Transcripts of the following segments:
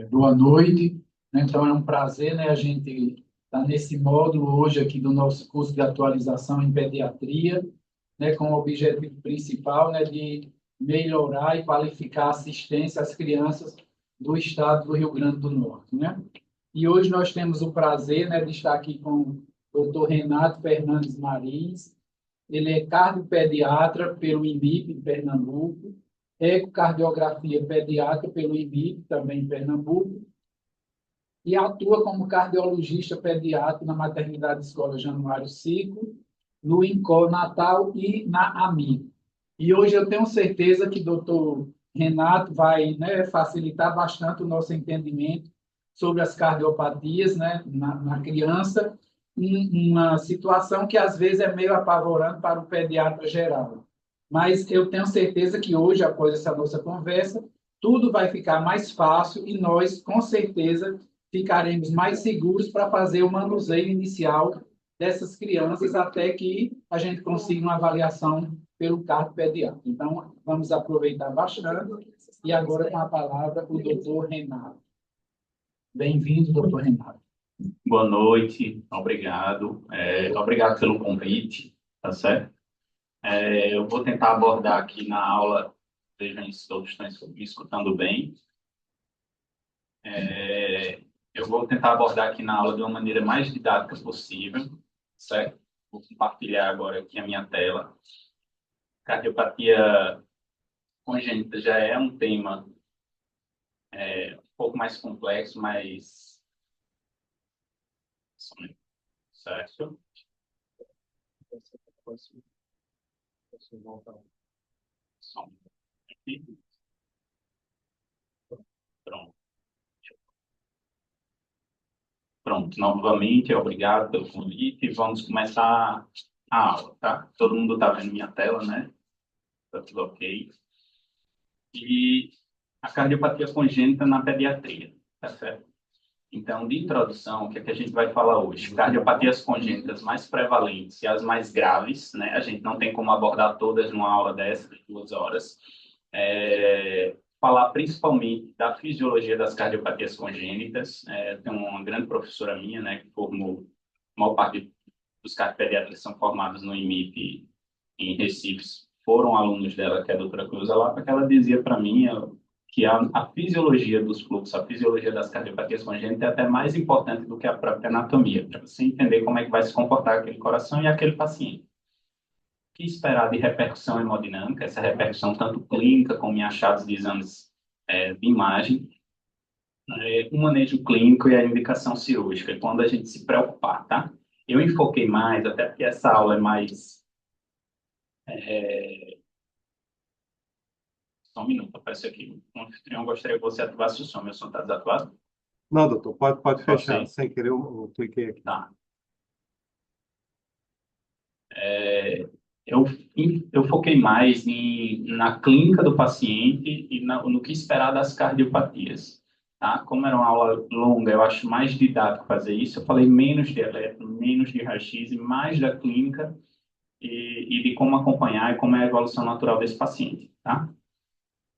Boa noite. Então, é um prazer, né, a gente estar nesse módulo hoje aqui do nosso curso de atualização em pediatria, né, com o objetivo principal, né, de melhorar e qualificar a assistência às crianças do estado do Rio Grande do Norte, né? E hoje nós temos o prazer, né, de estar aqui com o doutor Renato Fernandes Marins. Ele é cardiopediatra pelo IMIP, em Pernambuco, ecocardiografia pediátrica pelo IMIP, também em Pernambuco, e atua como cardiologista pediatra na Maternidade Escola Januário Cico, no INCOL Natal e na AMI. E hoje eu tenho certeza que o doutor Renato vai, né, facilitar bastante o nosso entendimento sobre as cardiopatias, né, na criança, uma situação que às vezes é meio apavorante para o pediatra geral. Mas eu tenho certeza que hoje, após essa nossa conversa, tudo vai ficar mais fácil e nós, com certeza, ficaremos mais seguros para fazer o manuseio inicial dessas crianças até que a gente consiga uma avaliação pelo cardiopediatra. Então, vamos aproveitar bastante. E agora, com a palavra, o doutor Renato. Bem-vindo, doutor Renato. Boa noite, obrigado. Obrigado pelo convite, tá certo? Eu vou tentar abordar aqui na aula, vejam se todos estão me escutando bem. Eu vou tentar abordar aqui na aula de uma maneira mais didática possível, certo? Vou compartilhar agora aqui a minha tela. Cardiopatia congênita já é um tema um pouco mais complexo, mas... Certo? Só um aqui. Pronto. Pronto, novamente, obrigado pelo convite. Vamos começar a aula, tá? Todo mundo está vendo minha tela, né? Tá tudo ok. E a cardiopatia congênita na pediatria, tá certo? Então, de introdução, o que é que a gente vai falar hoje? Cardiopatias congênitas mais prevalentes e as mais graves, né? A gente não tem como abordar todas numa aula dessa, de 2 horas. Falar principalmente da fisiologia das cardiopatias congênitas. Tem uma grande professora minha, né, que formou a maior parte dos cardiopediatras que são formados no IMIP em Recife, foram alunos dela, que é a doutora Cruz Alapa, que ela dizia para mim que a fisiologia dos fluxos, a fisiologia das cardiopatias congênitas é até mais importante do que a própria anatomia, para você entender como é que vai se comportar aquele coração e aquele paciente. O que esperar de repercussão hemodinâmica, essa repercussão tanto clínica como em achados de exames de imagem, o manejo clínico e a indicação cirúrgica, quando a gente se preocupar, tá? Eu enfoquei mais, até porque essa aula é mais... Só um minuto, aparece aqui. O anfitrião gostaria que você ativasse o som. Meu som está desativado? Não, doutor, pode fechar. Você? Sem querer, eu cliquei aqui. Tá. Eu, eu foquei mais na clínica do paciente e no que esperar das cardiopatias. Tá? Como era uma aula longa, eu acho mais didático fazer isso. Eu falei menos de eletro, menos de raio-x e mais da clínica e de como acompanhar e como é a evolução natural desse paciente. Tá?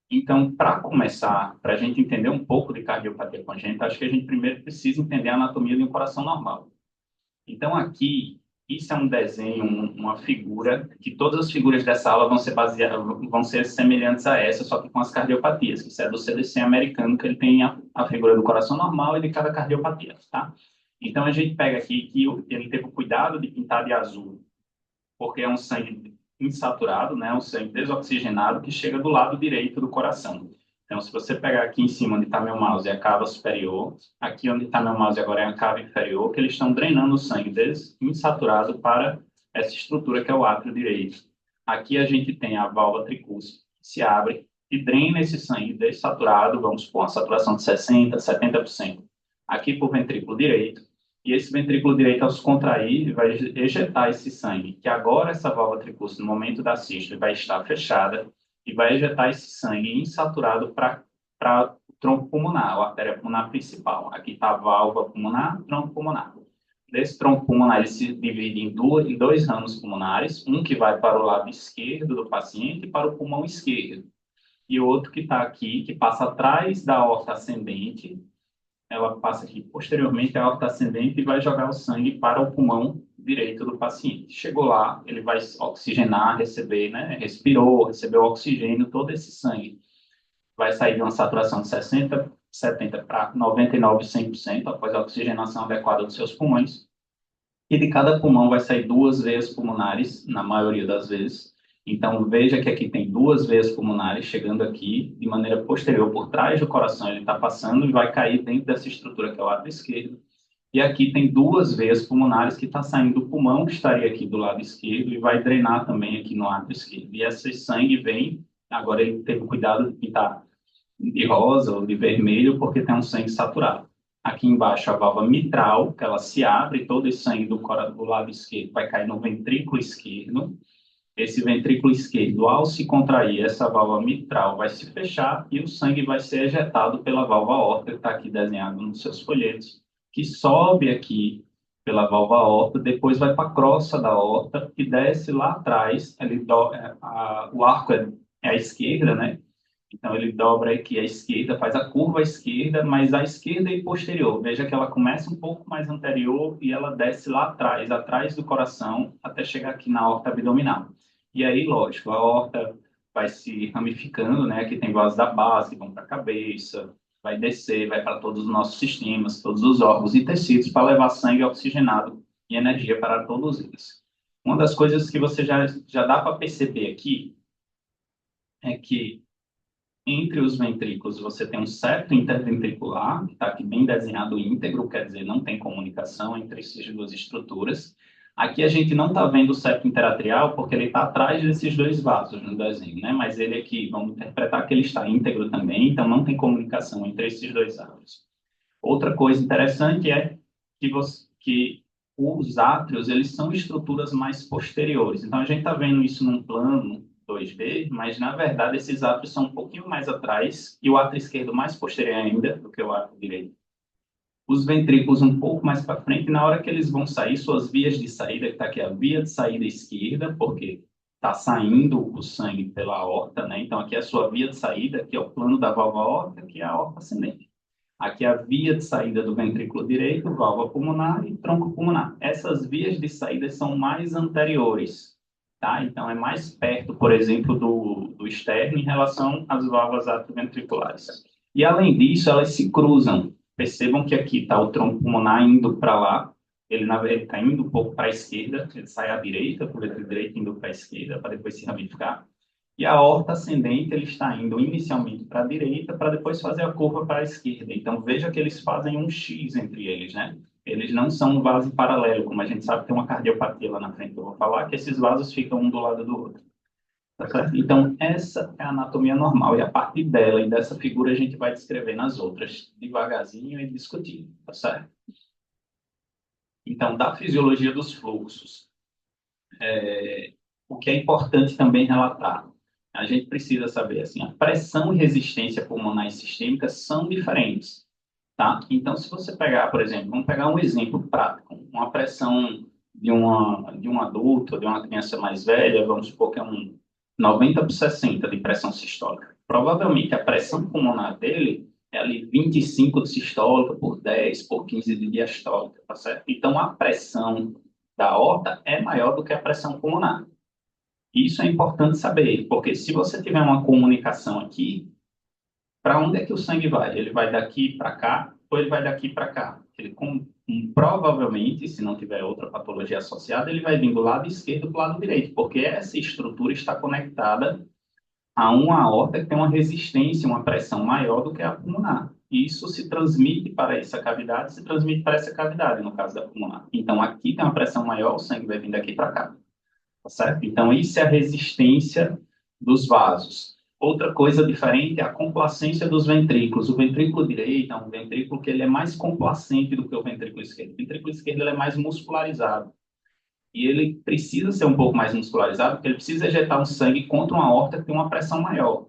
Então, para começar, para a gente entender um pouco de cardiopatia congênita, acho que a gente primeiro precisa entender a anatomia de um coração normal. Então, aqui, isso é um desenho, uma figura, que todas as figuras dessa aula vão ser baseadas, vão ser semelhantes a essa, só que com as cardiopatias, que isso é do CDC americano, que ele tem a figura do coração normal e de cada cardiopatia, tá? Então, a gente pega aqui que ele teve o cuidado de pintar de azul, porque é um sangue insaturado, né, um sangue desoxigenado que chega do lado direito do coração. Então, se você pegar aqui em cima onde está meu mouse é a cava superior, aqui onde está meu mouse agora é a cava inferior, que eles estão drenando o sangue insaturado para essa estrutura que é o átrio direito. Aqui a gente tem a válvula tricúspide, que se abre e drena esse sangue desaturado, vamos supor uma saturação de 60%, 70%, aqui para o ventrículo direito. E esse ventrículo direito, ao se contrair, vai ejetar esse sangue, que agora essa válvula tricúspide, no momento da sístole, vai estar fechada e vai ejetar esse sangue insaturado para o tronco pulmonar, a artéria pulmonar principal. Aqui está a válvula pulmonar, tronco pulmonar. Desse tronco pulmonar, ele se divide em dois ramos pulmonares, um que vai para o lado esquerdo do paciente e para o pulmão esquerdo. e outro que está aqui, que passa atrás da aorta ascendente. Ela passa aqui posteriormente à aorta ascendente e vai jogar o sangue para o pulmão direito do paciente. Chegou lá, ele vai oxigenar, receber, né? Respirou, recebeu oxigênio, todo esse sangue vai sair de uma saturação de 60, 70 para 99, 100% após a oxigenação adequada dos seus pulmões. E de cada pulmão vai sair duas veias pulmonares, na maioria das vezes. Então, veja que aqui tem duas veias pulmonares chegando aqui, de maneira posterior, por trás do coração, ele está passando e vai cair dentro dessa estrutura que é o lado esquerdo. E aqui tem duas veias pulmonares que está saindo do pulmão, que estaria aqui do lado esquerdo, e vai drenar também aqui no lado esquerdo. E esse sangue vem, agora ele teve cuidado de pintar de rosa ou de vermelho, porque tem um sangue saturado. Aqui embaixo a válvula mitral, que ela se abre, todo esse sangue do lado esquerdo vai cair no ventrículo esquerdo. Esse ventrículo esquerdo, ao se contrair, essa válvula mitral vai se fechar e o sangue vai ser ejetado pela válvula aorta, que está aqui desenhado nos seus folhetos, que sobe aqui pela válvula aorta, depois vai para a crosta da aorta e desce lá atrás. O arco é à esquerda, né? Então, ele dobra aqui à esquerda, faz a curva à esquerda, mas à esquerda e posterior. Veja que ela começa um pouco mais anterior e ela desce lá atrás, atrás do coração, até chegar aqui na aorta abdominal. E aí, lógico, a aorta vai se ramificando, né? Aqui tem vasos da base que vão para a cabeça, vai descer, vai para todos os nossos sistemas, todos os órgãos e tecidos para levar sangue oxigenado e energia para todos eles. Uma das coisas que você já dá para perceber aqui é que entre os ventrículos, você tem um septo interventricular, que está aqui bem desenhado íntegro, quer dizer, não tem comunicação entre essas duas estruturas. Aqui a gente não está vendo o septo interatrial, porque ele está atrás desses dois vasos no desenho, né? Mas ele aqui, vamos interpretar que ele está íntegro também, então não tem comunicação entre esses dois vasos. Outra coisa interessante é que os átrios, eles são estruturas mais posteriores. Então, a gente está vendo isso num plano 2D, mas, na verdade, esses átrios são um pouquinho mais atrás e o átrio esquerdo mais posterior ainda do que o átrio direito. Os ventrículos um pouco mais para frente, e na hora que eles vão sair, suas vias de saída, que está aqui a via de saída esquerda, porque está saindo o sangue pela aorta, né? Então, aqui é a sua via de saída, que é o plano da válvula aorta, que é a aorta ascendente. Aqui é a via de saída do ventrículo direito, válvula pulmonar e tronco pulmonar. Essas vias de saída são mais anteriores, tá? Então, é mais perto, por exemplo, do externo em relação às válvulas atrioventriculares. E, além disso, elas se cruzam. Percebam que aqui está o tronco pulmonar indo para lá, ele, na verdade, está indo um pouco para a esquerda, ele sai à direita, o ventrículo direito indo para a esquerda, para depois se ramificar. E a aorta ascendente, ele está indo inicialmente para a direita, para depois fazer a curva para a esquerda. Então, veja que eles fazem um X entre eles, né? Eles não são um vaso paralelo, como a gente sabe que tem uma cardiopatia lá na frente. Eu vou falar que esses vasos ficam um do lado do outro. Tá certo? Então, essa é a anatomia normal. E a partir dela e dessa figura, a gente vai descrever nas outras, devagarzinho e discutindo. Tá certo? Então, da fisiologia dos fluxos, o que é importante também relatar. A gente precisa saber, assim, a pressão e resistência pulmonar e sistêmica são diferentes, tá? Então, se você pegar, por exemplo, vamos pegar um exemplo prático, uma pressão de um adulto, ou de uma criança mais velha, vamos supor que é um 90/60 de pressão sistólica. Provavelmente a pressão pulmonar dele é ali 25 de sistólica por 10, por 15 de diastólica, tá certo? Então, a pressão da aorta é maior do que a pressão pulmonar. Isso é importante saber, porque se você tiver uma comunicação aqui, para onde é que o sangue vai? Ele vai daqui para cá ou ele vai daqui para cá? Provavelmente, se não tiver outra patologia associada, ele vai vir do lado esquerdo para o lado direito, porque essa estrutura está conectada a uma aorta que tem uma resistência, uma pressão maior do que a pulmonar. E isso se transmite para essa cavidade, se transmite para essa cavidade, no caso da pulmonar. Então, aqui tem uma pressão maior, o sangue vai vir daqui para cá. Tá certo? Então, isso é a resistência dos vasos. Outra coisa diferente é a complacência dos ventrículos. O ventrículo direito é um ventrículo que ele é mais complacente do que o ventrículo esquerdo. O ventrículo esquerdo ele é mais muscularizado. E ele precisa ser um pouco mais muscularizado, porque ele precisa ejetar um sangue contra uma aorta que tem uma pressão maior.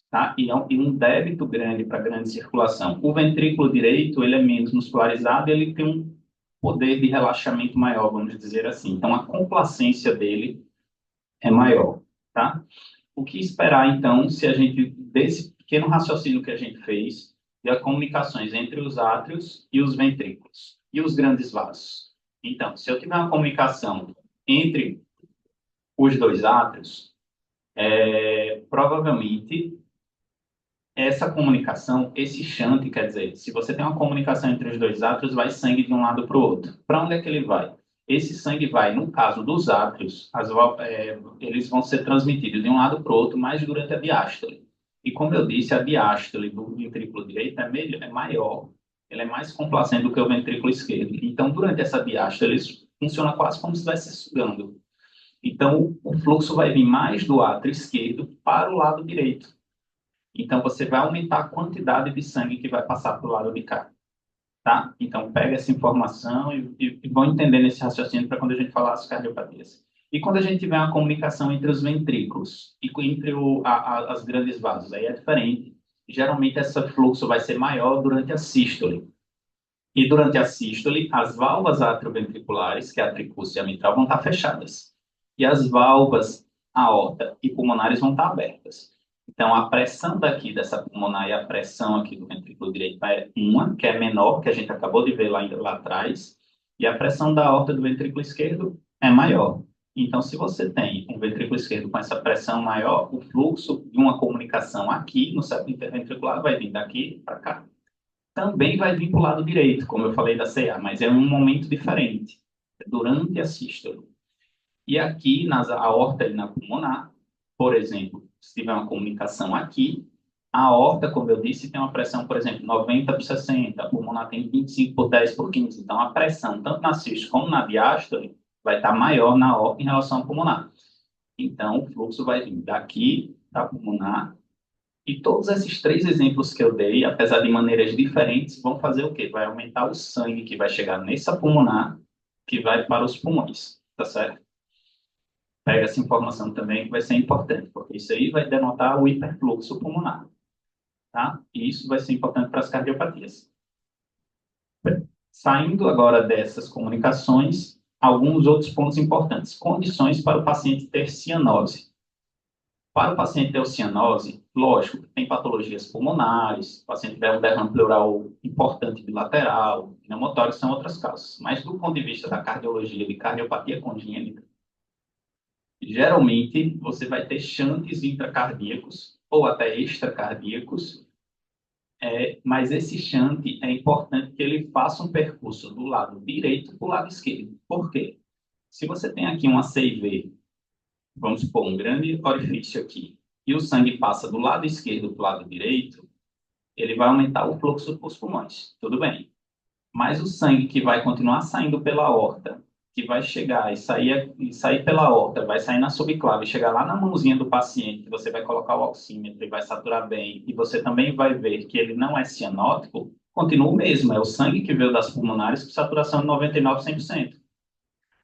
Tá? E um débito grande para a grande circulação. O ventrículo direito ele é menos muscularizado e ele tem um poder de relaxamento maior, vamos dizer assim. Então, a complacência dele é maior, tá? O que esperar, então, se a gente desse pequeno raciocínio que a gente fez, de as comunicações entre os átrios e os ventrículos, e os grandes vasos. Então, se eu tiver uma comunicação entre os dois átrios, provavelmente essa comunicação, esse shunt, quer dizer, se você tem uma comunicação entre os dois átrios, vai sangue de um lado para o outro. Para onde é que ele vai? Esse sangue vai, no caso dos átrios, eles vão ser transmitidos de um lado para o outro, mas durante a diástole. E como eu disse, a diástole do ventrículo direito é maior, ele é mais complacente do que o ventrículo esquerdo. Então, durante essa diástole, ele funciona quase como se estivesse sugando. Então, o fluxo vai vir mais do átrio esquerdo para o lado direito. Então, você vai aumentar a quantidade de sangue que vai passar para o lado de cá. Tá? Então, pega essa informação e vão entendendo esse raciocínio para quando a gente falar as cardiopatias. E quando a gente tiver uma comunicação entre os ventrículos e entre as grandes vasos, aí é diferente. Geralmente, esse fluxo vai ser maior durante a sístole. E durante a sístole, as válvulas atrioventriculares, que é a tricúspide e a mitral, vão estar fechadas. E as válvulas aorta e pulmonares vão estar abertas. Então, a pressão daqui dessa pulmonar e a pressão aqui do ventrículo direito é uma, que é menor, que a gente acabou de ver lá atrás, e a pressão da aorta do ventrículo esquerdo é maior. Então, se você tem um ventrículo esquerdo com essa pressão maior, o fluxo de uma comunicação aqui no septo interventricular vai vir daqui para cá. Também vai vir para o lado direito, como eu falei da CA, mas é um momento diferente, durante a sístole. E aqui, na aorta e na pulmonar, por exemplo, se tiver uma comunicação aqui, a aorta, como eu disse, tem uma pressão, por exemplo, 90 por 60, a pulmonar tem 25 por 10 por 15. Então, a pressão, tanto na sístole como na diástole, vai estar maior na aorta em relação à pulmonar. Então, o fluxo vai vir daqui, da pulmonar, e todos esses três exemplos que eu dei, apesar de maneiras diferentes, vão fazer o quê? Vai aumentar o sangue que vai chegar nessa pulmonar, que vai para os pulmões, tá certo? Pega essa informação também, que vai ser importante, porque isso aí vai denotar o hiperfluxo pulmonar, tá? E isso vai ser importante para as cardiopatias. Saindo agora dessas comunicações, alguns outros pontos importantes. Condições para o paciente ter cianose. Para o paciente ter cianose, lógico, tem patologias pulmonares, o paciente tiver um derrame pleural importante bilateral, pneumotórax, são outras causas. Mas do ponto de vista da cardiologia, de cardiopatia congênita, geralmente você vai ter shunts intracardíacos ou até extracardíacos, mas esse shunt é importante que ele faça um percurso do lado direito para o lado esquerdo. Por quê? Se você tem aqui uma CIV, vamos supor, um grande orifício aqui, e o sangue passa do lado esquerdo para o lado direito, ele vai aumentar o fluxo para os pulmões, tudo bem. Mas o sangue que vai continuar saindo pela aorta, que vai chegar e sair pela aorta, vai sair na subclave, chegar lá na mãozinha do paciente, que você vai colocar o oxímetro e vai saturar bem, e você também vai ver que ele não é cianótico, continua o mesmo, é o sangue que veio das pulmonares com saturação de 99, 100%.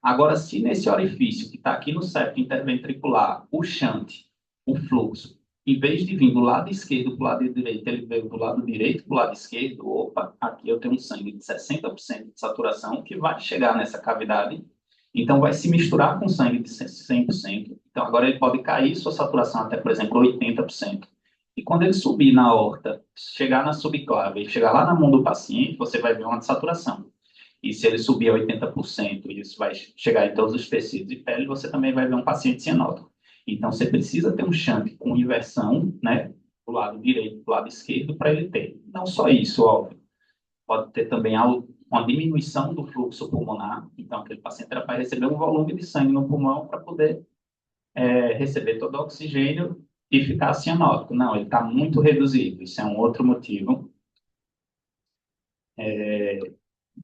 Agora, se nesse orifício que está aqui no septo interventricular, o shunt, o fluxo, em vez de vir do lado esquerdo para o lado direito, ele veio do lado direito para o lado esquerdo, opa, aqui eu tenho um sangue de 60% de saturação que vai chegar nessa cavidade, então vai se misturar com sangue de 100%, então agora ele pode cair sua saturação até, por exemplo, 80%. E quando ele subir na aorta, chegar na subclave e chegar lá na mão do paciente, você vai ver uma saturação. E se ele subir a 80%, isso vai chegar em todos os tecidos e pele, você também vai ver um paciente cianótico. Então, você precisa ter um shunt com inversão, né, do lado direito do lado esquerdo, para ele ter. Não só isso, óbvio. Pode ter também uma diminuição do fluxo pulmonar. Então, aquele paciente vai receber um volume de sangue no pulmão para poder receber todo o oxigênio e ficar cianótico. Não, ele está muito reduzido. Isso é um outro motivo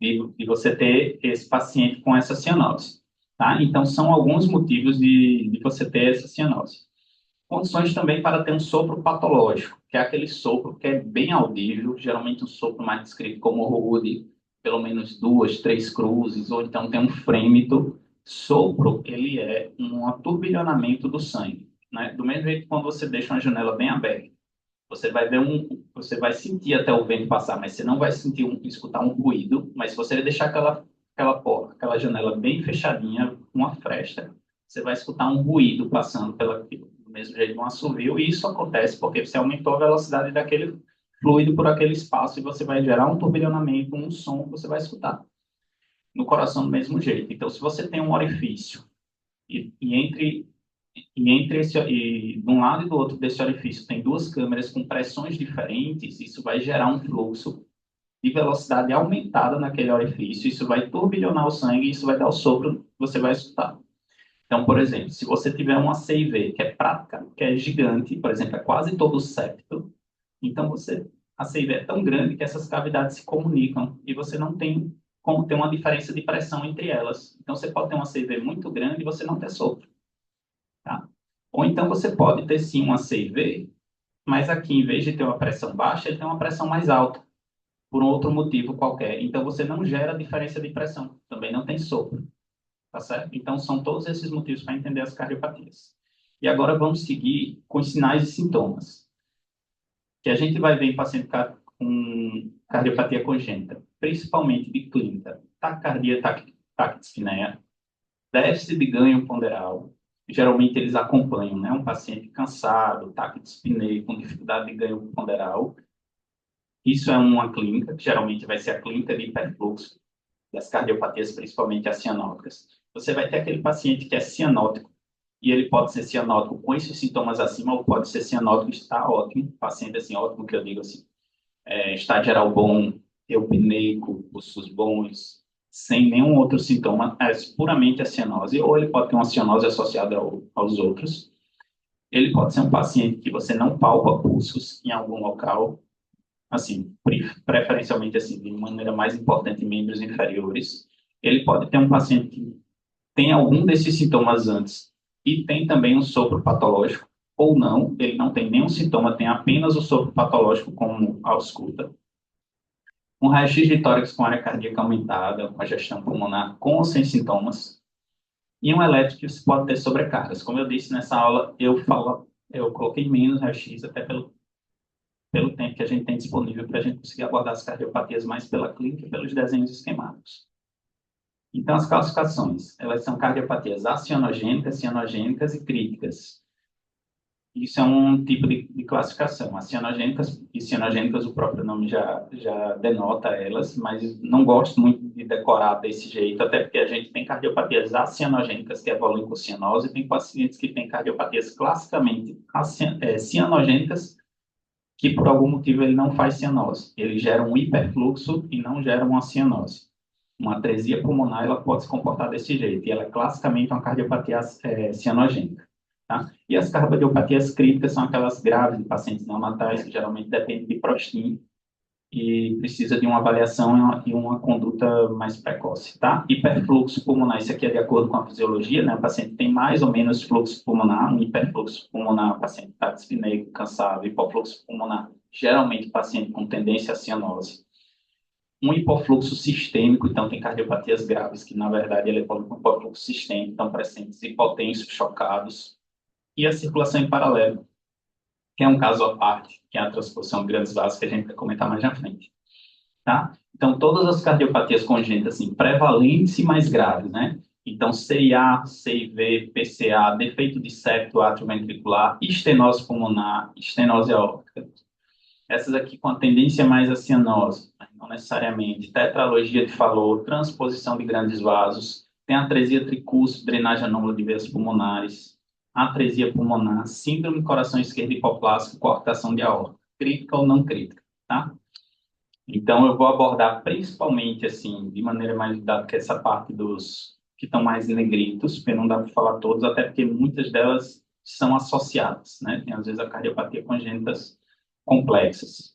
de você ter esse paciente com essa cianose. Tá? Então, são alguns motivos de você ter essa cianose. Condições também para ter um sopro patológico, que é aquele sopro que é bem audível, geralmente um sopro mais descrito como rude, pelo menos 2, 3 cruzes, ou então tem um frêmito. Sopro, ele é um turbilhonamento do sangue. Né? Do mesmo jeito que quando você deixa uma janela bem aberta, você vai sentir até o vento passar, mas você não vai escutar um ruído. Mas se você deixar aquela janela bem fechadinha, uma fresta, você vai escutar um ruído passando mesmo jeito de um assovio, e isso acontece porque você aumentou a velocidade daquele fluido por aquele espaço e você vai gerar um turbilhonamento, um som que você vai escutar. No coração do mesmo jeito. Então, se você tem um orifício e de um lado e do outro desse orifício tem duas câmeras com pressões diferentes, isso vai gerar um fluxo de velocidade aumentada naquele orifício, isso vai turbilhonar o sangue e isso vai dar o sopro que você vai escutar. Então, por exemplo, se você tiver uma CIV que é prática, que é gigante, por exemplo, é quase todo o septo, então a CIV é tão grande que essas cavidades se comunicam e você não tem como ter uma diferença de pressão entre elas. Então, você pode ter uma CIV muito grande e você não ter sopro. Tá? Ou então você pode ter sim uma CIV, mas aqui, em vez de ter uma pressão baixa, ele tem uma pressão mais alta, por um outro motivo qualquer. Então, você não gera diferença de pressão, também não tem sopro. Tá certo? Então, são todos esses motivos para entender as cardiopatias. E agora vamos seguir com os sinais e sintomas, que a gente vai ver em paciente com cardiopatia congênita, principalmente de clínica, taquicardia, taquidispneia, déficit de ganho ponderal. Geralmente eles acompanham, né, um paciente cansado, taquidispneia, com dificuldade de ganho ponderal. Isso é uma clínica, que geralmente vai ser a clínica de hiperfluxo, das cardiopatias, principalmente as cianóticas. Você vai ter aquele paciente que é cianótico, e ele pode ser cianótico com esses sintomas acima, ou pode ser cianótico e está ótimo, paciente assim, ótimo que eu digo assim, estado geral bom, eupneico, pulsos bons, sem nenhum outro sintoma, é puramente a cianose, ou ele pode ter uma cianose associada aos outros. Ele pode ser um paciente que você não palpa pulsos em algum local, assim, preferencialmente assim, de maneira mais importante em membros inferiores. Ele pode ter um paciente que tem algum desses sintomas antes e tem também um sopro patológico, ou não, ele não tem nenhum sintoma, tem apenas o sopro patológico como ausculta. Um raio-x de tórax com área cardíaca aumentada, com a gestão pulmonar com ou sem sintomas. E um eletro que você pode ter sobrecargas. Como eu disse nessa aula, eu coloquei menos raio-x até pelo tempo que a gente tem disponível para a gente conseguir abordar as cardiopatias mais pela clínica e pelos desenhos esquemáticos. Então, as classificações, elas são cardiopatias acianogênicas, cianogênicas e críticas. Isso é um tipo de classificação. Acianogênicas e cianogênicas, o próprio nome já denota elas, mas não gosto muito de decorar desse jeito, até porque a gente tem cardiopatias acianogênicas, que evoluem com cianose, e tem pacientes que têm cardiopatias classicamente cianogênicas, que por algum motivo ele não faz cianose. Ele gera um hiperfluxo e não gera uma cianose. Uma atresia pulmonar ela pode se comportar desse jeito, e ela é classicamente uma cardiopatia cianogênica. Tá? E as cardiopatias críticas são aquelas graves de pacientes neonatais, que geralmente dependem de prostim e precisa de uma avaliação e uma conduta mais precoce. Tá? Hiperfluxo pulmonar, isso aqui é de acordo com a fisiologia, né? O paciente tem mais ou menos fluxo pulmonar, um hiperfluxo pulmonar, o paciente está dispneico, cansado, hipofluxo pulmonar, geralmente paciente com tendência à cianose. Um hipofluxo sistêmico, então tem cardiopatias graves, que na verdade ele é com hipofluxo sistêmico, então pacientes hipotensos, chocados. E a circulação em paralelo, que é um caso à parte, que é a transposição de grandes vasos, que a gente vai comentar mais na frente. Tá? Então, todas as cardiopatia congênitas, assim, prevalentes e mais graves, né? Então, CIA, CIV, PCA, defeito de septo atrioventricular, estenose pulmonar, estenose aórtica. Essas aqui com a tendência mais à cianose, não necessariamente. Tetralogia de Fallot, transposição de grandes vasos, tem atresia tricúspide, drenagem anômala de veias pulmonares, atresia pulmonar, síndrome do coração esquerdo hipoplástico, coartação de aorta, crítica ou não crítica, tá? Então, eu vou abordar principalmente, assim, de maneira mais didática, que essa parte dos que estão mais negritos, porque não dá para falar todos, até porque muitas delas são associadas, né? Tem, às vezes, a cardiopatia congênitas complexas.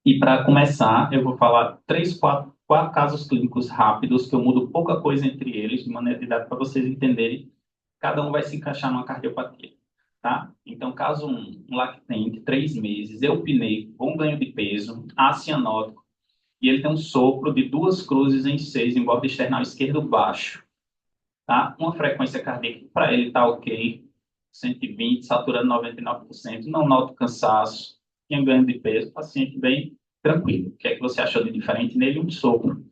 E, para começar, eu vou falar quatro casos clínicos rápidos, que eu mudo pouca coisa entre eles, de maneira didática, para vocês entenderem. Cada um vai se encaixar numa cardiopatia, tá? Então, caso 1, um lactente, 3 meses, eupneico, bom ganho de peso, acianótico, e ele tem um sopro de 2 cruzes em 6 em bordo external esquerdo baixo, tá? Uma frequência cardíaca para ele tá ok, 120, saturando 99%, não noto cansaço, tinha ganho de peso, paciente bem tranquilo. O que é que você achou de diferente nele? Um sopro.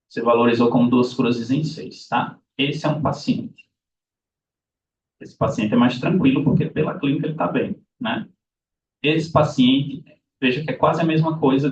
Você valorizou como 2 cruzes em 6, tá? Esse é um paciente. Esse paciente é mais tranquilo porque pela clínica ele está bem, né? Esse paciente, veja que é quase a mesma coisa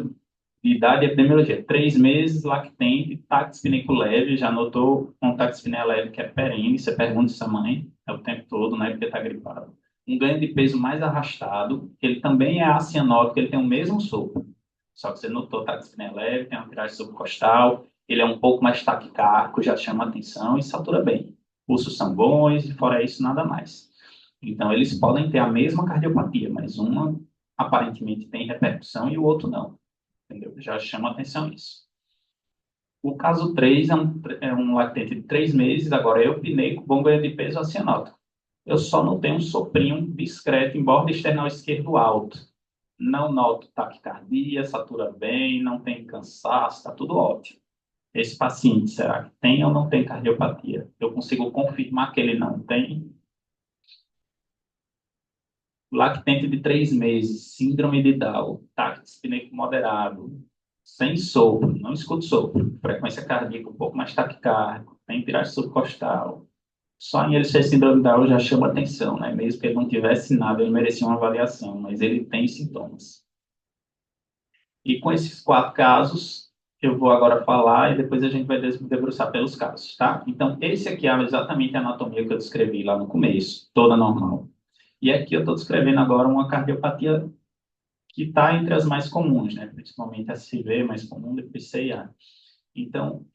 de idade e epidemiologia. 3 meses, lactente, taquispineico leve, já notou um taquispneia leve que é perene, você pergunta se a mãe é o tempo todo, né, porque está gripado. Um ganho de peso mais arrastado, ele também é acianótico, ele tem o mesmo sopro, só que você notou taquispneia leve, tem uma tiragem subcostal, ele é um pouco mais taquicárdico, já chama atenção e satura bem. Pulsos são bons, e fora isso, nada mais. Então, eles podem ter a mesma cardiopatia, mas uma aparentemente tem repercussão e o outro não. Entendeu? Já chama atenção isso. O caso 3 é um lactente de 3 meses, agora eu pinei com bom ganho de peso acianótico. Eu só não tenho um soprinho discreto em borda external esquerdo alto. Não noto taquicardia, satura bem, não tem cansaço, está tudo ótimo. Esse paciente, será que tem ou não tem cardiopatia? Eu consigo confirmar que ele não tem? Lactente de 3 meses, síndrome de Down, taquispineico moderado, sem sopro, não escuto sopro, frequência cardíaca um pouco mais taquicárdico, tem tiragem subcostal. Só em ele ser síndrome de Down já chama atenção, né? Mesmo que ele não tivesse nada, ele merecia uma avaliação, mas ele tem sintomas. E com esses 4 casos, eu vou agora falar e depois a gente vai debruçar pelos casos, tá? Então, esse aqui é exatamente a anatomia que eu descrevi lá no começo, toda normal. E aqui eu estou descrevendo agora uma cardiopatia que está entre as mais comuns, né? Principalmente a SV, mais comum, depois CIA. Então,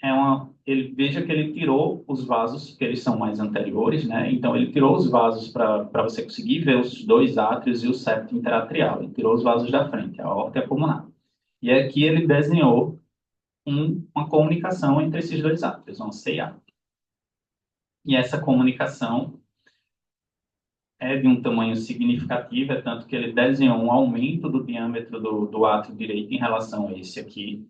veja que ele tirou os vasos, que eles são mais anteriores, né? Então, ele tirou os vasos para você conseguir ver os 2 átrios e o septo interatrial. Ele tirou os vasos da frente, a aorta e a pulmonar. E aqui ele desenhou uma comunicação entre esses 2 átrios, uma CIA. E essa comunicação é de um tamanho significativo, é tanto que ele desenhou um aumento do diâmetro do átrio direito em relação a esse aqui,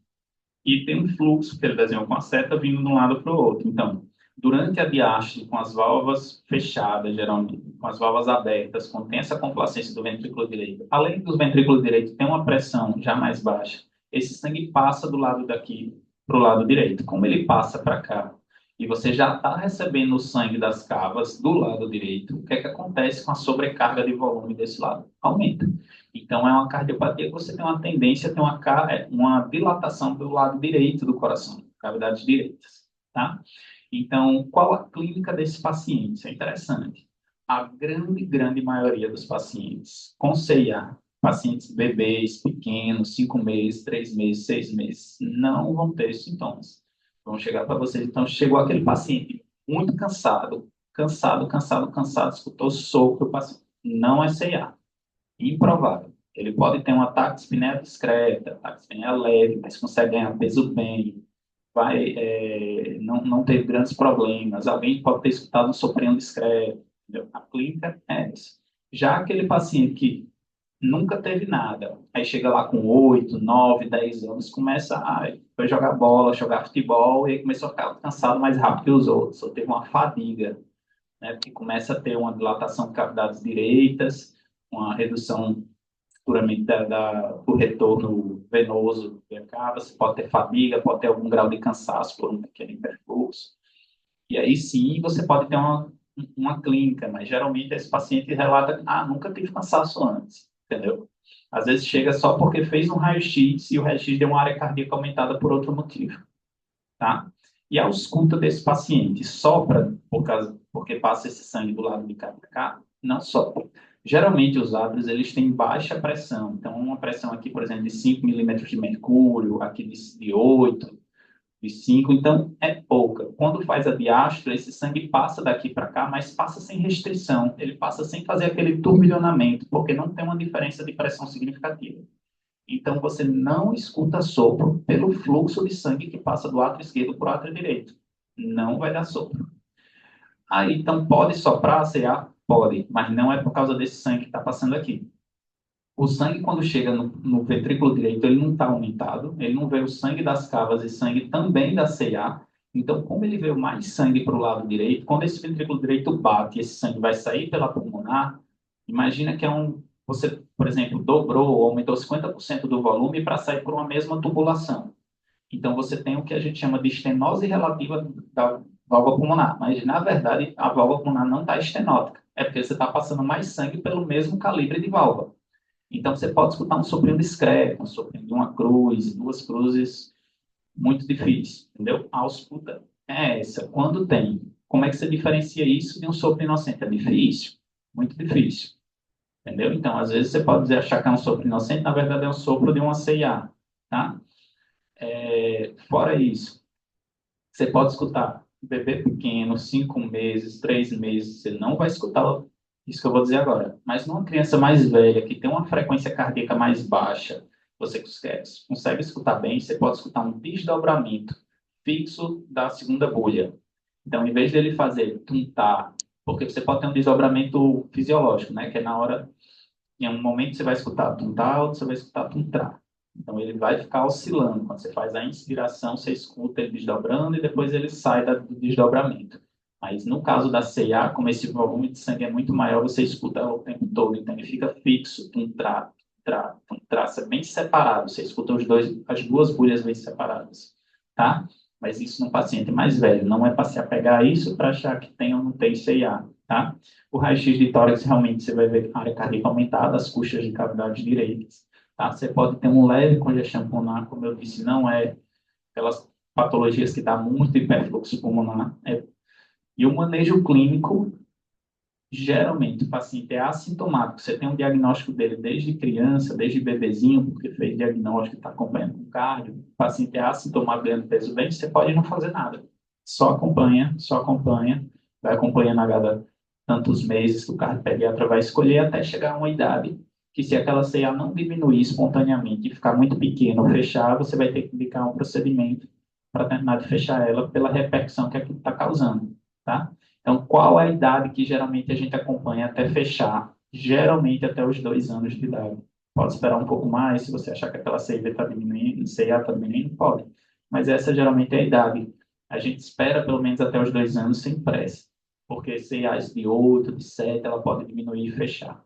e tem um fluxo que ele desenhou com a seta vindo de um lado para o outro. Então, durante a diástole, com as válvulas fechadas, geralmente, com as válvulas abertas, quando tem essa complacência do ventrículo direito, além dos ventrículos direitos tem uma pressão já mais baixa, esse sangue passa do lado daqui para o lado direito. Como ele passa para cá, e você já está recebendo o sangue das cavas do lado direito, o que é que acontece com a sobrecarga de volume desse lado? Aumenta. Então, é uma cardiopatia que você tem uma tendência a ter uma dilatação do lado direito do coração, cavidades direitas, tá? Então, qual a clínica desse paciente? Isso é interessante. A grande maioria dos pacientes com CIA, pacientes bebês, pequenos, 5 meses, 3 meses, 6 meses, não vão ter sintomas. Vão chegar para vocês. Então, chegou aquele paciente muito cansado, escutou sopro, o paciente não é CIA. Improvável. Ele pode ter um ataque de espinéia discreta, ataque de espinéia leve, mas consegue ganhar peso bem, não ter grandes problemas. Alguém pode ter escutado um soprinho discreto. Entendeu? A clínica é essa. Já aquele paciente que nunca teve nada, aí chega lá com 8, 9, 10 anos, começa foi jogar bola, jogar futebol, e aí começou a ficar cansado mais rápido que os outros, ou teve uma fadiga, né? Porque começa a ter uma dilatação de cavidades direitas, uma redução futuramente do retorno venoso que acaba, você pode ter fadiga, pode ter algum grau de cansaço por um pequeno hiperfluxo. E aí sim você pode ter uma clínica, mas geralmente esse paciente relata, nunca tive cansaço antes, entendeu? Às vezes chega só porque fez um raio-x e o raio-x deu uma área cardíaca aumentada por outro motivo, tá? E a ausculta desse paciente sopra porque passa esse sangue do lado de cá para cá? Não sopra. Geralmente os átrios eles têm baixa pressão, então uma pressão aqui, por exemplo, de 5 milímetros de mercúrio, aqui de 8, de 5, então é pouca. Quando faz a diástole, esse sangue passa daqui para cá, mas passa sem restrição, ele passa sem fazer aquele turbilhonamento, porque não tem uma diferença de pressão significativa. Então, você não escuta sopro pelo fluxo de sangue que passa do átrio esquerdo para o átrio direito. Não vai dar sopro. Aí, então, pode soprar CA? Pode, mas não é por causa desse sangue que está passando aqui. O sangue, quando chega no ventrículo direito, ele não está aumentado, ele não vê o sangue das cavas e sangue também da CA. Então, como ele veio mais sangue para o lado direito, quando esse ventrículo direito bate e esse sangue vai sair pela pulmonar, imagina que você, por exemplo, dobrou ou aumentou 50% do volume para sair por uma mesma tubulação. Então, você tem o que a gente chama de estenose relativa da válvula pulmonar, mas, na verdade, a válvula pulmonar não está estenótica, É porque você está passando mais sangue pelo mesmo calibre de válvula. Então, você pode escutar um soprinho discreto, um soprinho de uma cruz, duas cruzes, muito difícil, entendeu? A ausculta é essa. Quando tem, como é que você diferencia isso de um sopro inocente? É difícil, muito difícil, entendeu? Então, às vezes você pode dizer, achar que é um sopro inocente, na verdade é um sopro de uma CIA, tá? Fora isso, você pode escutar bebê pequeno, 5 meses, 3 meses, você não vai escutar isso que eu vou dizer agora. Mas numa criança mais velha, que tem uma frequência cardíaca mais baixa, você consegue escutar bem, você pode escutar um desdobramento fixo da segunda bolha. Então, em vez dele fazer tuntar, porque você pode ter um desdobramento fisiológico, né? Que é na hora, em um momento você vai escutar tuntar, outro você vai escutar tuntrar. Então, ele vai ficar oscilando. Quando você faz a inspiração, você escuta ele desdobrando e depois ele sai do desdobramento. Mas no caso da CA, como esse volume de sangue é muito maior, você escuta o tempo todo. Então, ele fica fixo, tuntrar, tuntrar, tuntrar, bem separado. Você escuta as duas bolhas bem separadas, tá? Mas isso no paciente mais velho. Não é para se apegar a isso para achar que tem ou não tem CA, tá? O raio-x de tórax, realmente, você vai ver a área cardíaca aumentada, as costas de cavidade direitas. Tá? Você pode ter um leve congestão pulmonar, como eu disse, não é aquelas patologias que dá muito hiperfluxo pulmonar. E o manejo clínico, geralmente, o paciente é assintomático. Você tem um diagnóstico dele desde criança, desde bebezinho, porque fez diagnóstico, está acompanhando com cardio. O paciente é assintomático, ganhando peso bem, você pode não fazer nada. Só acompanha, vai acompanhando a cada tantos meses que o cardiopediatra vai escolher até chegar a uma idade que, se aquela CA não diminuir espontaneamente e ficar muito pequeno ou fechar, você vai ter que indicar um procedimento para terminar de fechar ela pela repercussão que aquilo está causando, tá? Então, qual é a idade que geralmente a gente acompanha até fechar? Geralmente até os 2 anos de idade. Pode esperar um pouco mais, se você achar que aquela CIV está diminuindo, CA está diminuindo, pode. Mas essa geralmente é a idade. A gente espera pelo menos até os 2 anos sem pressa, porque CAs de 8, de 7, ela pode diminuir e fechar,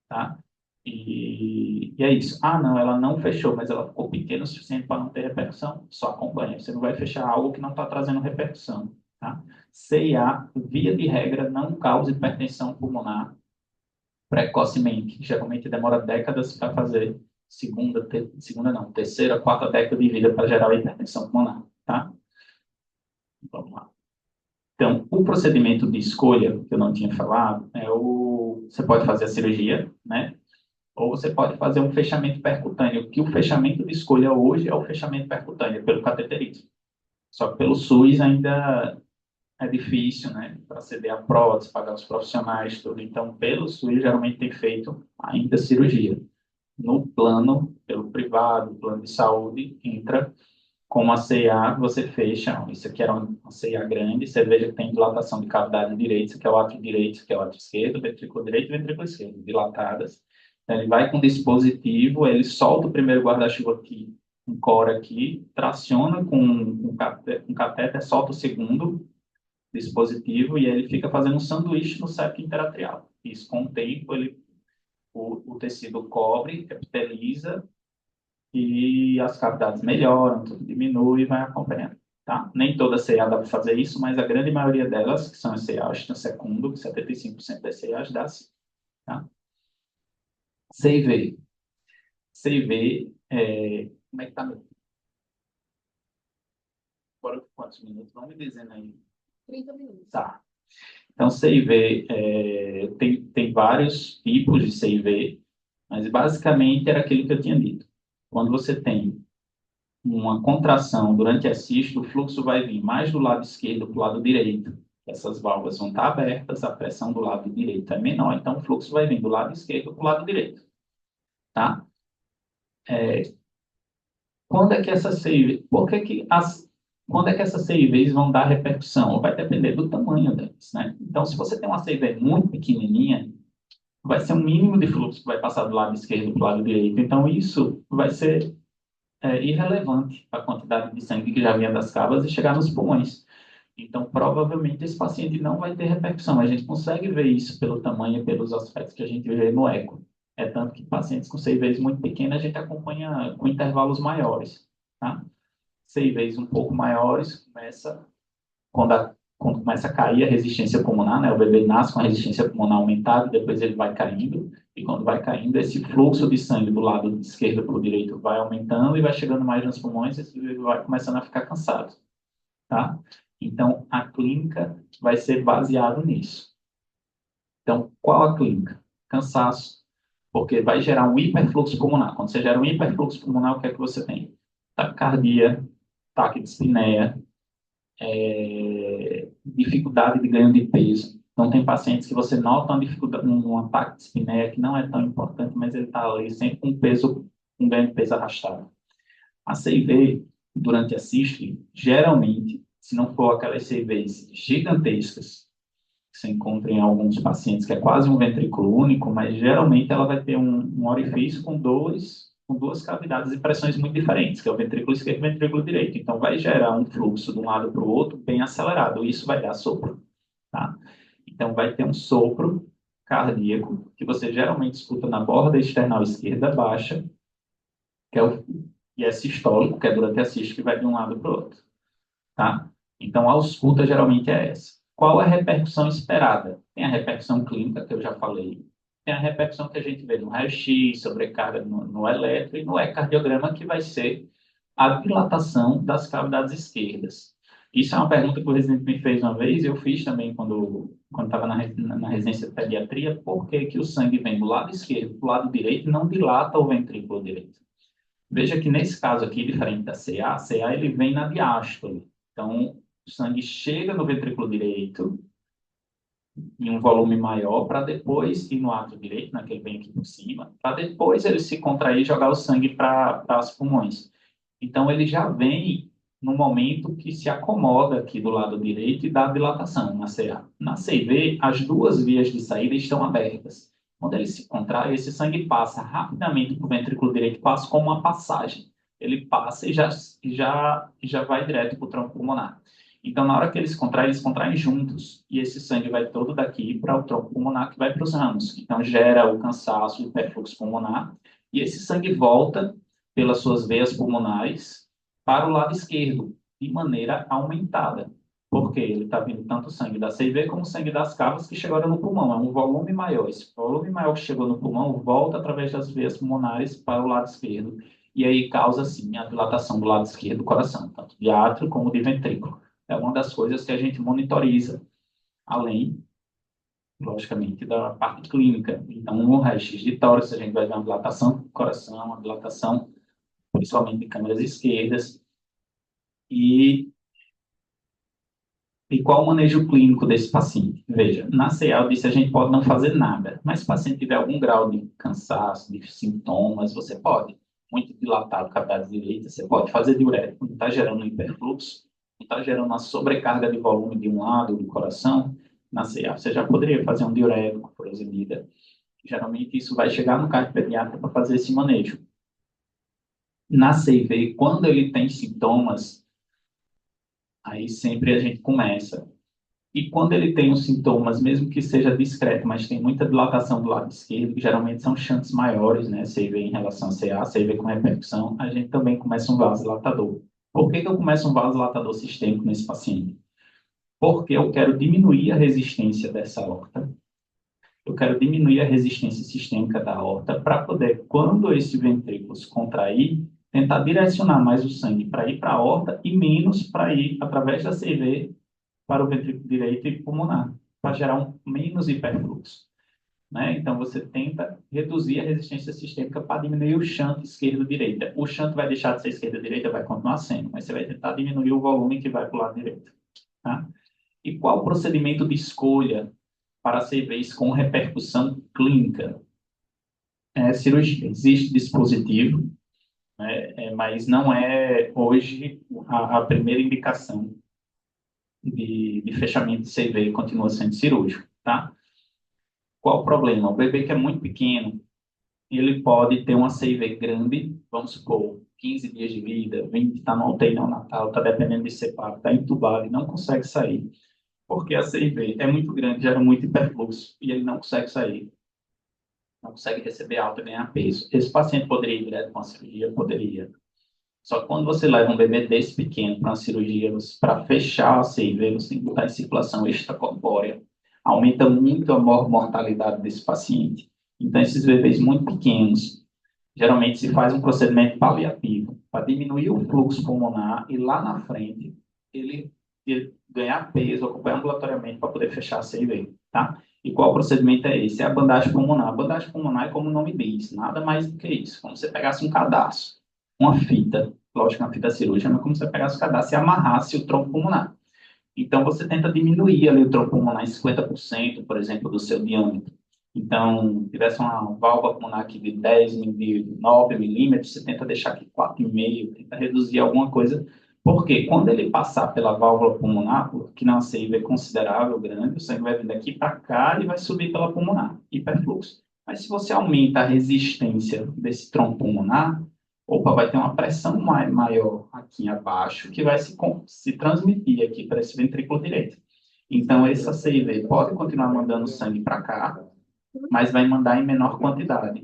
tá? E é isso. Ah, não, ela não fechou, mas ela ficou pequena o suficiente para não ter repercussão. Só acompanha. Você não vai fechar algo que não está trazendo repercussão, tá? CIA, via de regra, não causa hipertensão pulmonar precocemente. Geralmente demora décadas para fazer terceira, quarta década de vida para gerar a hipertensão pulmonar, tá? Vamos lá. Então, o procedimento de escolha, que eu não tinha falado, você pode fazer a cirurgia, né? Ou você pode fazer um fechamento percutâneo, que o fechamento de escolha hoje é o fechamento percutâneo, pelo cateterismo. Só que pelo SUS ainda é difícil, né, para ceder a prótese, pagar os profissionais, tudo. Então, pelo SUS, geralmente tem feito ainda cirurgia. No plano, pelo privado, plano de saúde, entra com uma CA, você fecha. Isso aqui era uma CA grande, você veja que tem dilatação de cavidade direita, isso aqui é o átrio direito, isso aqui é o átrio esquerdo, ventrículo direito e ventrículo esquerdo, dilatadas. Então, ele vai com o dispositivo, ele solta o primeiro guarda-chuva aqui, um core aqui, traciona com um catéter, solta o segundo dispositivo e ele fica fazendo um sanduíche no septo interatrial. Isso, com o tempo, o tecido cobre, epiteliza e as cavidades melhoram, tudo diminui e vai acompanhando. Tá? Nem toda CA dá para fazer isso, mas a grande maioria delas, que são as CAs no segundo, 75% das CAs dá sim. Tá? CIV. CIV, como é que tá, meu? Agora quantos minutos? Vamos me dizendo aí. 30 minutos. Tá. Então, CIV, tem vários tipos de CIV, mas basicamente era aquilo que eu tinha dito. Quando você tem uma contração durante a sístole, o fluxo vai vir mais do lado esquerdo para o lado direito. Essas válvulas vão estar abertas, a pressão do lado direito é menor, então o fluxo vai vir do lado esquerdo para o lado direito. Tá? Quando é que essa CIV, quando é que essas CIVs vão dar repercussão? Vai depender do tamanho delas, né? Então, se você tem uma CIV muito pequenininha, vai ser um mínimo de fluxo que vai passar do lado esquerdo para o lado direito. Então, isso vai ser irrelevante para a quantidade de sangue que já vinha das cabas e chegar nos pulmões. Então, provavelmente, esse paciente não vai ter repercussão. A gente consegue ver isso pelo tamanho e pelos aspectos que a gente vê no eco. É tanto que pacientes com CIVs muito pequenas a gente acompanha com intervalos maiores, tá? CIVs um pouco maiores, quando quando começa a cair a resistência pulmonar, né? O bebê nasce com a resistência pulmonar aumentada, depois ele vai caindo, e quando vai caindo, esse fluxo de sangue do lado esquerdo para o direito vai aumentando e vai chegando mais nos pulmões, e esse bebê vai começando a ficar cansado, tá? Então, a clínica vai ser baseada nisso. Então, qual a clínica? Cansaço, porque vai gerar um hiperfluxo pulmonar. Quando você gera um hiperfluxo pulmonar, o que é que você tem? Taquicardia, taquidispneia, dificuldade de ganho de peso. Então, tem pacientes que você nota uma dificuldade, um ataque de espinéia que não é tão importante, mas ele está ali sempre com peso, um ganho de peso arrastado. A CIV, durante a sístole, geralmente, se não for aquelas CIVs gigantescas, que se encontra em alguns pacientes, que é quase um ventrículo único, mas geralmente ela vai ter um orifício com duas cavidades e pressões muito diferentes, que é o ventrículo esquerdo e o ventrículo direito. Então, vai gerar um fluxo de um lado para o outro bem acelerado, e isso vai dar sopro, tá? Então, vai ter um sopro cardíaco, que você geralmente escuta na borda external esquerda baixa, que é e é sistólico, que é durante a sístole, que vai de um lado para o outro, tá? Então, a ausculta geralmente é essa. Qual a repercussão esperada? Tem a repercussão clínica, que eu já falei. Tem a repercussão que a gente vê no raio-x, sobrecarga no eletro e no ecocardiograma, que vai ser a dilatação das cavidades esquerdas. Isso é uma pergunta que o residente me fez uma vez, eu fiz também quando estava na residência de pediatria, por que que o sangue vem do lado esquerdo para o lado direito e não dilata o ventrículo direito? Veja que nesse caso aqui, diferente da CA, a CA ele vem na diástole. Então, o sangue chega no ventrículo direito em um volume maior para depois ir no átrio direito, né, que ele vem aqui por cima, para depois ele se contrair e jogar o sangue para os pulmões. Então, ele já vem no momento que se acomoda aqui do lado direito e dá dilatação na CA. Na CV, as duas vias de saída estão abertas. Quando ele se contrai, esse sangue passa rapidamente para o ventrículo direito, passa como uma passagem. Ele passa e já vai direto para o tronco pulmonar. Então, na hora que eles contraem juntos, e esse sangue vai todo daqui para o tronco pulmonar, que vai para os ramos. Então, gera o cansaço, o hiperfluxo pulmonar, e esse sangue volta pelas suas veias pulmonares para o lado esquerdo, de maneira aumentada. Porque ele está vindo tanto sangue da CIV como sangue das cavas que chegaram no pulmão. É um volume maior. Esse volume maior que chegou no pulmão volta através das veias pulmonares para o lado esquerdo. E aí causa, sim, a dilatação do lado esquerdo do coração, tanto de átrio como de ventrículo. É uma das coisas que a gente monitoriza, além, logicamente, da parte clínica. Então, no raio-x de tórax, a gente vai ver uma dilatação do coração, uma dilatação, principalmente de câmeras esquerdas. E qual o manejo clínico desse paciente? Veja, na CA eu disse a gente pode não fazer nada, mas se o paciente tiver algum grau de cansaço, de sintomas, você pode. Muito dilatado, cavidade direita, você pode fazer diurético, não está gerando hiperfluxo, não está gerando uma sobrecarga de volume de um lado do coração. Na CA você já poderia fazer um diurético, furosemida. Geralmente isso vai chegar no cardiopediatra para fazer esse manejo. Na CIV, quando ele tem sintomas, aí sempre a gente começa. E quando ele tem os sintomas, mesmo que seja discreto, mas tem muita dilatação do lado esquerdo, que geralmente são shunts maiores, né? CV em relação a CA, CV com repercussão, a gente também começa um vasodilatador. Por que que eu começo um vasodilatador sistêmico nesse paciente? Porque eu quero diminuir a resistência dessa aorta. Eu quero diminuir a resistência sistêmica da aorta para poder, quando esse ventrículo se contrair, tentar direcionar mais o sangue para ir para a aorta e menos para ir através da CV para o ventrículo direito e pulmonar, para gerar um menos hiperfluxo. Né? Então, você tenta reduzir a resistência sistêmica para diminuir o shunt esquerda-direita. O shunt vai deixar de ser esquerda-direita, vai continuar sendo, mas você vai tentar diminuir o volume que vai para o lado direito. Tá? E qual o procedimento de escolha para CVs com repercussão clínica? Cirurgia. Existe dispositivo, né? Mas não é hoje a primeira indicação de fechamento de CV continua sendo cirúrgico, tá? Qual o problema? O bebê que é muito pequeno, ele pode ter uma CV grande, vamos supor, 15 dias de vida, 20, está no UTI neonatal, está dependendo de CPAP, está entubado e não consegue sair. Porque a CV é muito grande, gera muito hiperfluxo e ele não consegue sair. Não consegue receber alta e ganhar peso. Esse paciente poderia ir direto com a cirurgia? Poderia. Só que quando você leva um bebê desse pequeno para uma cirurgia, para fechar a CIV, você tem que botar em circulação extracorpórea. Aumenta muito a mortalidade desse paciente. Então, esses bebês muito pequenos, geralmente se faz um procedimento paliativo para diminuir o fluxo pulmonar e lá na frente ele ganhar peso, acompanhar ambulatoriamente para poder fechar a CIV, tá? E qual procedimento é esse? É a bandagem pulmonar. A bandagem pulmonar é como o nome diz, nada mais do que isso. Como se você pegasse um cadarço, uma fita, lógico, uma fita cirúrgica, mas como se você pegasse o cadarço e amarrasse o tronco pulmonar. Então, você tenta diminuir ali o tronco pulmonar em 50%, por exemplo, do seu diâmetro. Então, se tivesse uma válvula pulmonar aqui de 10, de 9 milímetros, você tenta deixar aqui 4,5, tenta reduzir alguma coisa, porque quando ele passar pela válvula pulmonar, que não é uma CIV considerável, grande, o sangue vai vir daqui para cá e vai subir pela pulmonar, hiperfluxo. Mas se você aumenta a resistência desse tronco pulmonar, opa, vai ter uma pressão maior aqui abaixo que vai se transmitir aqui para esse ventrículo direito. Então, essa CIV pode continuar mandando sangue para cá, mas vai mandar em menor quantidade.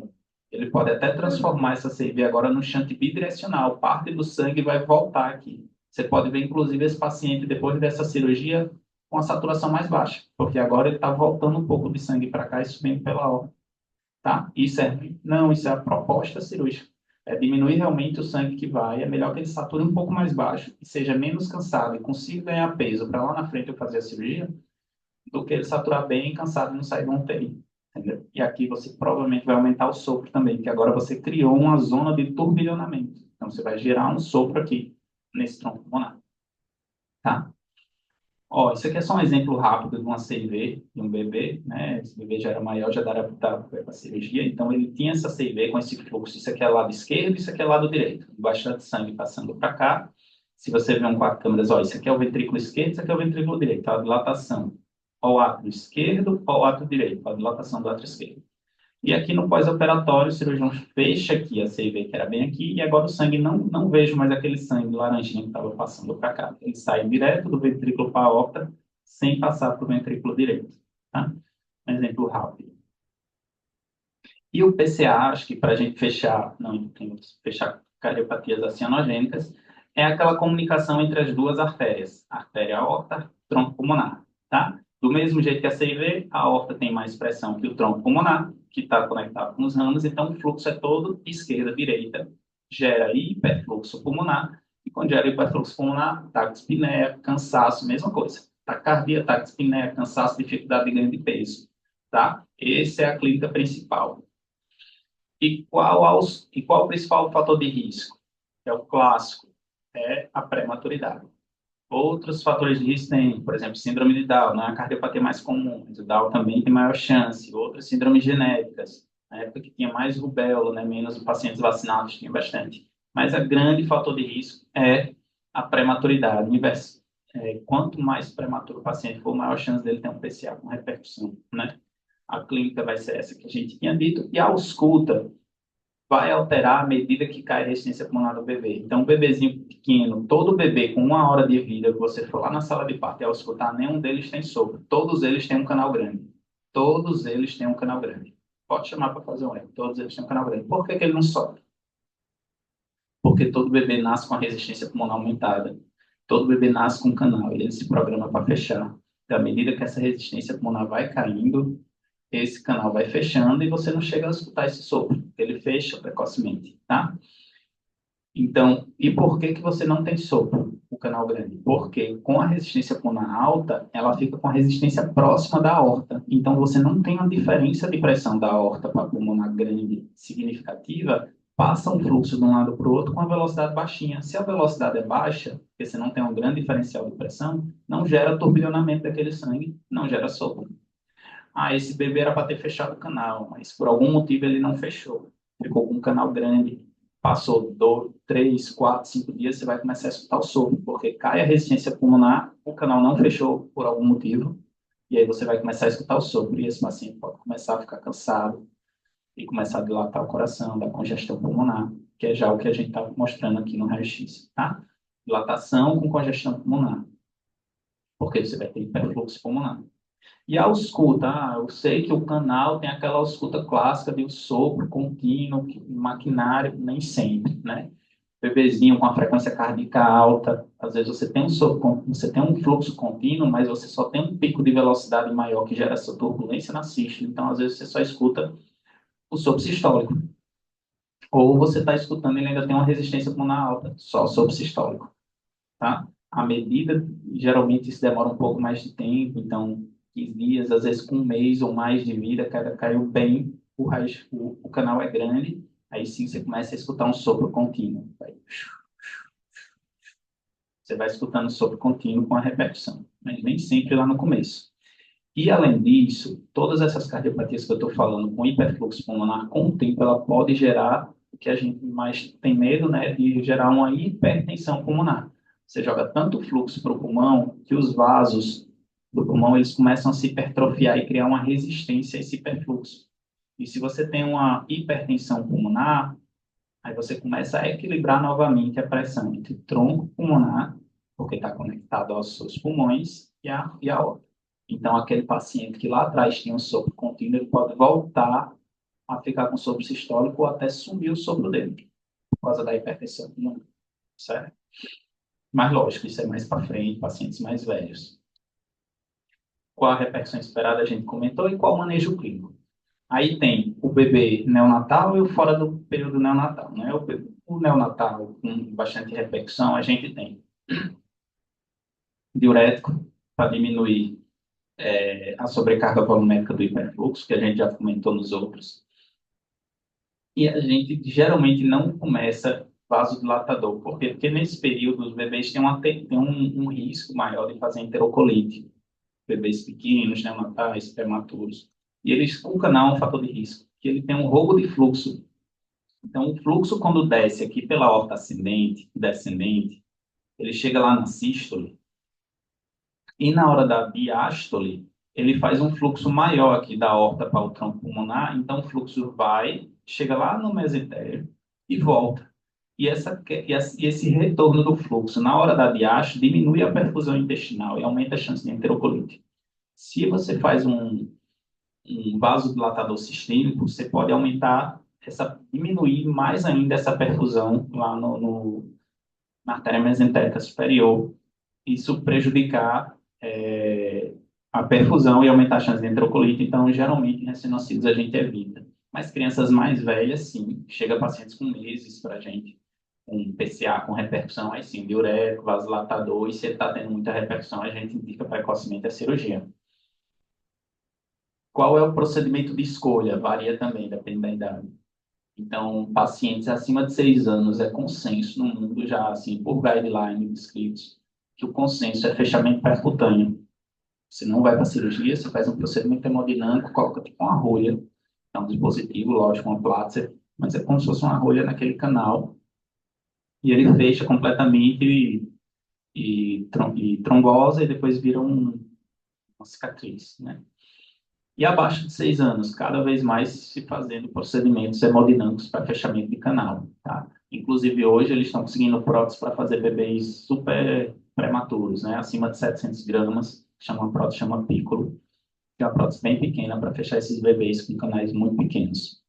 Ele pode até transformar essa CIV agora no shunt bidirecional. Parte do sangue vai voltar aqui. Você pode ver, inclusive, esse paciente, depois dessa cirurgia, com a saturação mais baixa, porque agora ele está voltando um pouco de sangue para cá e subindo pela aorta. Tá? Isso é, não, isso é a proposta cirúrgica. É diminuir realmente o sangue que vai. É melhor que ele sature um pouco mais baixo e seja menos cansado e consiga ganhar peso para lá na frente eu fazer a cirurgia, do que ele saturar bem cansado e não sair do UTI. Entendeu? E aqui você provavelmente vai aumentar o sopro também, porque agora você criou uma zona de turbilhonamento. Então você vai gerar um sopro aqui nesse tronco pulmonar. Tá? Ó, isso aqui é só um exemplo rápido de uma CIV de um bebê, né? Esse bebê já era maior, já dava para a cirurgia, então ele tinha essa CIV com esse fluxo. Isso aqui é lado esquerdo, isso aqui é lado direito. Bastante sangue passando para cá. Se você ver um quatro câmeras, ó, isso aqui é o ventrículo esquerdo, isso aqui é o ventrículo direito, a dilatação. Ó, o átrio esquerdo, ó, o átrio direito, a dilatação do átrio esquerdo. E aqui no pós-operatório, o cirurgião fecha aqui a CIV, que era bem aqui, e agora o sangue, não vejo mais aquele sangue laranjinha que estava passando para cá. Ele sai direto do ventrículo para a aorta, sem passar para o ventrículo direito. Tá? Um exemplo rápido. E o PCA, acho que para a gente fechar, não, tem outros, fechar cardiopatias cianogênicas, é aquela comunicação entre as duas artérias, artéria aorta, tronco pulmonar. Tá? Do mesmo jeito que a CIV, a aorta tem mais pressão que o tronco pulmonar, que está conectado com os ramos, então o fluxo é todo esquerda-direita, gera hiperfluxo pulmonar, e quando gera hiperfluxo pulmonar, taquispneia, cansaço, mesma coisa. Taquicardia, taquispneia, cansaço, dificuldade de ganho de peso. Tá? Essa é a clínica principal. E qual o principal fator de risco? É o clássico, é a prematuridade. Outros fatores de risco têm, por exemplo, síndrome de Down, não é a cardiopatia mais comum, mas o Down também tem maior chance. Outras síndromes genéticas, na época que tinha mais rubéola, né, menos pacientes vacinados, tinha bastante. Mas a grande fator de risco é a prematuridade. Quanto mais prematuro o paciente for, maior chance dele ter um PCA com repercussão, né? A clínica vai ser essa que a gente tinha dito, e a ausculta vai alterar à medida que cai a resistência pulmonar do bebê. Então, um bebezinho pequeno, todo bebê com 1 hora de vida, que você for lá na sala de parto e ao escutar, nenhum deles tem sopro. Todos eles têm um canal grande. Todos eles têm um canal grande. Pode chamar para fazer um eco. Todos eles têm um canal grande. Por que ele não sopra? Porque todo bebê nasce com a resistência pulmonar aumentada. Todo bebê nasce com um canal e ele se programa para fechar. Então, à medida que essa resistência pulmonar vai caindo, esse canal vai fechando e você não chega a escutar esse sopro. Ele fecha precocemente, tá? Então, e por que que você não tem sopro, o canal grande? Porque com a resistência pulmonar alta, ela fica com a resistência próxima da aorta. Então, você não tem uma diferença de pressão da aorta para a pulmonar grande significativa, passa um fluxo de um lado para o outro com a velocidade baixinha. Se a velocidade é baixa, porque você não tem um grande diferencial de pressão, não gera turbilhonamento daquele sangue, não gera sopro. Ah, esse bebê era para ter fechado o canal, mas por algum motivo ele não fechou. Ficou com um canal grande. Passou 2, 3, 4, 5 dias, você vai começar a escutar o sopro, porque cai a resistência pulmonar, o canal não fechou por algum motivo, e aí você vai começar a escutar o sopro, e esse paciente pode começar a ficar cansado, e começar a dilatar o coração, da congestão pulmonar, que é já o que a gente está mostrando aqui no raio-x, tá? Dilatação com congestão pulmonar, porque você vai ter hiperfluxo pulmonar. E a ausculta, eu sei que o canal tem aquela ausculta clássica de sopro contínuo, maquinário, nem sempre, né? bebezinho com a frequência cardíaca alta, às vezes você tem um fluxo contínuo, mas você só tem um pico de velocidade maior que gera essa turbulência na sístole, então às vezes você só escuta o sopro sistólico. Ou você está escutando e ele ainda tem uma resistência pulmonar alta, só o sopro sistólico, tá? A medida, geralmente isso demora um pouco mais de tempo, então 15 dias, às vezes com um mês ou mais de vida, caiu bem, o canal é grande, aí sim você começa a escutar um sopro contínuo. Você vai escutando sopro contínuo com a repercussão, mas nem sempre lá no começo. E, além disso, todas essas cardiopatias que eu estou falando com hiperfluxo pulmonar, com o tempo, ela pode gerar o que a gente mais tem medo, né, de gerar uma hipertensão pulmonar. Você joga tanto fluxo para o pulmão que os vasos do pulmão eles começam a se hipertrofiar e criar uma resistência a esse hiperfluxo. E se você tem uma hipertensão pulmonar, aí você começa a equilibrar novamente a pressão entre o tronco pulmonar, porque está conectado aos seus pulmões, e a aorta. Então, aquele paciente que lá atrás tinha um sopro contínuo, ele pode voltar a ficar com sopro sistólico ou até sumir o sopro dele, por causa da hipertensão pulmonar, certo? Mas, lógico, isso é mais para frente, pacientes mais velhos. Qual a repercussão esperada, a gente comentou, e qual o manejo clínico? Aí tem o bebê neonatal e o fora do período neonatal, né? O neonatal com bastante repercussão, a gente tem diurético para diminuir a sobrecarga volumérica do hiperfluxo, que a gente já comentou nos outros. E a gente geralmente não começa vasodilatador. Por quê? Porque nesse período os bebês têm um risco maior de fazer enterocolite. Bebês pequenos, neonatais, prematuros. E eles, o canal é um fator de risco, que ele tem um roubo de fluxo. Então, o fluxo, quando desce aqui pela aorta ascendente, descendente, ele chega lá na sístole, e na hora da diástole, ele faz um fluxo maior aqui da aorta para o tronco pulmonar, então o fluxo vai, chega lá no mesentério e volta. E esse retorno do fluxo na hora da diástole diminui a perfusão intestinal e aumenta a chance de enterocolite. Se você faz um vasodilatador sistêmico, você pode diminuir mais ainda essa perfusão lá na artéria mesentérica superior, isso prejudicar a perfusão e aumentar a chance de enterocolite. Então, geralmente, em recém-nascidos a gente evita. Mas crianças mais velhas, sim, chega pacientes com meses para a gente, com PCA, com repercussão, aí sim, diurético, vasodilatador, e se ele está tendo muita repercussão, a gente indica precocemente a cirurgia. Qual é o procedimento de escolha? Varia também, depende da idade. Então, pacientes acima de 6 anos é consenso no mundo já, assim, por guideline descritos, que o consenso é fechamento percutâneo. Você não vai para a cirurgia, você faz um procedimento hemodinâmico, coloca tipo uma rolha, é um dispositivo, lógico, uma plática, mas é como se fosse uma rolha naquele canal, e ele fecha completamente e trombosa, e depois vira uma cicatriz, né? E abaixo de 6 anos, cada vez mais se fazendo procedimentos hemodinâmicos para fechamento de canal, tá? Inclusive, hoje, eles estão conseguindo prótese para fazer bebês super prematuros, né? Acima de 700 gramas, chama prótese, chama Piccolo, que é uma prótese bem pequena para fechar esses bebês com canais muito pequenos.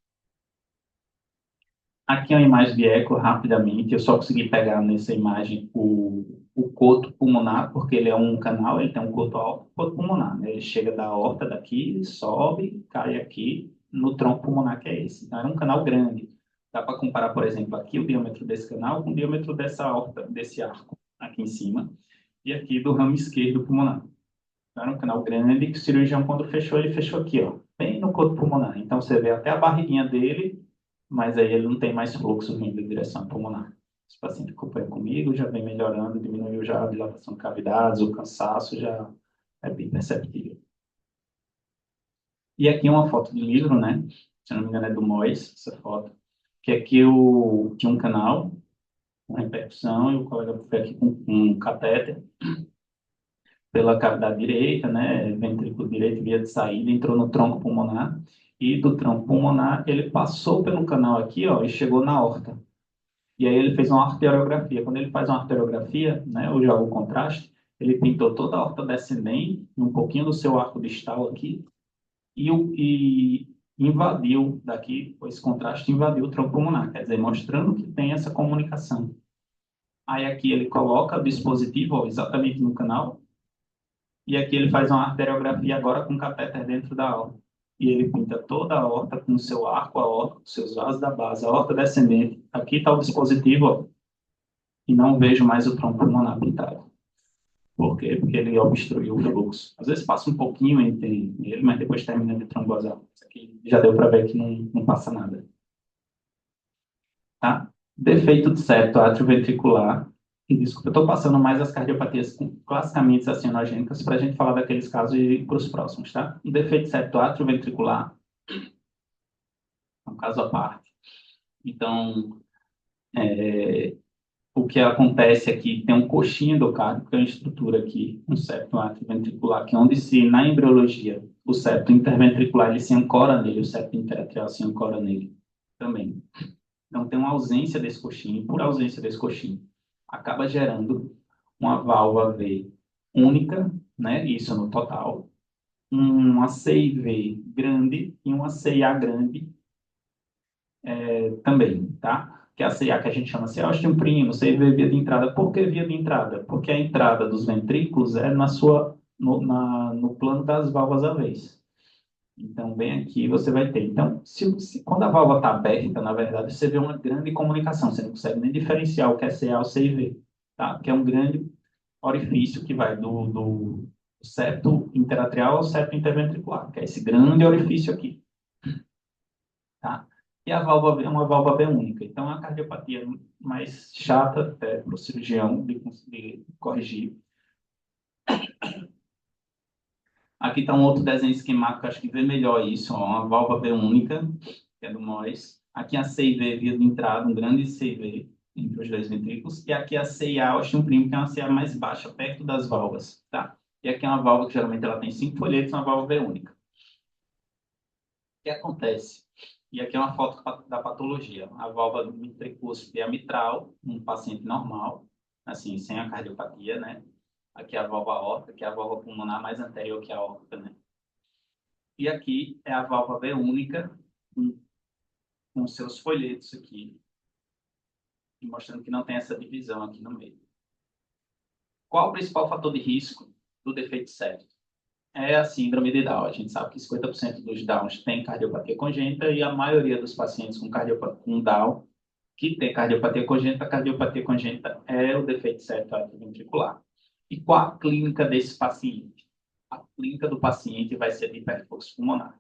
Aqui é uma imagem de eco, rapidamente. Eu só consegui pegar nessa imagem o coto pulmonar, porque ele é um canal, ele tem um coto pulmonar, né? Ele chega da aorta daqui, sobe, cai aqui no tronco pulmonar, que é esse. Então, era um canal grande. Dá para comparar, por exemplo, aqui o diâmetro desse canal com o diâmetro dessa aorta, desse arco aqui em cima, e aqui do ramo esquerdo pulmonar. Então, era um canal grande que o cirurgião, quando fechou, ele fechou aqui, ó, bem no coto pulmonar. Então, você vê até a barriguinha dele, mas aí ele não tem mais fluxo vindo em direção pulmonar. Esse paciente acompanha comigo, já vem melhorando, diminuiu já a dilatação de cavidades, o cansaço já é bem perceptível. E aqui uma foto de livro, né? Se não me engano é do Mois, essa foto. Que aqui tinha um canal, com repercussão, e o colega foi aqui com um catéter pela cavidade direita, né? Ventrículo direito, via de saída, entrou no tronco pulmonar. E do tronco pulmonar, ele passou pelo canal aqui, ó, e chegou na aorta. E aí ele fez uma arteriografia. Quando ele faz uma arteriografia, né, eu jogo o contraste, ele pintou toda a aorta descendente, um pouquinho do seu arco distal aqui, e invadiu daqui, esse contraste invadiu o tronco pulmonar, quer dizer, mostrando que tem essa comunicação. Aí aqui ele coloca o dispositivo ó, exatamente no canal, e aqui ele faz uma arteriografia agora com catéter dentro da aorta. E ele pinta toda a aorta com o seu arco aórtico, seus vasos da base, a aorta descendente. Aqui está o dispositivo, ó, e não vejo mais o tronco pulmonar pintado. Por quê? Porque ele obstruiu o fluxo. Às vezes passa um pouquinho entre ele, mas depois termina de trombosar. Isso aqui já deu para ver que não passa nada. Tá? Defeito de septo atrioventricular. E desculpa, eu estou passando mais as cardiopatias classicamente acianogênicas para a gente falar daqueles casos e ir para os próximos, tá? O defeito de septo atrioventricular é um caso à parte. Então, o que acontece aqui, tem um coxinha endocárdico, que é uma estrutura aqui, um septo atrioventricular, que é onde se, na embriologia, o septo interventricular, ele se ancora nele, o septo interatrial se ancora nele também. Então, tem uma ausência desse coxinho, por ausência desse coxinho, acaba gerando uma válvula V única, né, isso no total, uma CIV grande e uma CIA grande também, tá? Que é a CIA que a gente chama assim, ostium primo, CIV via de entrada. Por que via de entrada? Porque a entrada dos ventrículos é no plano das válvulas AVs. Então, bem aqui você vai ter. Então, quando a válvula está aberta, na verdade, você vê uma grande comunicação. Você não consegue nem diferenciar o que é CA ou CIV, tá? Que é um grande orifício que vai do septo interatrial ao septo interventricular, que é esse grande orifício aqui, tá? E a válvula é uma válvula B única. Então, é a cardiopatia mais chata para o cirurgião de corrigir. Aqui está um outro desenho esquemático, acho que vê melhor isso, ó, uma válvula B única, que é do MOS. Aqui a CIV via de entrada, um grande CIV entre os dois ventrículos. E aqui a CIA, ostium primo, que é uma CIA mais baixa, perto das válvulas, tá? E aqui é uma válvula que geralmente ela tem 5 folhetos, uma válvula B única. O que acontece? E aqui é uma foto da patologia. A válvula tricúspide é mitral, um paciente normal, assim, sem a cardiopatia, né? Aqui é a válvula aórtica, que é a válvula pulmonar mais anterior que a aórtica, né? E aqui é a válvula B única, com seus folhetos aqui, e mostrando que não tem essa divisão aqui no meio. Qual o principal fator de risco do defeito septo? É a síndrome de Down. A gente sabe que 50% dos Downs têm cardiopatia congênita e a maioria dos pacientes com Down que tem cardiopatia congênita é o defeito septo atrioventricular. E qual a clínica desse paciente? A clínica do paciente vai ser de hiperfluxo pulmonar.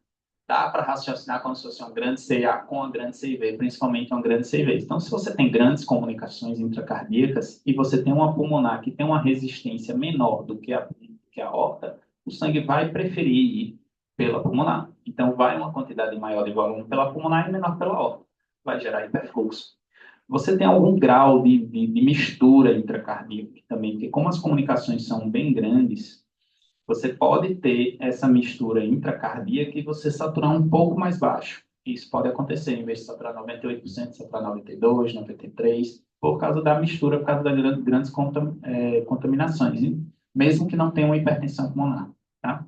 Dá para raciocinar como se fosse uma grande CA com uma grande CIV, principalmente uma grande CIV. Então, se você tem grandes comunicações intracardíacas e você tem uma pulmonar que tem uma resistência menor do que a aorta, o sangue vai preferir ir pela pulmonar. Então, vai uma quantidade maior de volume pela pulmonar e menor pela aorta. Vai gerar hiperfluxo. Você tem algum grau de mistura intracardíaca também, porque como as comunicações são bem grandes, você pode ter essa mistura intracardíaca e você saturar um pouco mais baixo. Isso pode acontecer, em vez de saturar 98%, saturar 92%, 93%, por causa da mistura, por causa das grandes contaminações, mesmo que não tenha uma hipertensão pulmonar, tá?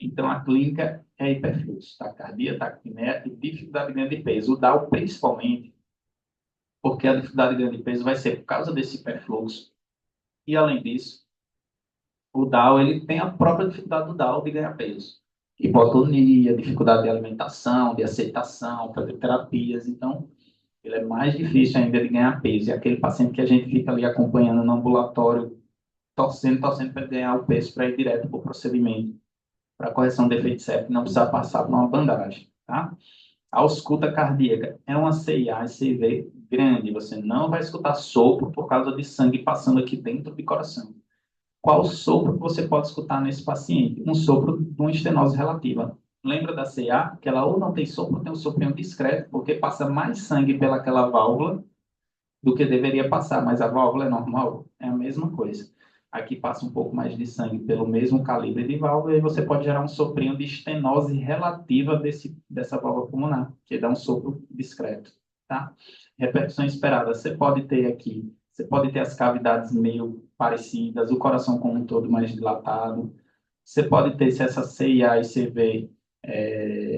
Então, a clínica é hiperfluxo, taquicardia, taquipneia e dificuldade grande de peso. O DAO, principalmente, porque a dificuldade grande de peso vai ser por causa desse hiperfluxo. E, além disso, o DAO, ele tem a própria dificuldade do DAO de ganhar peso. Hipotonia, dificuldade de alimentação, de aceitação, fazer terapias. Então, ele é mais difícil ainda de ganhar peso. E aquele paciente que a gente fica ali acompanhando no ambulatório, torcendo para ganhar o peso para ir direto para o procedimento, para correção de defeito septo, não precisar passar por uma bandagem, tá? A ausculta cardíaca é uma CIA e CV grande. Você não vai escutar sopro por causa de sangue passando aqui dentro do coração. Qual sopro que você pode escutar nesse paciente? Um sopro de uma estenose relativa. Lembra da CA? Que ela ou não tem sopro, ou tem um soprinho discreto, porque passa mais sangue pelaquela válvula do que deveria passar, mas a válvula é normal? É a mesma coisa. Aqui passa um pouco mais de sangue pelo mesmo calibre de válvula e você pode gerar um soprinho de estenose relativa dessa válvula pulmonar, que dá um sopro discreto, tá? Repercussão esperada. Você pode ter as cavidades meio parecidas, o coração como um todo mais dilatado. Você pode ter, se essa CIA e CV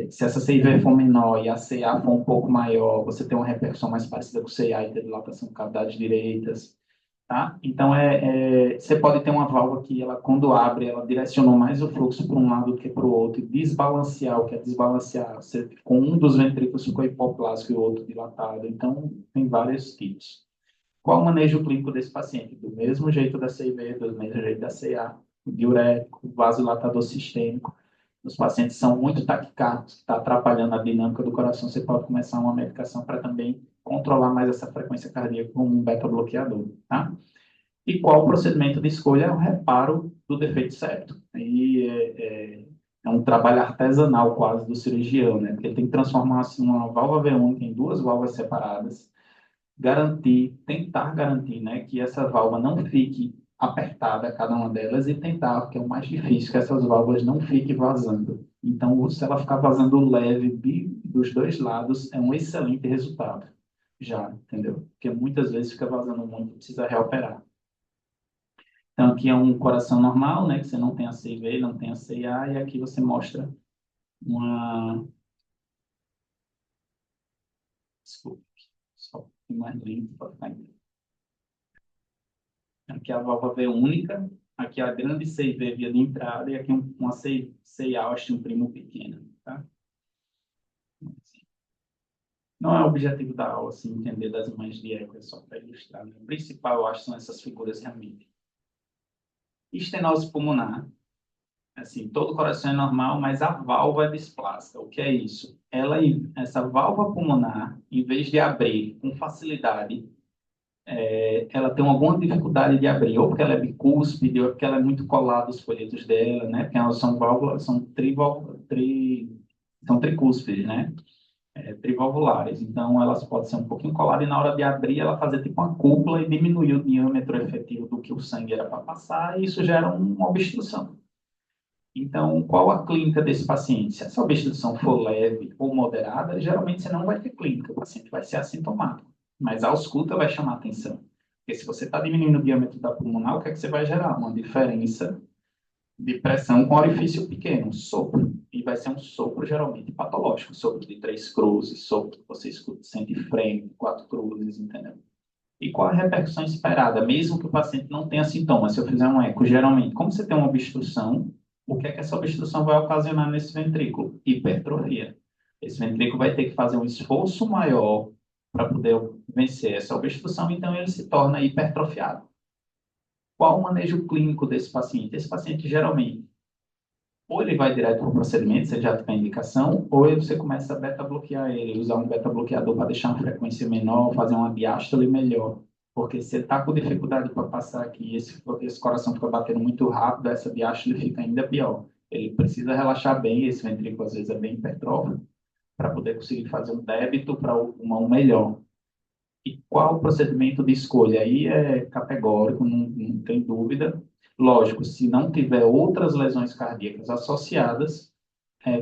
Se essa CIV for menor e a CA for um pouco maior, você tem uma repercussão mais parecida com CA e ter dilatação de cavidades direitas, tá? Então, você pode ter uma válvula que, ela, quando abre, ela direcionou mais o fluxo para um lado do que para o outro, e desbalancear, o que é desbalancear? Você, com um dos ventrículos ficou hipoplástico e o outro dilatado. Então, tem vários tipos. Qual o manejo clínico desse paciente? Do mesmo jeito da CIV, do mesmo jeito da CA, diurético, vasodilatador sistêmico. Os pacientes são muito taquicárdios, está atrapalhando a dinâmica do coração, você pode começar uma medicação para também controlar mais essa frequência cardíaca com um beta-bloqueador, tá? E qual o procedimento de escolha? É o reparo do defeito septo. E é um trabalho artesanal quase do cirurgião, né? Porque ele tem que transformar assim, uma válvula V única em duas válvulas separadas, tentar garantir, né, que essa válvula não fique apertada, cada uma delas, e tentar, que é o mais difícil, que essas válvulas não fiquem vazando. Então, se ela ficar vazando leve dos dois lados, é um excelente resultado. Já, entendeu? Porque muitas vezes fica vazando muito, precisa reoperar. Então, aqui é um coração normal, né, que você não tem a CV, não tem a CIA, e aqui você mostra uma... Desculpa, só um pouquinho mais limpo para ficar entendendo. Aqui a válvula V única, aqui a grande CV via de entrada, e aqui uma CIA Austin primo pequena, tá? Não é o objetivo da aula, assim, entender das mães de eco, é só para ilustrar, né? O principal, eu acho, são essas figuras realmente. Estenose pulmonar, assim, todo coração é normal, mas a válvula é displásica. O que é isso? Essa válvula pulmonar, em vez de abrir com facilidade, ela tem alguma dificuldade de abrir, ou porque ela é bicúspide, ou porque ela é muito colada aos folhetos dela, né? Porque elas são válvulas, são tricúspides, né? Trivalvulares. Então, elas podem ser um pouquinho coladas e na hora de abrir, ela fazer tipo uma cúpula e diminuir o diâmetro efetivo do que o sangue era para passar, e isso gera uma obstrução. Então, qual a clínica desse paciente? Se essa obstrução for leve ou moderada, geralmente você não vai ter clínica, o paciente vai ser assintomático. Mas a ausculta vai chamar atenção. Porque se você está diminuindo o diâmetro da pulmonar, o que é que você vai gerar? Uma diferença de pressão com orifício pequeno, um sopro. E vai ser um sopro geralmente patológico, sopro de 3 cruzes, sopro que você escuta, sente frente, 4 cruzes, entendeu? E qual a repercussão esperada, mesmo que o paciente não tenha sintomas? Se eu fizer um eco, geralmente, como você tem uma obstrução, o que é que essa obstrução vai ocasionar nesse ventrículo? Hipertrofia. Esse ventrículo vai ter que fazer um esforço maior para poder vencer essa obstrução, então ele se torna hipertrofiado. Qual o manejo clínico desse paciente? Esse paciente, geralmente, ou ele vai direto para o procedimento, se ele já tem indicação, ou você começa a beta-bloquear ele, usar um beta-bloqueador para deixar uma frequência menor, fazer uma diástole melhor. Porque se ele está com dificuldade para passar aqui, esse coração fica batendo muito rápido, essa diástole fica ainda pior. Ele precisa relaxar bem, esse ventrículo às vezes é bem hipertrófico, para poder conseguir fazer um débito para um pulmão melhor. E qual o procedimento de escolha? Aí é categórico, não tem dúvida. Lógico, se não tiver outras lesões cardíacas associadas,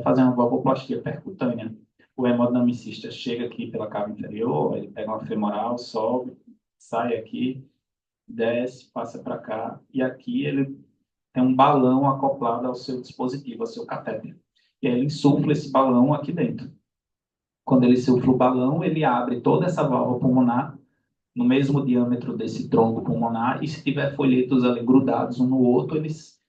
fazer uma valvoplastia percutânea. O hemodinamicista chega aqui pela cava inferior, ele pega uma femoral, sobe, sai aqui, desce, passa para cá, e aqui ele tem um balão acoplado ao seu dispositivo, ao seu catéter. E aí ele insufla esse balão aqui dentro. Quando ele insufla o balão, ele abre toda essa válvula pulmonar no mesmo diâmetro desse tronco pulmonar, e se tiver folhetos ali grudados um no outro, eles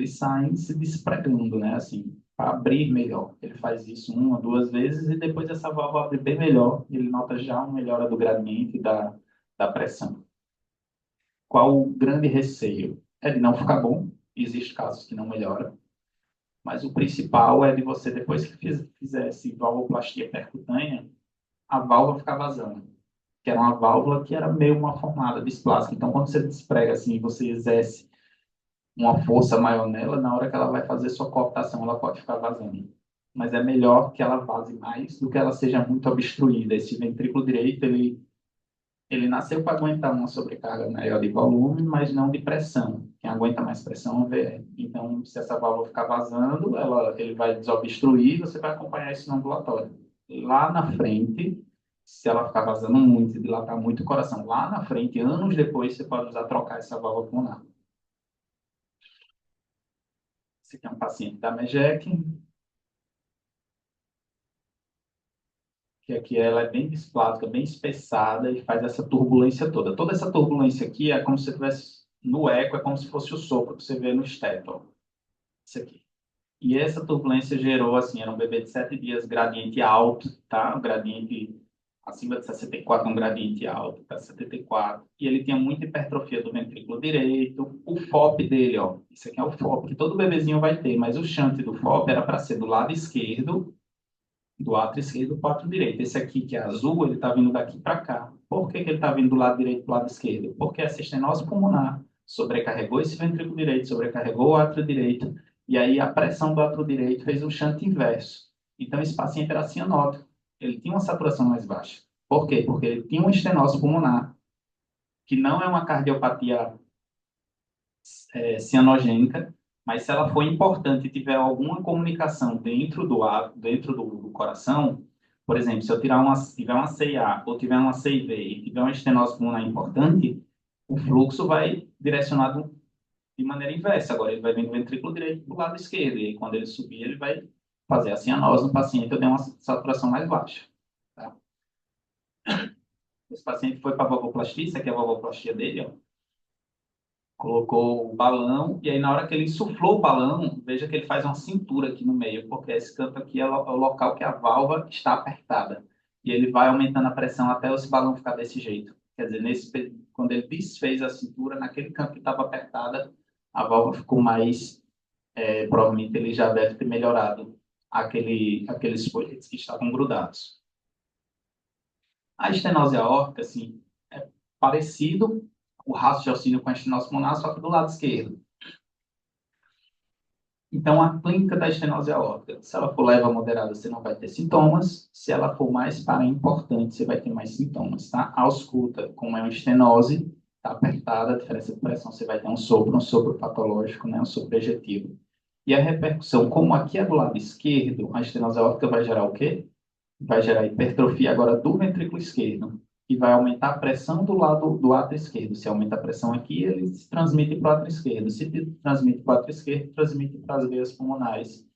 saem se despregando, né? Assim, para abrir melhor. Ele faz isso uma, duas vezes, e depois essa válvula abre bem melhor, ele nota já uma melhora do gradiente e da pressão. Qual o grande receio? É de não ficar bom, existem casos que não melhoram, mas o principal é de você, depois que fizesse valvoplastia percutânea, a válvula ficar vazando, que era uma válvula que era meio uma formada displástica. Então, quando você desprega assim, você exerce uma força maior nela, na hora que ela vai fazer sua cooptação, ela pode ficar vazando. Mas é melhor que ela vaze mais do que ela seja muito obstruída. Esse ventrículo direito, ele nasceu para aguentar uma sobrecarga maior de volume, mas não de pressão. Quem aguenta mais pressão é o VE. Então, se essa válvula ficar vazando, ele vai desobstruir e você vai acompanhar isso no ambulatório. Lá na frente, se ela ficar vazando muito e dilatar muito o coração, lá na frente, anos depois, você pode usar trocar essa válvula pulmonar. Esse aqui é um paciente da MEGEC, que aqui ela é bem displática, bem espessada e faz essa turbulência toda. Toda essa turbulência aqui é como se você tivesse no eco, é como se fosse o sopro que você vê no esteto, ó. Isso aqui. E essa turbulência gerou, assim, era um bebê de 7 dias, gradiente alto, tá? Um gradiente acima de 64, um gradiente alto, tá? 74. E ele tinha muita hipertrofia do ventrículo direito. O FOP dele, ó, isso aqui é o FOP, que todo bebezinho vai ter, mas o shunt do FOP era para ser do lado esquerdo, do átrio esquerdo para o átrio direito. Esse aqui, que é azul, ele está vindo daqui para cá. Por que que ele está vindo do lado direito para o lado esquerdo? Porque essa estenose pulmonar sobrecarregou esse ventrículo direito, sobrecarregou o átrio direito, e aí a pressão do átrio direito fez um shunt inverso. Então, esse paciente era cianótico. Ele tinha uma saturação mais baixa. Por quê? Porque ele tinha uma estenose pulmonar, que não é uma cardiopatia cianogênica, mas se ela for importante e tiver alguma comunicação dentro do coração, por exemplo, se eu tiver uma CIA ou tiver uma CIV e tiver uma estenose pulmonar importante, o fluxo vai direcionado de maneira inversa. Agora ele vai vir do ventrículo direito para o lado esquerdo, e aí, quando ele subir, ele vai fazer a cianose no paciente, eu dei uma saturação mais baixa. Tá? Esse paciente foi para a valvoplastia, isso aqui é a valvoplastia dele, ó. Colocou o balão, e aí na hora que ele insuflou o balão, veja que ele faz uma cintura aqui no meio, porque esse canto aqui é o local que a válvula está apertada. E ele vai aumentando a pressão até esse balão ficar desse jeito. Quer dizer, quando ele desfez a cintura, naquele canto que estava apertada, a válvula ficou mais... provavelmente ele já deve ter melhorado aqueles folhetos que estavam grudados. A estenose aórtica, assim, é parecido o raciocínio com a estenose pulmonar, só que do lado esquerdo. Então, a clínica da estenose aórtica, se ela for leve a moderada, você não vai ter sintomas. Se ela for mais para importante, você vai ter mais sintomas, tá? A ausculta, como é uma estenose, está apertada, a diferença de pressão, você vai ter um sopro patológico, né? Um sopro ejetivo. E a repercussão, como aqui é do lado esquerdo, a estenose aórtica vai gerar o quê? Vai gerar hipertrofia agora do ventrículo esquerdo, que vai aumentar a pressão do lado do átrio esquerdo. Se aumenta a pressão aqui, ele se transmite para o átrio esquerdo. Se transmite para o átrio esquerdo, transmite para as veias pulmonares,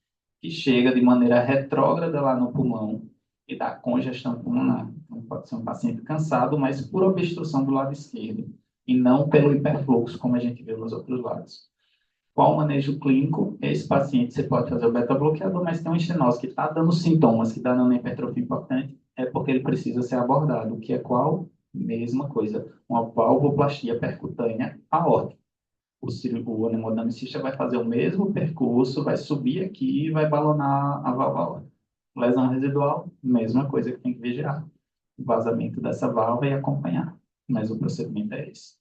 que chega de maneira retrógrada lá no pulmão e dá congestão pulmonar. Então, pode ser um paciente cansado, mas por obstrução do lado esquerdo, e não pelo hiperfluxo, como a gente viu nos outros lados. Qual o manejo clínico? Esse paciente, você pode fazer o beta-bloqueador, mas tem uma estenose que está dando sintomas, que está dando hipertrofia importante, é porque ele precisa ser abordado, que é qual? Mesma coisa, uma valvoplastia percutânea aórtica. O hemodinamicista vai fazer o mesmo percurso, vai subir aqui e vai balonar a válvula aórtica. Lesão residual, mesma coisa que tem que vigiar. O vazamento dessa válvula e acompanhar. Mas o procedimento é esse.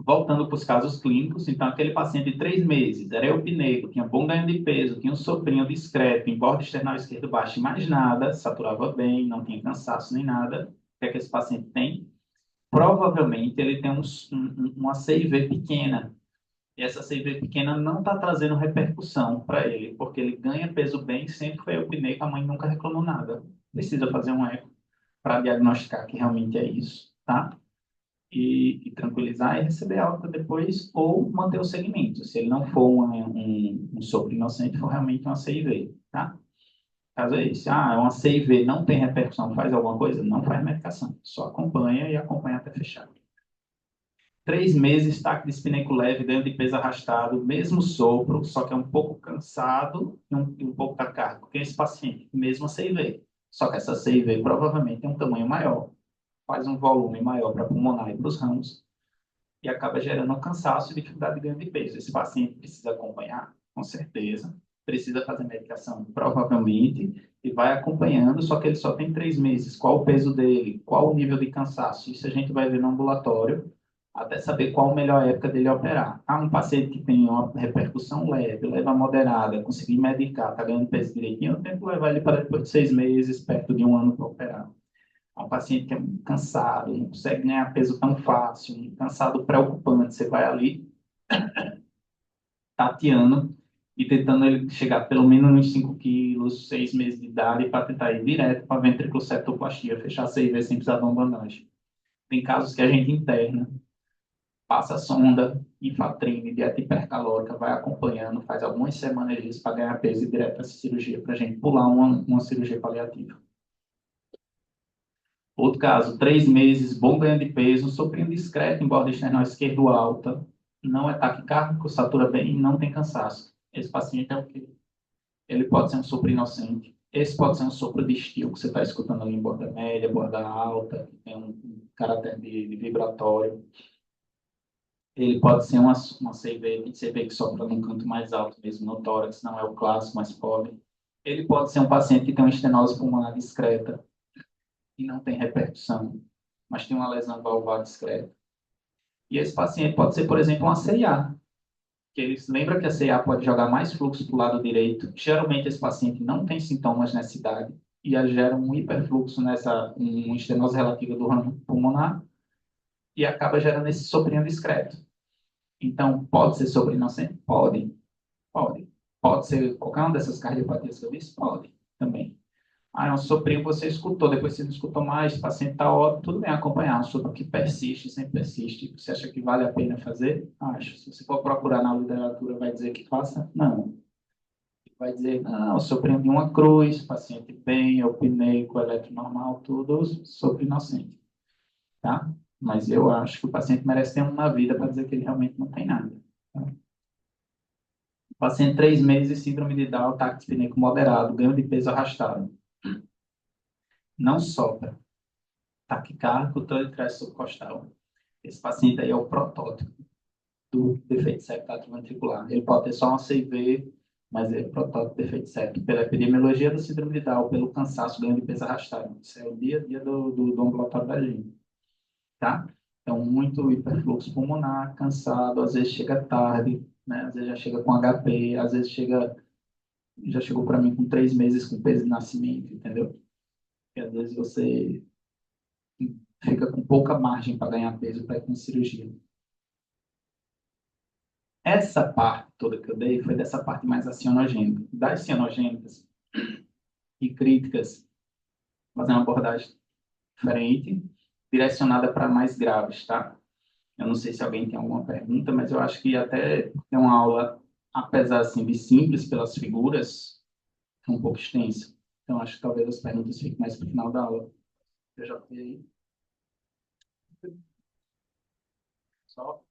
Voltando para os casos clínicos, então aquele paciente de 3 meses, era eupneico, tinha bom ganho de peso, tinha um soprinho discreto, em borda external esquerdo baixo e mais nada, saturava bem, não tinha cansaço nem nada. O que é que esse paciente tem? Provavelmente ele tem uma CIV pequena. E essa CIV pequena não está trazendo repercussão para ele, porque ele ganha peso bem, sempre foi eupneico, a mãe nunca reclamou nada. Precisa fazer um eco para diagnosticar que realmente é isso, tá? E tranquilizar e receber alta depois, ou manter o segmento. Se ele não for um sopro inocente, for realmente uma CIV, tá? Caso é esse. É uma CIV, não tem repercussão, faz alguma coisa? Não faz medicação. Só acompanha e acompanha até fechar. 3 meses, taque de espineco leve, ganho de peso arrastado, mesmo sopro, só que é um pouco cansado e um pouco taquicárdico. Porque esse paciente, mesmo a CIV. Só que essa CIV provavelmente tem um tamanho maior, faz um volume maior para pulmonar e para os ramos, e acaba gerando um cansaço e dificuldade de ganho de peso. Esse paciente precisa acompanhar, com certeza, precisa fazer medicação, provavelmente, e vai acompanhando, só que ele só tem 3 meses. Qual o peso dele? Qual o nível de cansaço? Isso a gente vai ver no ambulatório, até saber qual a melhor época dele operar. Um paciente que tem uma repercussão leve, leva moderada, conseguir medicar, está ganhando peso direitinho, eu tento levar ele para depois de 6 meses, perto de 1 ano para operar. Um paciente que é cansado, não consegue ganhar peso tão fácil, um cansado preocupante, você vai ali tateando e tentando ele chegar pelo menos nos 5 quilos, 6 meses de idade, para tentar ir direto para a ventricoceptoplastia, fechar a CIV sem precisar de uma bandagem. Tem casos que a gente interna passa a sonda, infatrine, dieta hipercalórica, vai acompanhando, faz algumas semanas disso para ganhar peso e direto para essa cirurgia, para a gente pular uma cirurgia paliativa. Outro caso, 3 meses, bom ganho de peso, soprinho discreto em borda external esquerdo alta, não é taquicárdico, satura bem e não tem cansaço. Esse paciente é o quê? Ele pode ser um sopro inocente. Esse pode ser um sopro de estilo que você está escutando ali em borda média, borda alta, que tem um caráter de vibratório. Ele pode ser uma CV que sopra num canto mais alto, mesmo no tórax, não é o clássico, mas pode. Ele pode ser um paciente que tem uma estenose pulmonar discreta e não tem repercussão, mas tem uma lesão valvar discreta. E esse paciente pode ser, por exemplo, uma CIA, que eles lembram que a CIA pode jogar mais fluxo para o lado direito. Geralmente esse paciente não tem sintomas nessa idade e gera um hiperfluxo uma estenose relativa do ramo pulmonar e acaba gerando esse soprinho discreto. Então, pode ser sopro inocente? Pode. Pode. Pode ser qualquer uma dessas cardiopatias que eu disse? Pode também. Ah, é um soprinho que você escutou, depois você não escutou mais, o paciente está ótimo, tudo bem acompanhar. Um sopro que persiste, sempre persiste. Você acha que vale a pena fazer? Acho. Se você for procurar na literatura, vai dizer que faça? Não. Vai dizer, não, o soprinho de uma cruz, paciente bem, eupneico, eletronormal, tudo, sopro inocente. Tá? Mas eu acho que o paciente merece ter uma vida para dizer que ele realmente não tem nada. Tá? Paciente 3 meses, síndrome de Down, ataque dispneico moderado, ganho de peso arrastado. Não sopra. Taquicárdico, trânsito subcostal. Esse paciente aí é o protótipo do defeito septo atrioventricular. Ele pode ter só uma CV, mas é o protótipo do defeito septo. Pela epidemiologia da síndrome de Down, pelo cansaço, ganho de peso arrastado. Isso é o dia a dia do ambulatório da gente. Tá? Então, muito hiperfluxo pulmonar, cansado, às vezes chega tarde, né? Às vezes já chega com HP, às vezes já chegou para mim com 3 meses com peso de nascimento, entendeu? E às vezes você fica com pouca margem para ganhar peso para ir com cirurgia. Essa parte toda que eu dei foi dessa parte mais acionogênica. Das cianogênicas e críticas, fazer uma abordagem diferente, direcionada para mais graves, tá? Eu não sei se alguém tem alguma pergunta, mas eu acho que até é uma aula, apesar assim, de simples pelas figuras, é um pouco extensa. Então, acho que talvez as perguntas fiquem mais para o final da aula. Eu já fui aí. Só.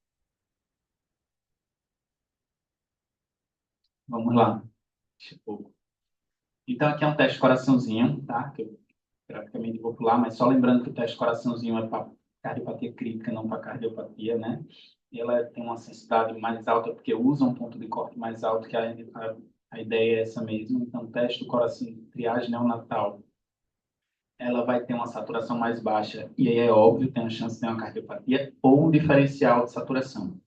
Vamos lá. Tipo, então, aqui é um teste coraçãozinho, tá? Que eu praticamente vou pular, mas só lembrando que o teste coraçãozinho é para cardiopatia crítica, não para cardiopatia, né? E ela tem uma sensibilidade mais alta porque usa um ponto de corte mais alto, que a ideia é essa mesmo. Então, o teste do coração, triagem neonatal, ela vai ter uma saturação mais baixa, e aí é óbvio, tem a chance de ter uma cardiopatia ou um diferencial de saturação.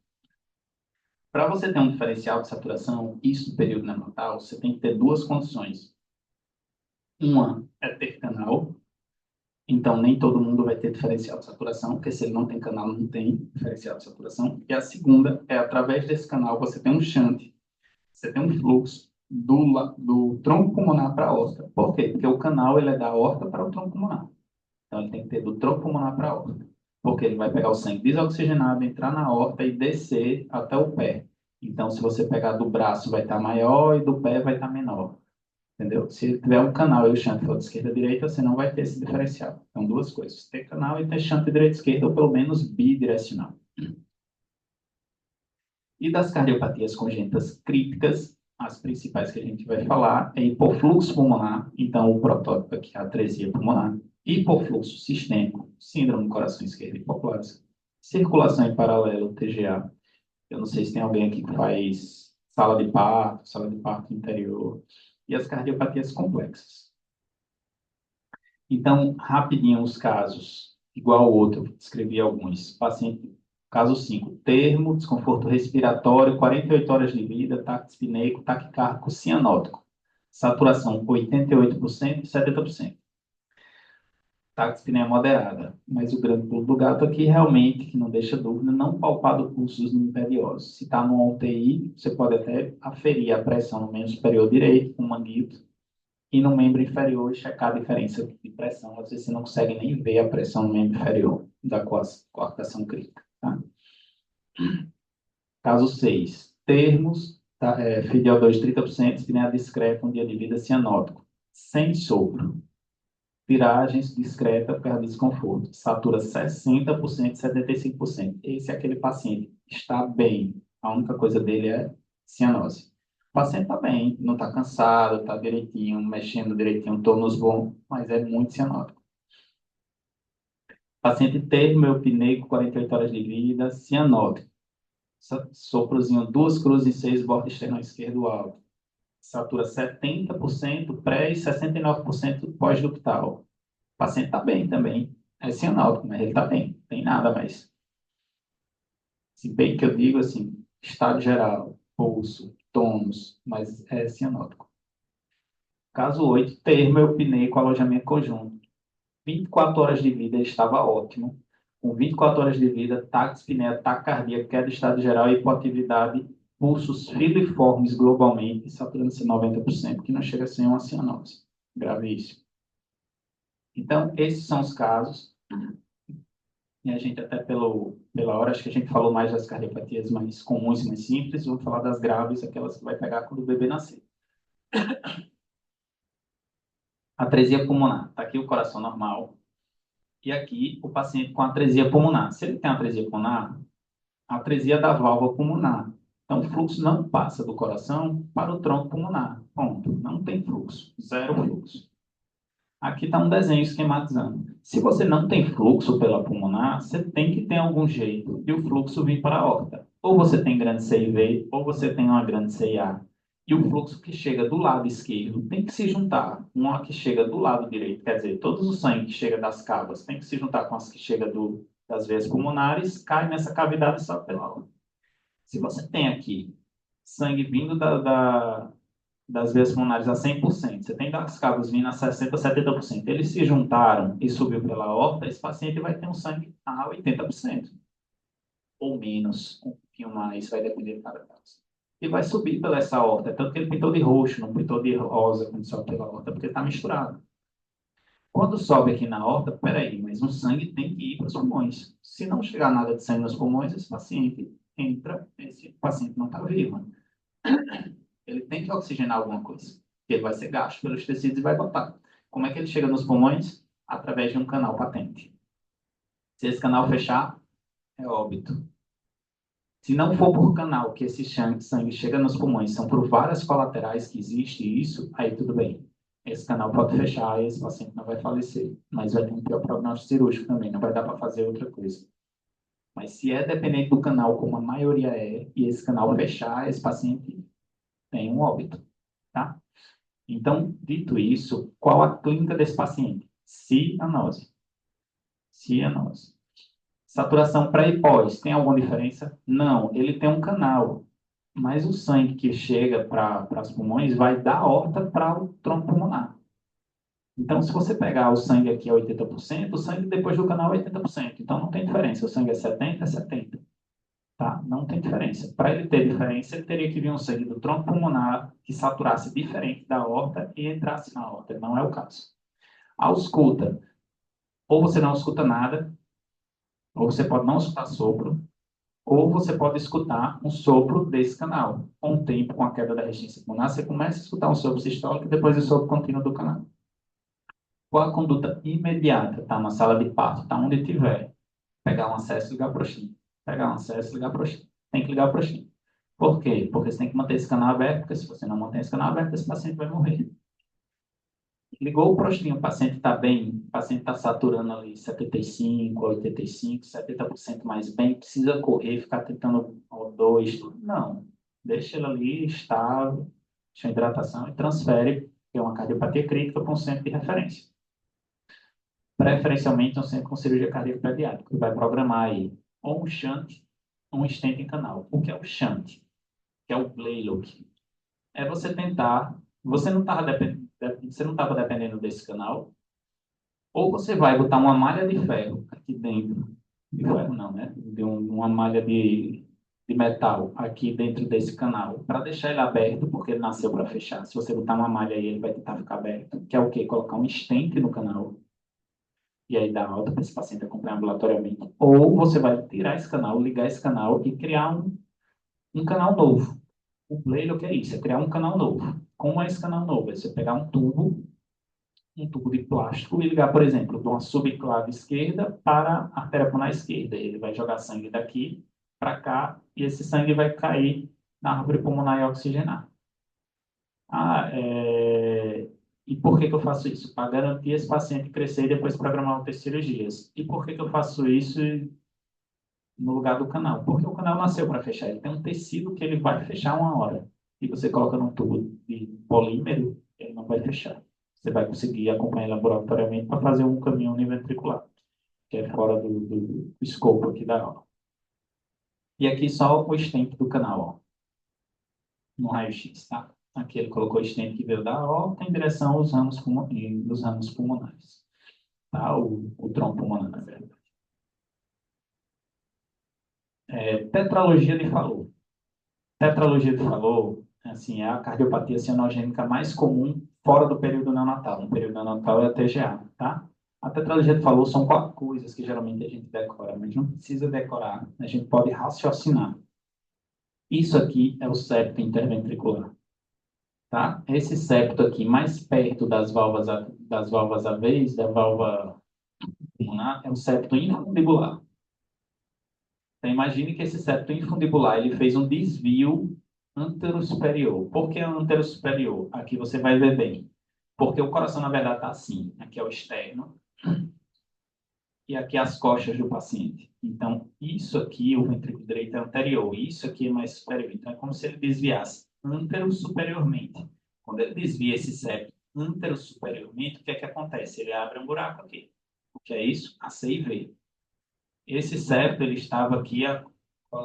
Para você ter um diferencial de saturação, isso no período neonatal, você tem que ter duas condições. Uma é ter canal, então nem todo mundo vai ter diferencial de saturação, porque se ele não tem canal, não tem diferencial de saturação. E a segunda é, através desse canal, você tem um shunt, você tem um fluxo do tronco pulmonar para a aorta. Por quê? Porque o canal ele é da aorta para o tronco pulmonar. Então, ele tem que ter do tronco pulmonar para a aorta. Porque ele vai pegar o sangue desoxigenado, entrar na aorta e descer até o pé. Então, se você pegar do braço, vai estar maior e do pé vai estar menor. Entendeu? Se tiver um canal e o shunt for de esquerda a direita, você não vai ter esse diferencial. Então, duas coisas. Ter canal e ter shunt direita e esquerda, ou pelo menos bidirecional. E das cardiopatias congênitas críticas, as principais que a gente vai falar é hipofluxo pulmonar, então o protótipo aqui é a atresia pulmonar, hipofluxo sistêmico, síndrome do coração esquerdo hipoplásico, circulação em paralelo, TGA. Eu não sei se tem alguém aqui que faz sala de parto interior, e as cardiopatias complexas. Então, rapidinho os casos, igual o outro, escrevi alguns. Paciente, caso 5, termo, desconforto respiratório, 48 horas de vida, taque dispneico, taquicárdico, cianótico. Saturação 88% e 70%. Taque dispneia moderada. Mas o grande pulo do gato aqui, realmente, que não deixa dúvida, não palpado pulsos impediosos. Se está no UTI, você pode até aferir a pressão no membro superior direito, com manguito, e no membro inferior checar a diferença de pressão. Às vezes você não consegue nem ver a pressão no membro inferior da coartação crítica. Tá? Caso 6. Termos, tá, FiO2 30%, espinéia discreta, um dia de vida cianótico, sem sopro. Tiragens discreta por causa do desconforto. Satura 60%, 75%. Esse é aquele paciente que está bem. A única coisa dele é cianose. O paciente está bem, não está cansado, está direitinho, mexendo direitinho, tônus bom, mas é muito cianótico. Paciente termo eupneico, 48 horas de vida, cianótico. Soprozinho, 2 cruzes em 6, borda externo esquerdo alto. Satura 70% pré e 69% pós-ductal. O paciente está bem também. É cianótico, mas ele está bem. Não tem nada mais. Se bem que eu digo assim, estado geral, pulso, tônus, mas é cianótico. Caso 8, termo eupneico, alojamento conjunto. 24 horas de vida, ele estava ótimo. Com 24 horas de vida, taquispneia, taquicardia, queda de estado geral e hipoatividade, pulsos filiformes globalmente, saturando-se 90%, que não chega a ser uma cianose. Gravíssimo. Então, esses são os casos. E a gente até pela hora, acho que a gente falou mais das cardiopatias mais comuns e mais simples, vamos falar das graves, aquelas que vai pegar quando o bebê nascer. Atresia pulmonar. Está aqui o coração normal. E aqui o paciente com atresia pulmonar. Se ele tem atresia pulmonar, atresia da válvula pulmonar. Então, o fluxo não passa do coração para o tronco pulmonar. Ponto. Não tem fluxo. Zero fluxo. Aqui está um desenho esquematizando. Se você não tem fluxo pela pulmonar, você tem que ter algum jeito de o fluxo vir para a aorta. Ou você tem grande CIV, ou você tem uma grande CIA. E o fluxo que chega do lado esquerdo tem que se juntar com a que chega do lado direito. Quer dizer, todos os sangue que chega das cavas tem que se juntar com as que chega das veias pulmonares, cai nessa cavidade só pela aorta. Se você tem aqui sangue vindo das veias pulmonares a 100%, você tem das cavas vindo a 60%, 70%, eles se juntaram e subiu pela aorta, esse paciente vai ter um sangue a 80%. Ou menos, um pouquinho mais, vai depender de cada caso. E vai subir pela essa aorta, tanto que ele pintou de roxo, não pintou de rosa quando sobe pela aorta, porque está misturado. Quando sobe aqui na aorta, peraí, mas o sangue tem que ir para os pulmões. Se não chegar nada de sangue nos pulmões, esse paciente não está vivo. Ele tem que oxigenar alguma coisa. Ele vai ser gasto pelos tecidos e vai botar. Como é que ele chega nos pulmões? Através de um canal patente. Se esse canal fechar, é óbito. Se não for por canal que esse sangue chega nos pulmões, são por várias colaterais que existe isso, aí tudo bem. Esse canal pode fechar e esse paciente não vai falecer. Mas vai ter um pior prognóstico cirúrgico também, não vai dar para fazer outra coisa. Mas se é dependente do canal, como a maioria é, e esse canal fechar, esse paciente tem um óbito, tá? Então, dito isso, qual a clínica desse paciente? Cianose. Cianose. Saturação pré e pós, tem alguma diferença? Não, ele tem um canal, mas o sangue que chega para os pulmões vai da aorta para o tronco pulmonar. Então, se você pegar o sangue aqui é 80%, o sangue depois do canal é 80%. Então, não tem diferença. O sangue é 70%, é 70%. Tá? Não tem diferença. Para ele ter diferença, ele teria que vir um sangue do tronco pulmonar que saturasse diferente da aorta e entrasse na aorta. Não é o caso. A ausculta. Ou você não escuta nada, ou você pode não escutar sopro, ou você pode escutar um sopro desse canal. Com o tempo, com a queda da resistência pulmonar, você começa a escutar um sopro sistólico e depois o sopro contínuo do canal. Qual a conduta imediata? Tá na sala de parto, tá onde tiver. Pegar um acesso e ligar para o XIM. Pegar um acesso e ligar para o XIM. Tem que ligar para o XIM. Por quê? Porque você tem que manter esse canal aberto, porque se você não manter esse canal aberto, esse paciente vai morrer. Ligou o prostinho, o paciente está bem, o paciente está saturando ali 75%, 85%, 70% mais bem, precisa correr, ficar tentando O2, não. Deixa ele ali estável, deixa a hidratação e transfere, que é uma cardiopatia crítica, para um centro de referência. Preferencialmente um centro com cirurgia cardíaca pediátrica, que vai programar aí ou um shunt ou um stent em canal. O que é o shunt? Que é o Blaylock. É você tentar, você não estava dependendo desse canal, ou você vai botar uma malha de ferro aqui dentro, de ferro não, né? Uma malha de metal aqui dentro desse canal, para deixar ele aberto, porque ele nasceu para fechar. Se você botar uma malha aí, ele vai tentar ficar aberto, que é o quê? Colocar um stent no canal. e aí dar alta para esse paciente acompanhar ambulatoriamente. Ou você vai tirar esse canal, ligar esse canal e criar um canal novo. O Blade, o que é isso? É criar um canal novo. Como é esse canal novo? É você pegar um tubo de plástico e ligar, por exemplo, de uma subclave esquerda para a artéria pulmonar esquerda. Ele vai jogar sangue daqui para cá e esse sangue vai cair na árvore pulmonar e oxigenar. E por que que eu faço isso? Para garantir esse paciente crescer e depois programar outras cirurgias. E por que que eu faço isso no lugar do canal? Porque o canal nasceu para fechar. Ele tem um tecido que ele vai fechar uma hora. E você coloca num tubo de polímero, ele não vai fechar. Você vai conseguir acompanhar laboratoriamente para fazer um caminho univentricular, que é fora do escopo aqui da aula. E aqui só o stent do canal, ó, no raio-x, tá? Aqui ele colocou o stent que veio da aorta em direção aos ramos pulmonares, tá? O tronco pulmonar, na verdade. Tetralogia de Fallot. Tetralogia de Fallot, assim, é a cardiopatia cianogênica mais comum fora do período neonatal. No período neonatal é a TGA, tá? A tetralogia de Fallot são 4 coisas que geralmente a gente decora, mas não precisa decorar, a gente pode raciocinar. Isso aqui é o septo interventricular, tá? Esse septo aqui, mais perto das valvas AVs, da válvula pulmonar, é o septo infundibular. Então, imagine que esse septo infundibular ele fez um desvio anterosuperior. Por que anterosuperior? Aqui você vai ver bem. Porque o coração, na verdade, está assim. Aqui é o externo e aqui as costas do paciente. Então, isso aqui, o ventrículo direito é anterior. Isso aqui é mais superior. Então, é como se ele desviasse anterosuperiormente. Quando ele desvia esse septo anterosuperiormente, o que é que acontece? Ele abre um buraco aqui. O que é isso? A C e V. Esse septo, ele estava aqui, do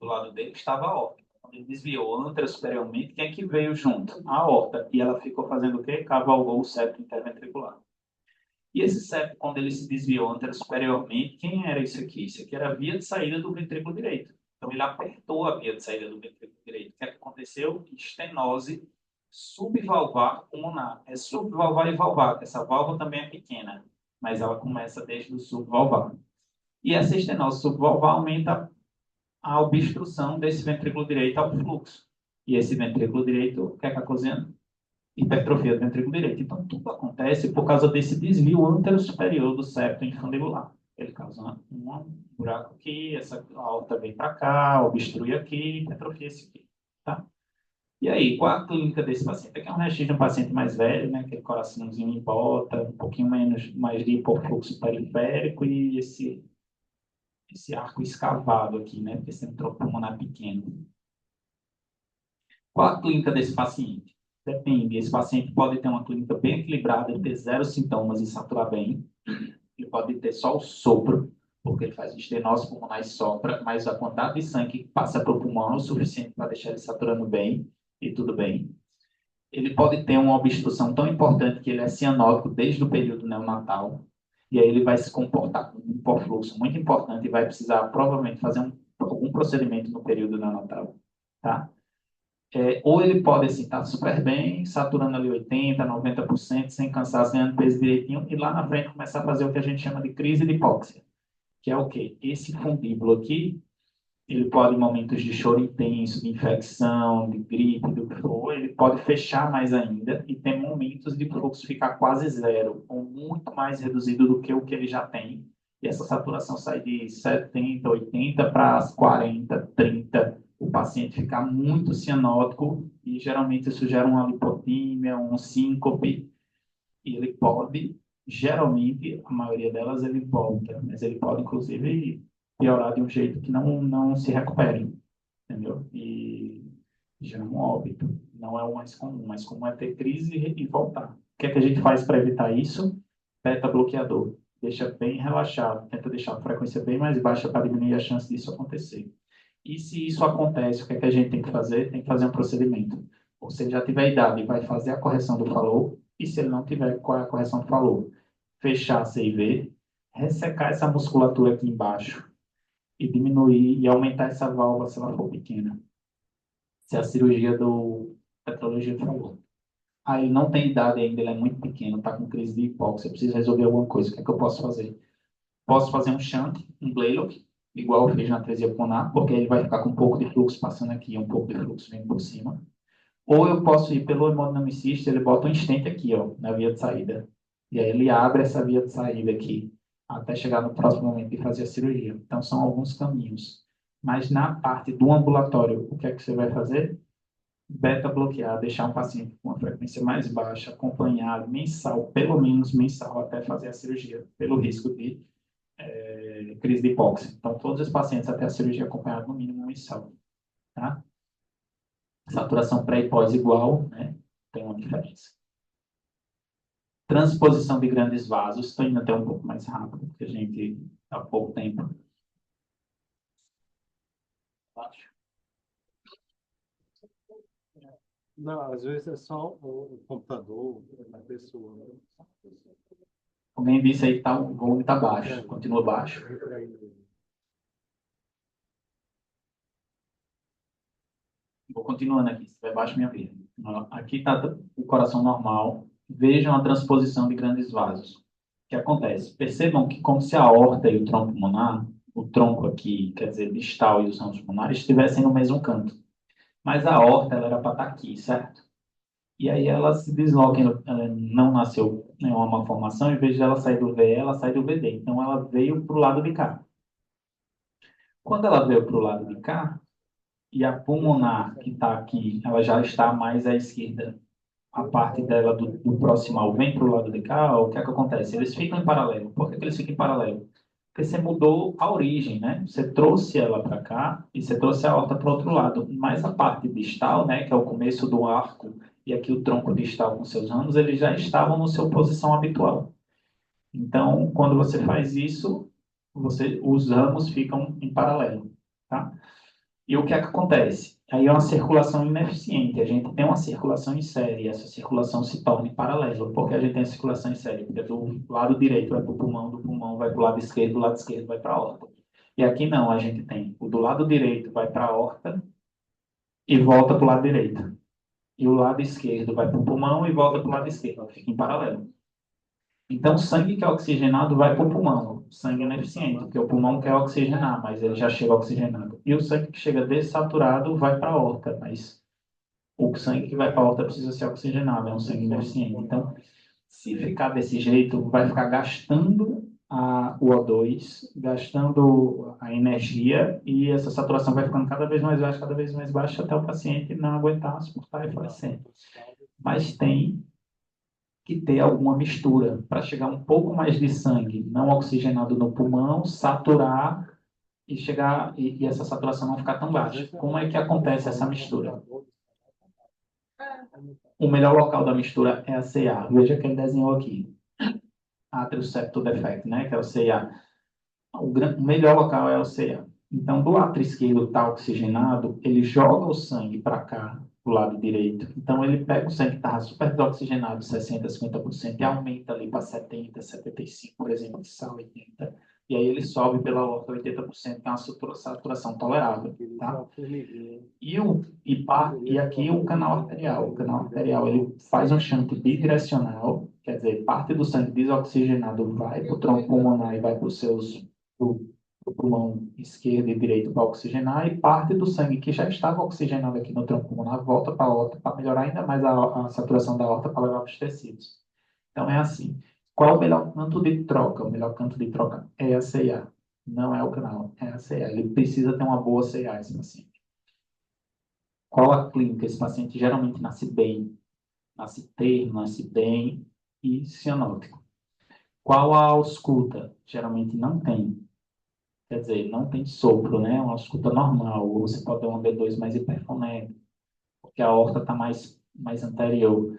lado dele, estava a aorta. Quando ele desviou anterosuperiormente, quem é que veio junto? A aorta. E ela ficou fazendo o quê? Cavalgou o septo interventricular. E esse septo, quando ele se desviou anterosuperiormente, quem era isso aqui? Isso aqui era a via de saída do ventrículo direito. Então, ele apertou a via de saída do ventrículo direito. O que é que aconteceu? Estenose subvalvar pulmonar. É subvalvar e valvar. Essa válvula também é pequena, mas ela começa desde o subvalvar. E essa estenose subvalvar aumenta a obstrução desse ventrículo direito ao fluxo. E esse ventrículo direito, o que é que está causando? Hipertrofia do ventrículo direito. Então, tudo acontece por causa desse desvio anterosuperior do septo infundibular. Ele causa um buraco aqui, essa aorta vem para cá, obstrui aqui, hipertrofia esse aqui. Tá? E aí, qual a clínica desse paciente? Aqui é um raio-x de um paciente mais velho, né? Aquele coraçãozinho em volta, um pouquinho mais de hipofluxo periférico e esse arco escavado aqui, né? Porque esse tronco pulmonar pequeno. Qual a clínica desse paciente? Depende. Esse paciente pode ter uma clínica bem equilibrada, ele ter 0 sintomas e saturar bem. Ele pode ter só o sopro, porque ele faz estenose pulmonar e sopra, mas a quantidade de sangue que passa para o pulmão é o suficiente para deixar ele saturando bem e tudo bem. Ele pode ter uma obstrução tão importante que ele é cianótico desde o período neonatal, e aí ele vai se comportar com um hipofluxo muito importante e vai precisar provavelmente fazer algum procedimento no período neonatal, tá? Ou ele pode assim, estar super bem, saturando ali 80%, 90%, sem cansaço, ganhando peso direitinho, e lá na frente começar a fazer o que a gente chama de crise de hipóxia, que é o quê? Esse fundíbulo aqui, ele pode, em momentos de choro intenso, de infecção, de gripe, do que for, ele pode fechar mais ainda e ter momentos de fluxo ficar quase zero, ou muito mais reduzido do que o que ele já tem. E essa saturação sai de 70, 80 para 40, 30. O paciente ficar muito cianótico e geralmente isso gera uma lipotímia, um síncope. E ele pode, geralmente, a maioria delas ele volta, mas ele pode, inclusive, piorar de um jeito que não se recupere, entendeu? E gera um óbito. Não é o mais comum. O mais comum é ter crise e voltar. O que é que a gente faz para evitar isso? Beta-bloqueador. Deixa bem relaxado, tenta deixar a frequência bem mais baixa para diminuir a chance disso acontecer. E se isso acontece, o que é que a gente tem que fazer? Tem que fazer um procedimento. Ou se ele já tiver idade, vai fazer a correção do falou. E se ele não tiver, qual é a correção do falou? Fechar a CIV, ressecar essa musculatura aqui embaixo e diminuir e aumentar essa válvula se ela for pequena. Essa é a cirurgia do petrologia do falou. Aí ele não tem idade ainda, ele é muito pequeno, está com crise de hipóxia, precisa resolver alguma coisa, o que é que eu posso fazer? Posso fazer um shunt, um Blaylock, igual eu fiz na atresia pulmonar, porque ele vai ficar com um pouco de fluxo passando aqui, um pouco de fluxo vindo por cima. Ou eu posso ir pelo hemodinamicista, ele bota um stent aqui, ó, na via de saída. E aí ele abre essa via de saída aqui, até chegar no próximo momento de fazer a cirurgia. Então, são alguns caminhos. Mas na parte do ambulatório, o que é que você vai fazer? Beta bloquear, deixar um paciente com uma frequência mais baixa, acompanhado, mensal, pelo menos mensal, até fazer a cirurgia, pelo risco de crise de hipóxia. Então, todos os pacientes até a cirurgia acompanhado no mínimo mensal, tá? Saturação pré e pós igual, né? Tem uma diferença. Transposição de grandes vasos, estou indo até um pouco mais rápido, porque a gente há pouco tempo. Não, às vezes é só o computador, a pessoa, né? Alguém disse aí que tá, o volume está baixo, continua baixo. Vou continuando aqui, se estiver baixo, me avisa. Aqui está o coração normal. Vejam a transposição de grandes vasos. O que acontece? Percebam que como se a aorta e o tronco pulmonar, o tronco aqui, quer dizer, distal e os ramos pulmonares, estivessem no mesmo canto. Mas a aorta, ela era para estar aqui, certo? E aí ela se desloca, ela não nasceu nenhuma malformação, em vez de ela sair do VE, ela sai do VD. Então ela veio para o lado de cá. Quando ela veio para o lado de cá, e a pulmonar, que está aqui, ela já está mais à esquerda. A parte dela do proximal vem para o lado de cá, o que é que acontece? Eles ficam em paralelo. Por que eles ficam em paralelo? Porque você mudou a origem, né? Você trouxe ela para cá e você trouxe a aorta para o outro lado. Mas a parte distal, né, que é o começo do arco, e aqui o tronco distal com seus ramos, eles já estavam na sua posição habitual. Então, quando você faz isso, os ramos ficam em paralelo, tá? E o que é que acontece? Aí é uma circulação ineficiente. A gente tem uma circulação em série, e essa circulação se torna em paralelo. Por que a gente tem a circulação em série? Porque do lado direito vai para o pulmão, do pulmão vai para o lado esquerdo, do lado esquerdo vai para a aorta. E aqui não, a gente tem o do lado direito vai para a aorta e volta para o lado direito. E o lado esquerdo vai para o pulmão e volta para o lado esquerdo. Fica em paralelo. Então, o sangue que é oxigenado vai para o pulmão. O sangue é ineficiente, porque o pulmão quer oxigenar, mas ele já chega oxigenado. E o sangue que chega dessaturado vai para a aorta, mas o sangue que vai para a aorta precisa ser oxigenado, é um sangue ineficiente. Então, se ficar desse jeito, vai ficar gastando o O2, gastando a energia, e essa saturação vai ficando cada vez mais baixa, até o paciente não aguentar, suportar e falecer. Mas tem que ter alguma mistura para chegar um pouco mais de sangue não oxigenado no pulmão, saturar e chegar e essa saturação não ficar tão baixa. Como é que acontece essa mistura? O melhor local da mistura é a CA. Veja que ele desenhou aqui. Atrial septal defect, né? Que é o CA. O melhor local é o CA. Então, do átrio esquerdo está oxigenado, ele joga o sangue para cá, do lado direito. Então, ele pega o sangue que estava super desoxigenado, 60%, 50%, e aumenta ali para 70%, 75%, por exemplo, de sal, 80%. E aí ele sobe pela aorta 80%, que é uma saturação tolerável. Tá? E aqui o canal arterial. O canal arterial ele faz um shunt bidirecional, quer dizer, parte do sangue desoxigenado vai para o tronco pulmonar e vai para o pulmão esquerdo e direito para oxigenar, e parte do sangue que já estava oxigenado aqui no tronco pulmonar volta para a aorta para melhorar ainda mais a saturação da aorta para levar para os tecidos. Então é assim. Qual é o melhor canto de troca? O melhor canto de troca é a CIA. Não é o canal, é a CIA. Ele precisa ter uma boa CIA, esse paciente. Qual a clínica? Esse paciente geralmente nasce bem, nasce termo, nasce bem e cianótico. Qual a ausculta? Geralmente não tem. Quer dizer, não tem sopro, né? Uma ausculta normal. Ou você pode ter uma B2 mais hiperfonética, porque a aorta está mais anterior.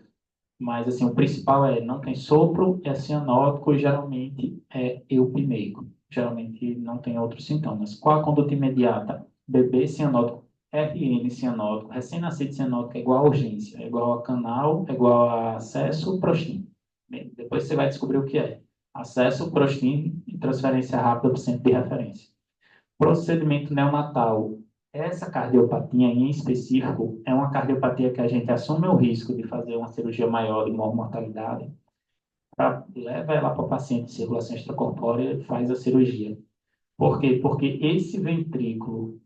Mas, assim, o principal é não tem sopro, é cianótico e geralmente é eupneico. Geralmente não tem outros sintomas. Qual a conduta imediata? Bebê cianótico, RN cianótico, recém-nascido cianótico é igual a urgência, é igual a canal, é igual a acesso, prostim. Bem, depois você vai descobrir o que é. Acesso, prostim e transferência rápida para o centro de referência. Procedimento neonatal. Essa cardiopatia em específico é uma cardiopatia que a gente assume o risco de fazer uma cirurgia maior de maior mortalidade, leva ela para o paciente de circulação extracorpórea e faz a cirurgia. Por quê? Porque esse ventrículo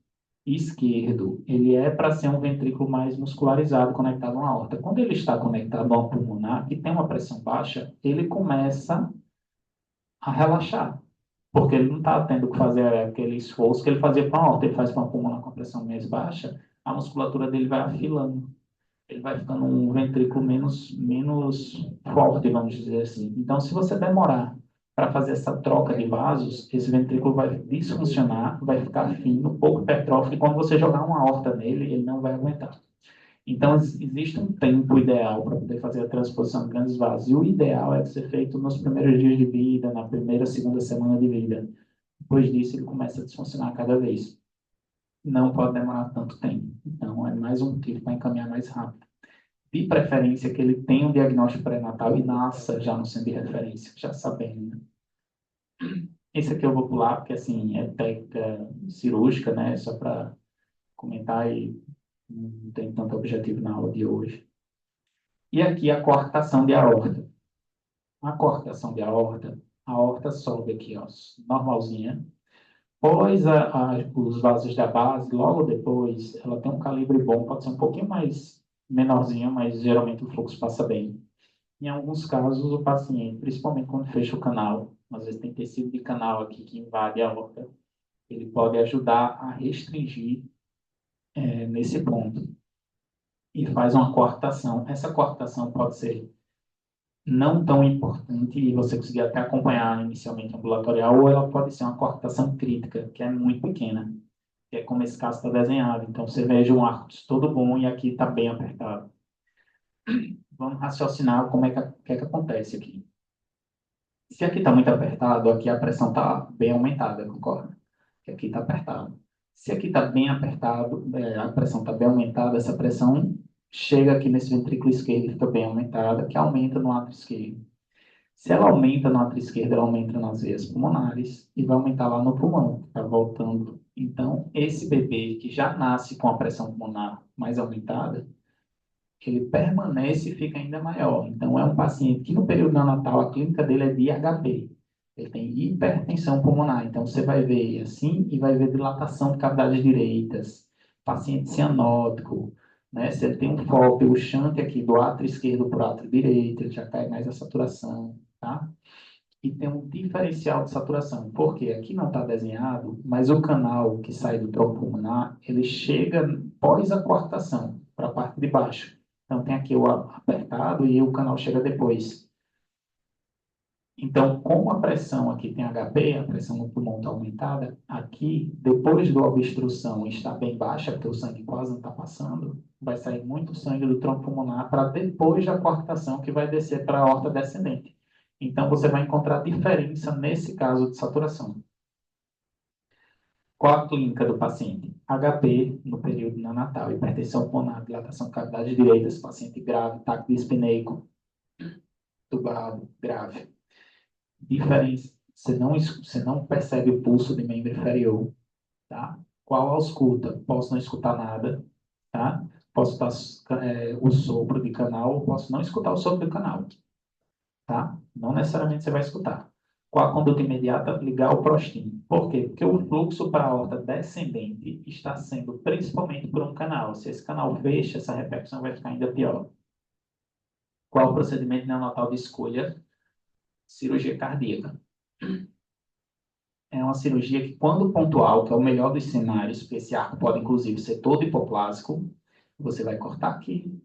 esquerdo, ele é para ser um ventrículo mais muscularizado, conectado a uma aorta. Quando ele está conectado a uma pulmonar, que tem uma pressão baixa, ele começa a relaxar, porque ele não está tendo que fazer aquele esforço que ele fazia para a aorta, ele faz para uma pulmonar com a pressão mais baixa, a musculatura dele vai afilando, ele vai ficando um ventrículo menos forte, vamos dizer assim. Então, se você demorar para fazer essa troca de vasos, esse ventrículo vai disfuncionar, vai ficar fino, pouco hipertrófico, e quando você jogar uma horta nele, ele não vai aguentar. Então, existe um tempo ideal para poder fazer a transposição de grandes vasos. E o ideal é ser feito nos primeiros dias de vida, na primeira, segunda semana de vida. Depois disso, ele começa a disfuncionar cada vez. Não pode demorar tanto tempo. Então, é mais um motivo para encaminhar mais rápido. De preferência, que ele tenha um diagnóstico pré-natal e nasça já no centro de referência, já sabendo, né? Esse aqui eu vou pular, porque, assim, é técnica cirúrgica, né? Só para comentar e não tem tanto objetivo na aula de hoje. E aqui a coartação de aorta. A coartação de aorta, a aorta sobe aqui, ó, normalzinha. Pois os vasos da base, logo depois, ela tem um calibre bom, pode ser um pouquinho mais menorzinho, mas geralmente o fluxo passa bem. Em alguns casos, o paciente, principalmente quando fecha o canal, às vezes tem tecido de canal aqui que invade a aorta, ele pode ajudar a restringir nesse ponto e faz uma coartação. Essa coartação pode ser não tão importante e você conseguir até acompanhar inicialmente ambulatorial, ou ela pode ser uma coartação crítica, que é muito pequena, que é como esse caso está desenhado. Então, você veja um arco todo bom e aqui está bem apertado. Vamos raciocinar como que é que acontece aqui. Se aqui está muito apertado, aqui a pressão está bem aumentada, concorda? Que aqui está apertado. Se aqui está bem apertado, a pressão está bem aumentada, essa pressão chega aqui nesse ventrículo esquerdo e fica bem aumentada, que aumenta no átrio esquerdo. Se ela aumenta no átrio esquerdo, ela aumenta nas veias pulmonares e vai aumentar lá no pulmão, que está voltando. Então, esse bebê que já nasce com a pressão pulmonar mais aumentada, ele permanece e fica ainda maior. Então, é um paciente que no período neonatal a clínica dele é de IHP. Ele tem hipertensão pulmonar. Então, você vai ver assim e vai ver dilatação de cavidades direitas, paciente cianótico, né? Se ele tem um FOP, o shunt aqui do átrio esquerdo para o átrio direito, ele já cai mais a saturação, tá? E tem um diferencial de saturação, porque aqui não está desenhado, mas o canal que sai do tronco pulmonar, ele chega pós a coartação, para a parte de baixo. Então, tem aqui o apertado e o canal chega depois. Então, como a pressão aqui tem HP, a pressão no pulmão está aumentada, aqui, depois da obstrução está bem baixa, porque o sangue quase não está passando, vai sair muito sangue do tronco pulmonar para depois da coartação, que vai descer para a aorta descendente. Então, você vai encontrar diferença nesse caso de saturação. Qual a clínica do paciente? HP no período neonatal, hipertensão pulmonar, dilatação de cavidade direita, esse paciente grave, taque dispneico, tubado, grave. Diferença, você não percebe o pulso de membro inferior, tá? Qual a ausculta? Posso não escutar nada, tá? Posso estar o sopro de canal, ou posso não escutar o sopro do canal, tá? Não necessariamente você vai escutar. Qual a conduta imediata? Ligar o prostín. Por quê? Porque o fluxo para a aorta descendente está sendo principalmente por um canal. Se esse canal fecha, essa repercussão vai ficar ainda pior. Qual o procedimento neonatal de escolha? Cirurgia cardíaca. É uma cirurgia que, quando pontual, que é o melhor dos cenários, porque esse arco pode, inclusive, ser todo hipoplásico, você vai cortar aqui,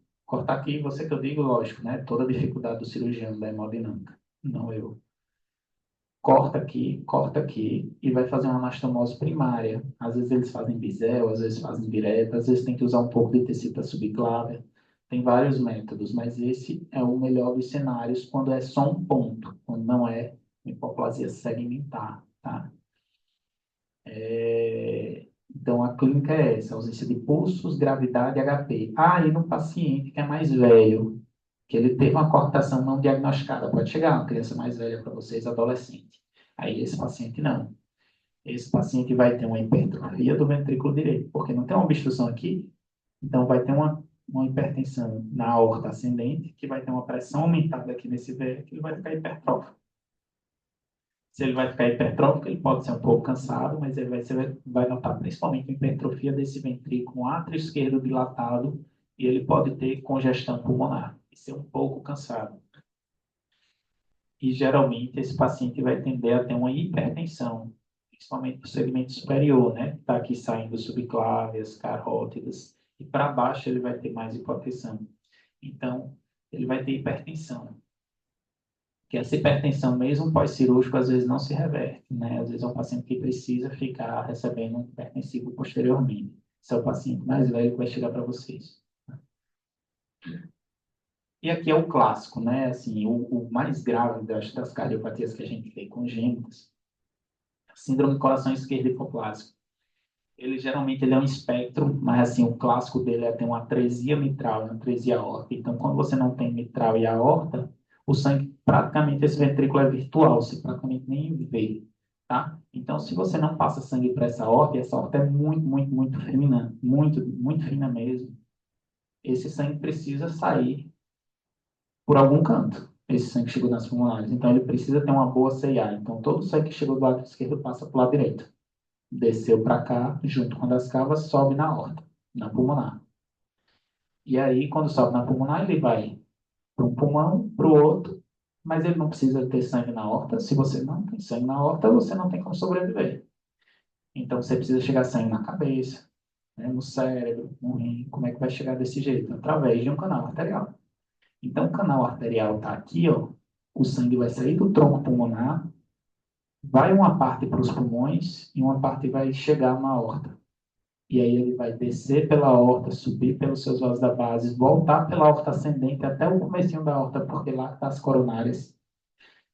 você que eu digo, lógico, né? Toda a dificuldade do cirurgião da hemodinâmica, não eu. Corta aqui e vai fazer uma anastomose primária. Às vezes eles fazem bisel, às vezes fazem direta, às vezes tem que usar um pouco de tecido subclávia. Tem vários métodos, mas esse é o melhor dos cenários quando é só um ponto, quando não é hipoplasia segmentar, tá? Então, a clínica é essa, ausência de pulsos, gravidade e HP. Ah, e no paciente que é mais velho, que ele teve uma coartação não diagnosticada, pode chegar uma criança mais velha para vocês, adolescente. Aí, esse paciente não. esse paciente vai ter uma hipertrofia do ventrículo direito, porque não tem uma obstrução aqui, então vai ter uma hipertensão na aorta ascendente, que vai ter uma pressão aumentada aqui nesse veio, que ele vai ficar hipertrófico. Se ele vai ficar hipertrófico, ele pode ser um pouco cansado, mas você vai notar principalmente a hipertrofia desse ventrículo átrio esquerdo dilatado, e ele pode ter congestão pulmonar e ser um pouco cansado. E geralmente esse paciente vai tender a ter uma hipertensão, principalmente no segmento superior, né? Está aqui saindo subclávias, carótidas, e para baixo ele vai ter mais hipotensão. Então, ele vai ter hipertensão. Que essa hipertensão, mesmo pós-cirúrgico, às vezes não se reverte, né? Às vezes é um paciente que precisa ficar recebendo um hipertensivo posteriormente. Esse é o paciente mais velho que vai chegar para vocês. E aqui é o clássico, né? Assim, o mais grave das cardiopatias que a gente vê congênitas, síndrome do coração esquerdo hipoplásico. Ele é um espectro, mas assim, o clássico dele é ter uma atresia mitral, uma atresia aórtica. Então, quando você não tem mitral e aorta, o sangue, praticamente, esse ventrículo é virtual, você praticamente nem vê, tá? Então, se você não passa sangue para essa aorta, e essa aorta é muito, muito, muito fina, muito, muito fina mesmo, esse sangue precisa sair por algum canto. Esse sangue chegou nas pulmonares. Então, ele precisa ter uma boa CIA. Então, todo o sangue que chegou do lado esquerdo passa para o lado direito. Desceu para cá, junto com as cavas, sobe na aorta, na pulmonar. E aí, quando sobe na pulmonar, ele vai para um pulmão, para o outro, mas ele não precisa ter sangue na aorta. Se você não tem sangue na aorta, você não tem como sobreviver. Então, você precisa chegar sangue na cabeça, né, no cérebro, no rim. Como é que vai chegar desse jeito? Através de um canal arterial. Então, o canal arterial está aqui, ó, o sangue vai sair do tronco pulmonar, vai uma parte para os pulmões e uma parte vai chegar na aorta. E aí ele vai descer pela aorta, subir pelos seus vasos da base, voltar pela aorta ascendente até o comecinho da aorta, porque lá está as coronárias.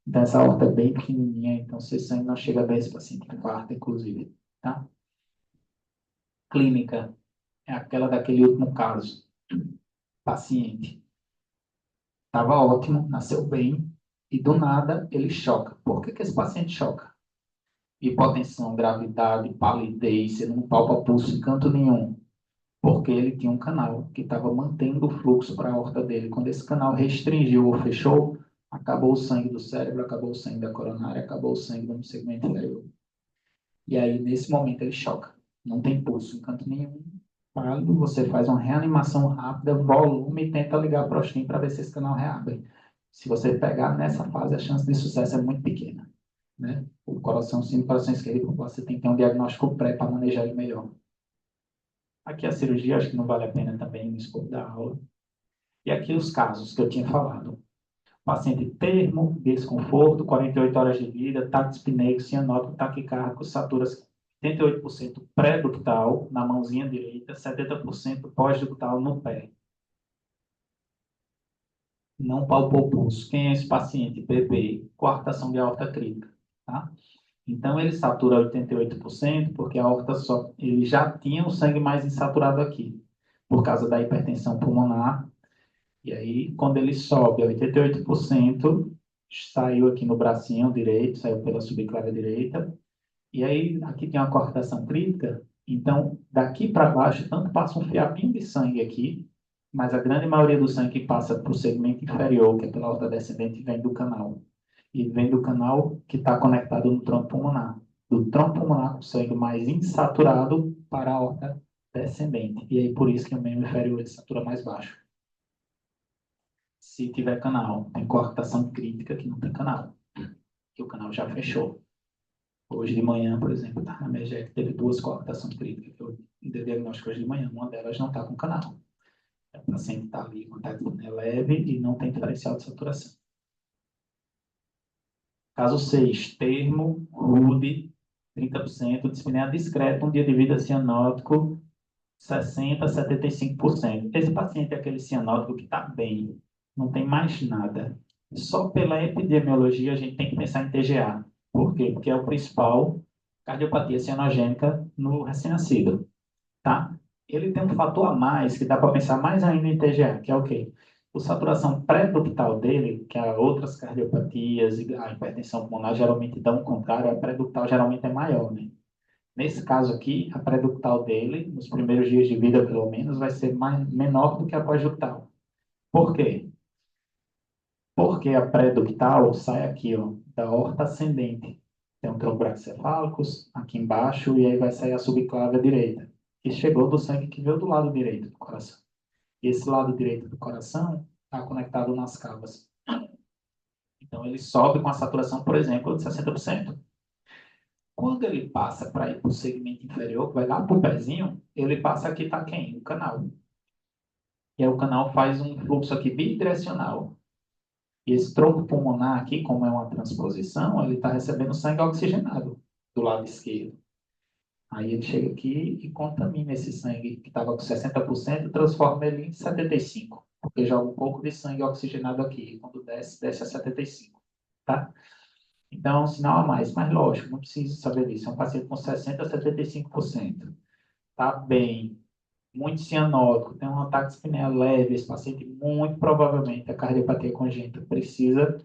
Então, essa aorta é bem pequenininha, então se esse sangue não chega bem, esse paciente infarta, inclusive. Tá? Clínica é aquela daquele último caso. Paciente estava ótimo, nasceu bem, e do nada ele choca. Por que esse paciente choca? Hipotensão, gravidade, palidez, você não palpa pulso em canto nenhum. Porque ele tinha um canal que estava mantendo o fluxo para a aorta dele. Quando esse canal restringiu ou fechou, acabou o sangue do cérebro, acabou o sangue da coronária, acabou o sangue do segmento inferior. E aí, nesse momento, ele choca. Não tem pulso em canto nenhum. Pálido, você faz uma reanimação rápida, volume, e tenta ligar para o STIM para ver se esse canal reabre. Se você pegar nessa fase, a chance de sucesso é muito pequena. Né? O coração, sim, o coração esquerdo, você tem que ter um diagnóstico pré para manejar ele melhor. Aqui a cirurgia, acho que não vale a pena também no escopo da aula. E aqui os casos que eu tinha falado. Paciente termo, desconforto, 48 horas de vida, taquispneico, cianótico, taquicárdico, saturas 88% pré-ductal na mãozinha direita, 70% pós-ductal no pé. Não palpou pulso. Quem é esse paciente? Bebê, coartação de aorta crítica. Tá? Então, ele satura 88%, porque a aorta só, ele já tinha o sangue mais insaturado aqui, por causa da hipertensão pulmonar. E aí, quando ele sobe a 88%, saiu aqui no bracinho direito, saiu pela subclávia direita. E aí, aqui tem uma coartação crítica. Então, daqui para baixo, tanto passa um fiapinho de sangue aqui, mas a grande maioria do sangue que passa para o segmento inferior, que é pela aorta descendente, vem do canal. E vem do canal que está conectado no tronco pulmonar. Do tronco pulmonar com sangue mais insaturado para a aorta descendente. E aí, por isso que o membro inferior ele satura mais baixo. Se tiver canal, tem coartação crítica que não tem canal, que o canal já fechou. Hoje de manhã, por exemplo, tá na MEGEC, teve 2 coartações críticas que eu dei diagnóstico hoje de manhã. Uma delas não está com canal. O paciente está ali, contato é leve e não tem diferencial de saturação. Caso 6, termo, rude, 30%, dispneia discreta, um dia de vida cianótico, 60% a 75%. Esse paciente é aquele cianótico que está bem, não tem mais nada. Só pela epidemiologia a gente tem que pensar em TGA. Por quê? Porque é o principal cardiopatia cianogênica no recém-nascido. Tá? Ele tem um fator a mais que dá para pensar mais ainda em TGA, que é o quê? A saturação pré-ductal dele, que as outras cardiopatias e a hipertensão pulmonar geralmente dão o contrário, a pré-ductal geralmente é maior, né? Nesse caso aqui, a pré-ductal dele, nos primeiros dias de vida pelo menos, vai ser menor do que a pós-ductal. Por quê? Porque a pré-ductal sai aqui, ó, da aorta ascendente. Tem um tronco brachicefálico aqui embaixo e aí vai sair a subclávia direita, que chegou do sangue que veio do lado direito do coração. E esse lado direito do coração está conectado nas cavas. Então, ele sobe com a saturação, por exemplo, de 60%. Quando ele passa para ir para o segmento inferior, que vai lá para o pezinho, ele passa aqui, está quem? O canal. E aí o canal faz um fluxo aqui bidirecional. E esse tronco pulmonar aqui, como é uma transposição, ele está recebendo sangue oxigenado do lado esquerdo. Aí ele chega aqui e contamina esse sangue que estava com 60%, transforma ele em 75%, porque joga um pouco de sangue oxigenado aqui. Quando desce, desce a 75%. Tá? Então, é um sinal a mais, mas lógico, não precisa saber disso. É um paciente com 60% a 75%. Está bem, muito cianótico, tem um ataque de espinéia leve, esse paciente muito provavelmente a cardiopatia congênita precisa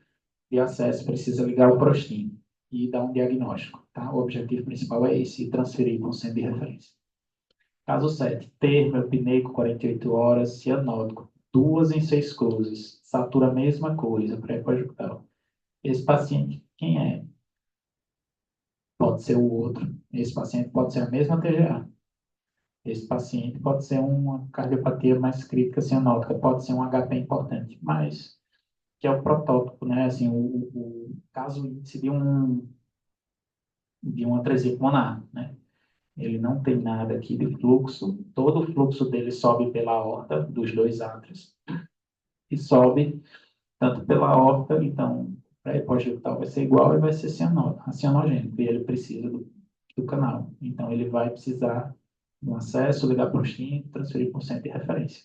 de acesso, precisa ligar o prostim e dar um diagnóstico. Tá? O objetivo principal é esse, transferir para um centro de referência. Caso 7, termo eupneico 48 horas, cianótico, 2 em 6 cruzes, satura a mesma coisa, pré-conjuntal. Esse paciente, quem é? Pode ser o outro. Esse paciente pode ser a mesma TGA. Esse paciente pode ser uma cardiopatia mais crítica cianótica, pode ser um HP importante, mas que é o protótipo, né? Assim, o caso índice de uma atresia pulmonar, né? Ele não tem nada aqui de fluxo, todo o fluxo dele sobe pela aorta dos dois átrios e sobe tanto pela aorta, então pré e pós-ductal vai ser igual e vai ser cianogênico, e ele precisa do canal. Então ele vai precisar do acesso, ligar para o STIM e transferir para o centro de referência.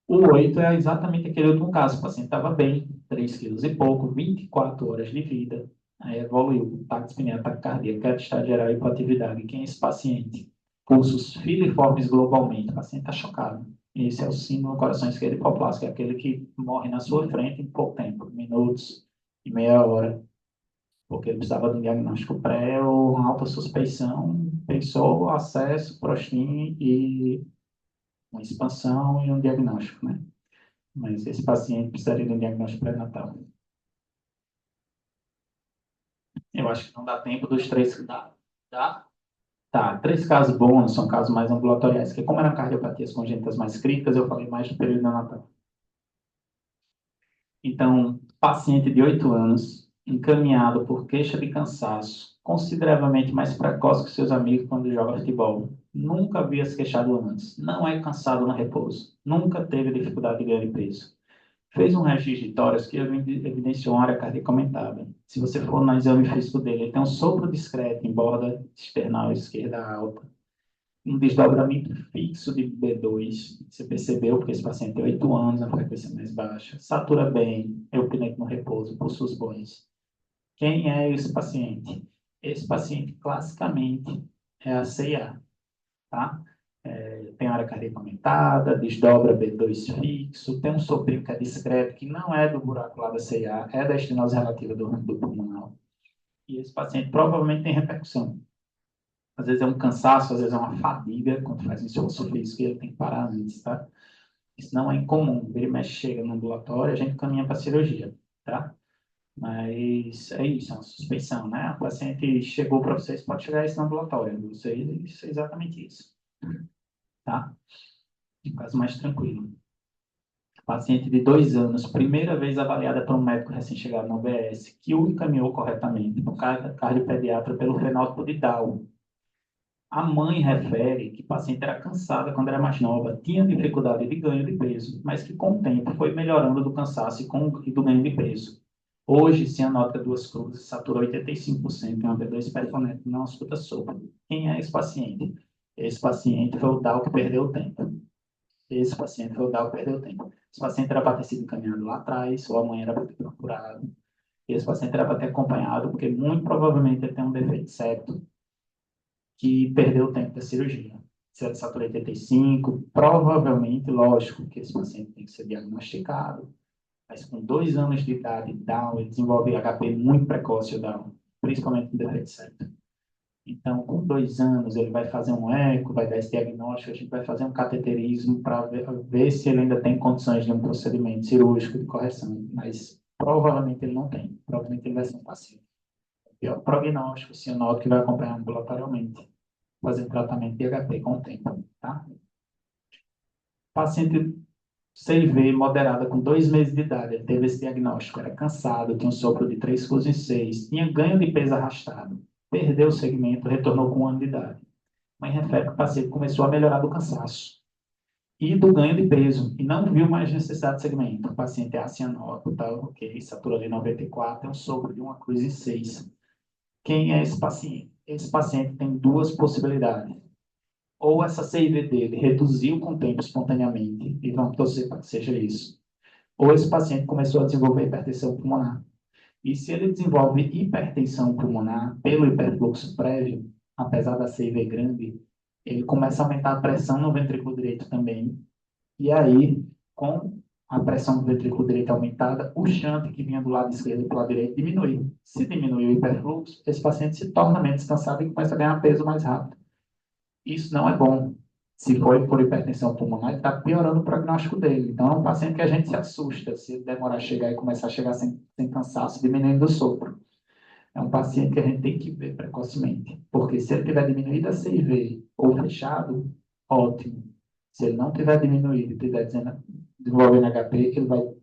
O 8 é exatamente aquele último caso. O paciente estava bem, 3 quilos e pouco, 24 horas de vida. Aí evoluiu, ataque de espinéia, ataque cardíaco, queda estado geral, hipoatividade. Quem é esse paciente? Pulsos filiformes globalmente. O paciente está chocado. Esse é o síndrome do coração esquerdo hipoplástico, é aquele que morre na sua frente em pouco tempo, minutos e meia hora, porque ele precisava de um diagnóstico pré ou uma alta suspeição, pensou acesso, prostim e uma expansão e um diagnóstico, né? Mas esse paciente precisaria de um diagnóstico pré-natal. Eu acho que não dá tempo dos 3 que dá. Tá? Tá, 3 casos bônus são casos mais ambulatoriais, porque como eram cardiopatias congênitas mais críticas, eu falei mais do período neonatal. Então, paciente de 8 anos, encaminhado por queixa de cansaço, consideravelmente mais precoce que seus amigos quando joga futebol. Nunca havia se queixado antes. Não é cansado no repouso. Nunca teve dificuldade de ganhar de peso. Fez um registro de tórax que evidenciou uma área cardíaca aumentada. Se você for no exame físico dele, ele tem um sopro discreto em borda external esquerda alta. Um desdobramento fixo de B2. Você percebeu, porque esse paciente tem 8 anos, a frequência mais baixa. Satura bem, eupneico no repouso, pulsos bons. Quem é esse paciente? Esse paciente, classicamente, é a CIA, tá? Tem área cardíaca aumentada, desdobra B2 fixo, tem um sopro que é discreto, que não é do buraco lá da CIA, é da estenose relativa do pulmonar. E esse paciente provavelmente tem repercussão. Às vezes é um cansaço, às vezes é uma fadiga, quando faz um esforço físico, ele tem que parar antes, tá? Isso não é incomum. Ele mexe, chega no ambulatório, a gente caminha para a cirurgia, tá? Mas é isso, é uma suspeição, né? O paciente chegou para vocês, pode chegar isso no ambulatório. Vocês, isso é exatamente isso, tá? Um caso mais tranquilo. Paciente de 2 anos, primeira vez avaliada por um médico recém-chegado na UBS, que o encaminhou corretamente no cardiopediatra pelo fenótipo de Down. A mãe refere que o paciente era cansada quando era mais nova, tinha dificuldade de ganho de peso, mas que com o tempo foi melhorando do cansaço e do ganho de peso. Hoje, cianótica 2 cruzes, satura 85%, uma B2 perfonete, não escuta sopro. Quem é esse paciente? Esse paciente foi o Down que perdeu o tempo. Esse paciente foi o Down que perdeu o tempo. Esse paciente era para ter sido encaminhado lá atrás, ou a mãe era para ter procurado. Esse paciente era para ter acompanhado, porque muito provavelmente ele tem um defeito septo que perdeu o tempo da cirurgia. se a satura é 85, provavelmente, lógico, que esse paciente tem que ser diagnosticado, mas com 2 anos de idade, Down, ele desenvolve HP muito precoce, o Down, principalmente no defeito septo. Então, com 2 anos, ele vai fazer um eco, vai dar esse diagnóstico, a gente vai fazer um cateterismo para ver se ele ainda tem condições de um procedimento cirúrgico de correção, mas provavelmente ele não tem. Provavelmente ele vai ser um paciente. Pior prognóstico, cianótico, que vai acompanhar ambulatorialmente, fazer tratamento de HP com o tempo, tá? Paciente CIV moderada com 2 meses de idade, ele teve esse diagnóstico, era cansado, tinha um sopro de 3 fusos em 6, tinha ganho de peso arrastado, perdeu o segmento, retornou com 1 ano de idade. Mas refere que o paciente começou a melhorar do cansaço e do ganho de peso, e não viu mais necessidade de segmento. O paciente é acianótico, tá, ok, satura de 94, é um sopro de 1 cruz em 6. Quem é esse paciente? Esse paciente tem 2 possibilidades. Ou essa CIV dele reduziu com o tempo espontaneamente, e vamos torcer para que seja isso. Ou esse paciente começou a desenvolver hipertensão pulmonar. E se ele desenvolve hipertensão pulmonar pelo hiperfluxo prévio, apesar da CIV grande, ele começa a aumentar a pressão no ventrículo direito também. E aí, com a pressão do ventrículo direito aumentada, o shunt que vinha do lado esquerdo para o lado direito diminui. Se diminui o hiperfluxo, esse paciente se torna menos descansado e começa a ganhar peso mais rápido. Isso não é bom. Se for por hipertensão pulmonar, ele está piorando o prognóstico dele. Então, é um paciente que a gente se assusta se ele demorar a chegar e começar a chegar sem cansaço, diminuindo o sopro. É um paciente que a gente tem que ver precocemente. Porque se ele tiver diminuído a CIV ou fechado, ótimo. Se ele não tiver diminuído e tiver desenvolvendo HP, ele vai.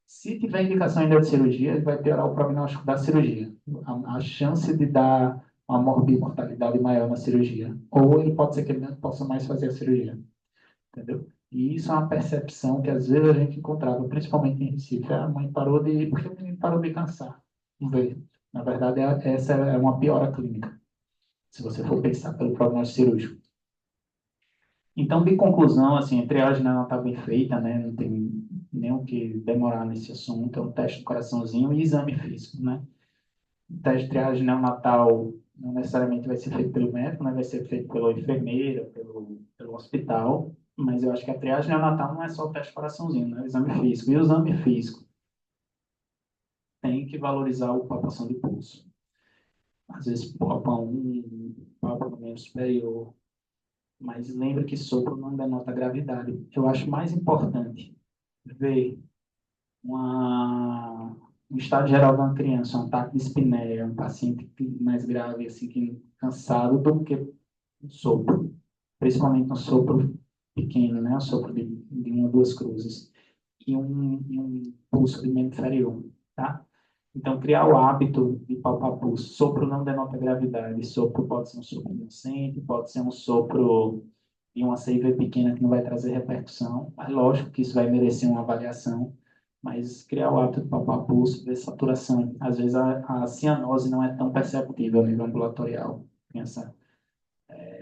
Se tiver indicação ainda de cirurgia, ele vai piorar o prognóstico da cirurgia. A chance de dar uma morbimortalidade maior na cirurgia. Ou ele pode ser que ele não possa mais fazer a cirurgia. Entendeu? E isso é uma percepção que às vezes a gente encontrava, principalmente em Recife. A mãe parou de. Porque o menino parou de cansar. Vamos ver. Na verdade, essa é uma piora clínica, se você for pensar pelo prognóstico cirúrgico. Então, de conclusão, assim, a triagem neonatal bem feita, né? Não tem nem o que demorar nesse assunto. É um teste do coraçãozinho e exame físico, né? O teste de triagem neonatal não necessariamente vai ser feito pelo médico, né? Vai ser feito pela enfermeira, pelo hospital. Mas eu acho que a triagem neonatal não é só o teste do coraçãozinho, né? O exame físico. E o exame físico tem que valorizar a palpação de pulso. Às vezes palpa palpa no membro superior. Mas lembre que sopro não denota gravidade. Eu acho mais importante ver um estado geral de uma criança, um ataque de espinéia, um paciente mais grave, assim, que cansado, do que um sopro. Principalmente um sopro pequeno, né? Um sopro de 1 ou 2 cruzes. E um pulso de membro inferior, tá? Então, criar o hábito de palpar pulso. Sopro não denota gravidade. Sopro pode ser um sopro inocente, pode ser um sopro de uma CIV pequena que não vai trazer repercussão. Mas, lógico que isso vai merecer uma avaliação. Mas criar o hábito de palpar pulso, ver saturação. Às vezes, a cianose não é tão perceptível a nível ambulatorial. Pensa,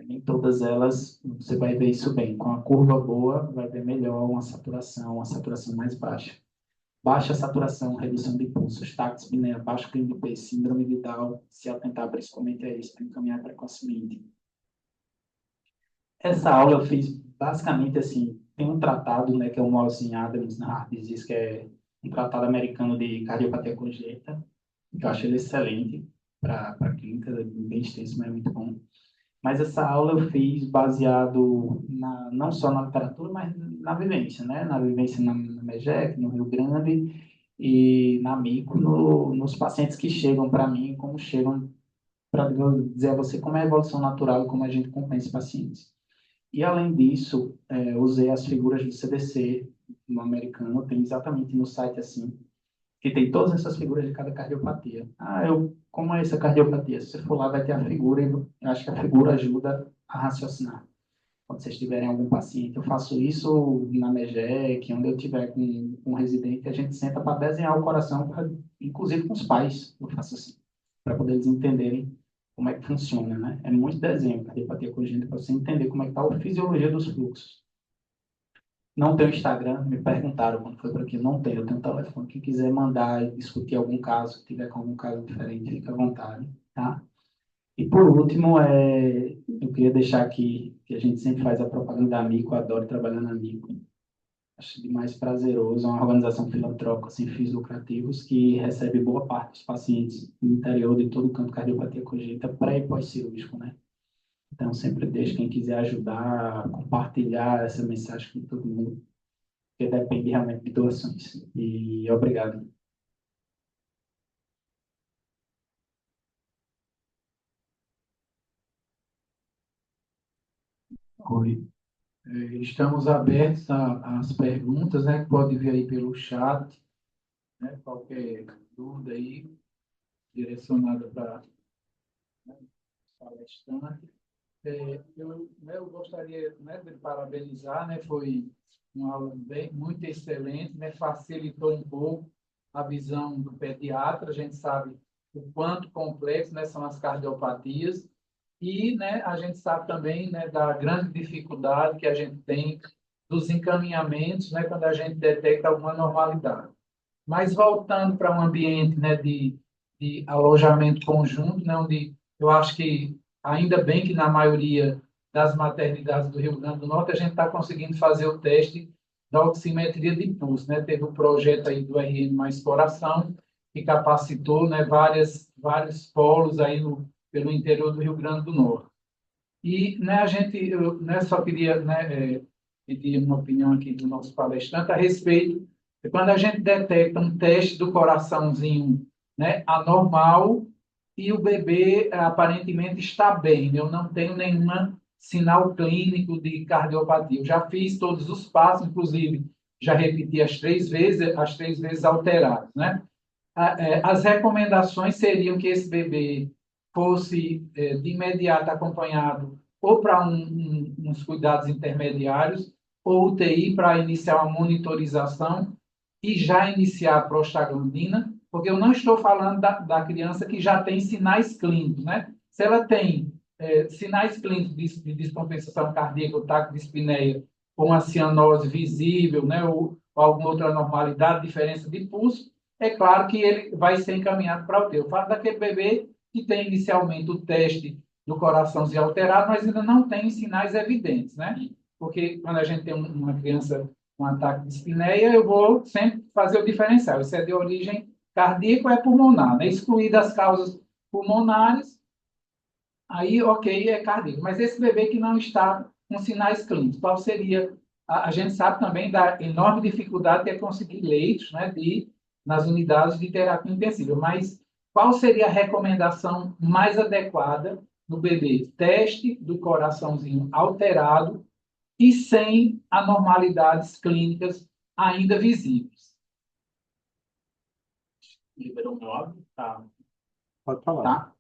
nem todas elas você vai ver isso bem. Com a curva boa, vai ver melhor uma saturação mais baixa. Baixa saturação, redução de pulsos, taxipneia, baixo clínico de peso, síndrome de Down, se atentar principalmente a isso, para encaminhar precocemente. Essa aula eu fiz basicamente assim, tem um tratado, né, que é o Mollison Adams na Heart Disease, que é um tratado americano de cardiopatia congênita, que eu acho ele excelente para clínica, bem extenso, mas é muito bom. Mas essa aula eu fiz baseado não só na literatura, mas na vivência, né? Na vivência na MEGEC, no Rio Grande, e na MICO, nos pacientes que chegam para mim, como chegam, para dizer a você como é a evolução natural e como a gente acompanha esses pacientes. E, além disso, usei as figuras do CDC, no americano, tem exatamente no site assim, que tem todas essas figuras de cada cardiopatia. Como é essa cardiopatia? Se você for lá, vai ter a figura, e eu acho que a figura ajuda a raciocinar. Quando vocês tiverem algum paciente, eu faço isso na MEGEC, onde eu tiver com um residente, a gente senta para desenhar o coração, inclusive com os pais, eu faço assim, para poder eles entenderem como é que funciona, né? É muito desenho, cardiopatia congênita, para você entender como é que está a fisiologia dos fluxos. Não tenho Instagram, me perguntaram quando foi por aqui, não tenho, eu tenho telefone. Quem quiser mandar e discutir algum caso, se tiver com algum caso diferente, fica à vontade, tá? E por último, eu Eu queria deixar aqui que a gente sempre faz a propaganda da Amico, eu adoro trabalhar na Amico. Acho demais prazeroso, é uma organização filantrópica sem fins lucrativos que recebe boa parte dos pacientes no interior de todo o campo de cardiopatia congênita pré e pós-cirúrgico, né? Então, sempre deixo quem quiser ajudar, compartilhar essa mensagem com todo mundo, porque depende realmente de doações. E obrigado. Oi. Estamos abertos às perguntas, né? Que pode vir aí pelo chat, né? Qualquer dúvida aí direcionada para o palestrante. Eu gostaria, né, de parabenizar, né? Foi uma aula muito excelente, né? Facilitou um pouco a visão do pediatra. A gente sabe o quanto complexo, né, são as cardiopatias. E, né, a gente sabe também, né, da grande dificuldade que a gente tem dos encaminhamentos, né, quando a gente detecta alguma normalidade. Mas voltando para um ambiente, né, de alojamento conjunto, né, onde eu acho que, ainda bem que na maioria das maternidades do Rio Grande do Norte, a gente está conseguindo fazer o teste da oximetria de pulso, né? Teve um projeto aí do RN Mais Coração, que capacitou, né, vários polos aí pelo interior do Rio Grande do Norte. E, né, eu, né, só queria, né, pedir uma opinião aqui do nosso palestrante a respeito de quando a gente detecta um teste do coraçãozinho, né, anormal e o bebê aparentemente está bem, né? Eu não tenho nenhum sinal clínico de cardiopatia. Eu já fiz todos os passos, inclusive já repeti as três vezes alteradas, né? As recomendações seriam que esse bebê fosse de imediato acompanhado ou para uns cuidados intermediários, ou UTI para iniciar uma monitorização e já iniciar a prostaglandina, porque eu não estou falando da criança que já tem sinais clínicos, né? Se ela tem sinais clínicos de descompensação cardíaca, ou taquidispneia, ou uma cianose visível, né? Ou alguma outra anormalidade, diferença de pulso, é claro que ele vai ser encaminhado para o UTI. Eu falo daquele bebê que tem inicialmente o teste do coraçãozinho alterado, mas ainda não tem sinais evidentes, né? Porque quando a gente tem uma criança com ataque de espineia, eu vou sempre fazer o diferencial. Isso é de origem cardíaca ou é pulmonar, né? Excluídas as causas pulmonares, aí, ok, é cardíaco. Mas esse bebê que não está com sinais clínicos, qual seria? A gente sabe também da enorme dificuldade que é conseguir leitos, né, nas unidades de terapia intensiva. Mas qual seria a recomendação mais adequada no bebê? Teste do coraçãozinho alterado e sem anormalidades clínicas ainda visíveis. Liberou meu áudio? Tá. Pode falar. Tá.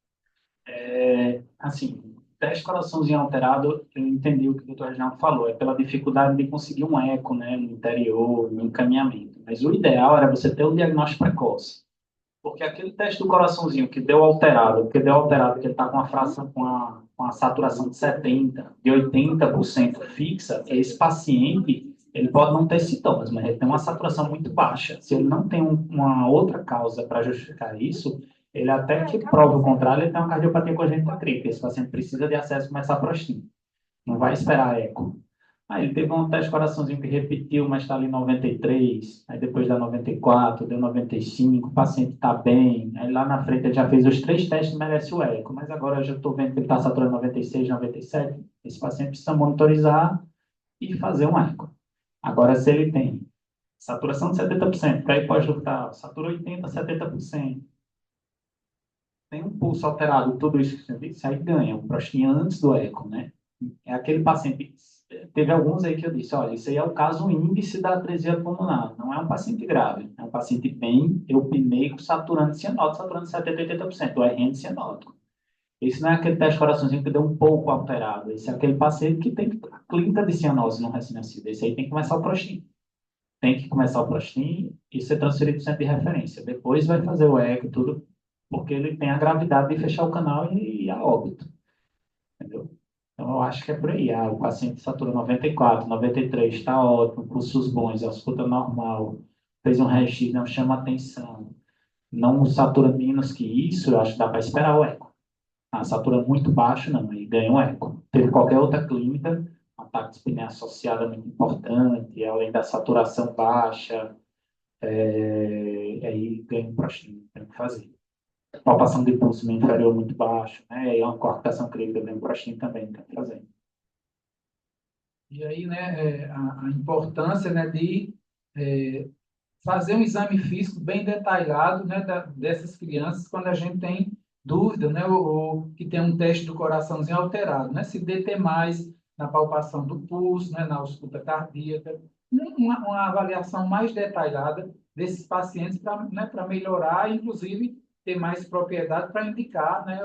Assim, teste coraçãozinho alterado, eu entendi o que o doutor Reginaldo falou, é pela dificuldade de conseguir um eco, né, no interior, no encaminhamento. Mas o ideal era você ter um diagnóstico precoce. Porque aquele teste do coraçãozinho que deu alterado, que ele está com com a saturação de 70%, de 80% fixa, esse paciente, ele pode não ter sintomas, mas ele tem uma saturação muito baixa. Se ele não tem uma outra causa para justificar isso, ele até que prova o contrário, ele tem uma cardiopatia congênita crítica. Esse paciente precisa de acesso a essa não vai esperar eco. Aí ele teve um teste de coraçãozinho que repetiu, mas está ali 93, aí depois dá 94, deu 95, o paciente está bem, aí lá na frente ele já fez os 3 testes e merece o eco, mas agora eu já estou vendo que ele está saturando 96, 97, esse paciente precisa monitorizar e fazer um eco. Agora, se ele tem saturação de 70%, pré e pós-ductal, satura 80, 70%, tem um pulso alterado, tudo isso que você disse, aí ganha um prostinha antes do eco, né? É aquele paciente, teve alguns aí que eu disse, olha, isso aí é o caso índice da atresia pulmonar, não é um paciente grave, é um paciente bem eupneico, saturando cianótico, saturando 70, 80%, o RN cianótico. Esse não é aquele teste de coraçãozinho que deu um pouco alterado, esse é aquele paciente que tem a clínica de cianose no recém-nascido, esse aí tem que começar o prostin. Tem que começar o prostin e ser transferido para o centro de referência. Depois vai fazer o eco e tudo, porque ele tem a gravidade de fechar o canal e a óbito. Entendeu? Então, eu acho que é por aí. O paciente satura 94, 93, está ótimo, pulsos bons, a ausculta normal, fez um registro, não chama atenção, não satura menos que isso, eu acho que dá para esperar o eco. Satura muito baixo, não, e ganha um eco. teve qualquer outra clínica, ataque de espinéia associada é muito importante, além da saturação baixa, aí ganho prostígio, tem que fazer. Palpação de pulso meio inferior muito baixo, né? E uma coartação clínica ganho prostígio também tem que fazer. E aí, né, a importância, né, de fazer um exame físico bem detalhado, né, dessas crianças quando a gente tem dúvida, né, ou que tem um teste do coraçãozinho alterado, né, se deter mais na palpação do pulso, né, na ausculta cardíaca, uma avaliação mais detalhada desses pacientes para, né, para melhorar, inclusive ter mais propriedade para indicar, né,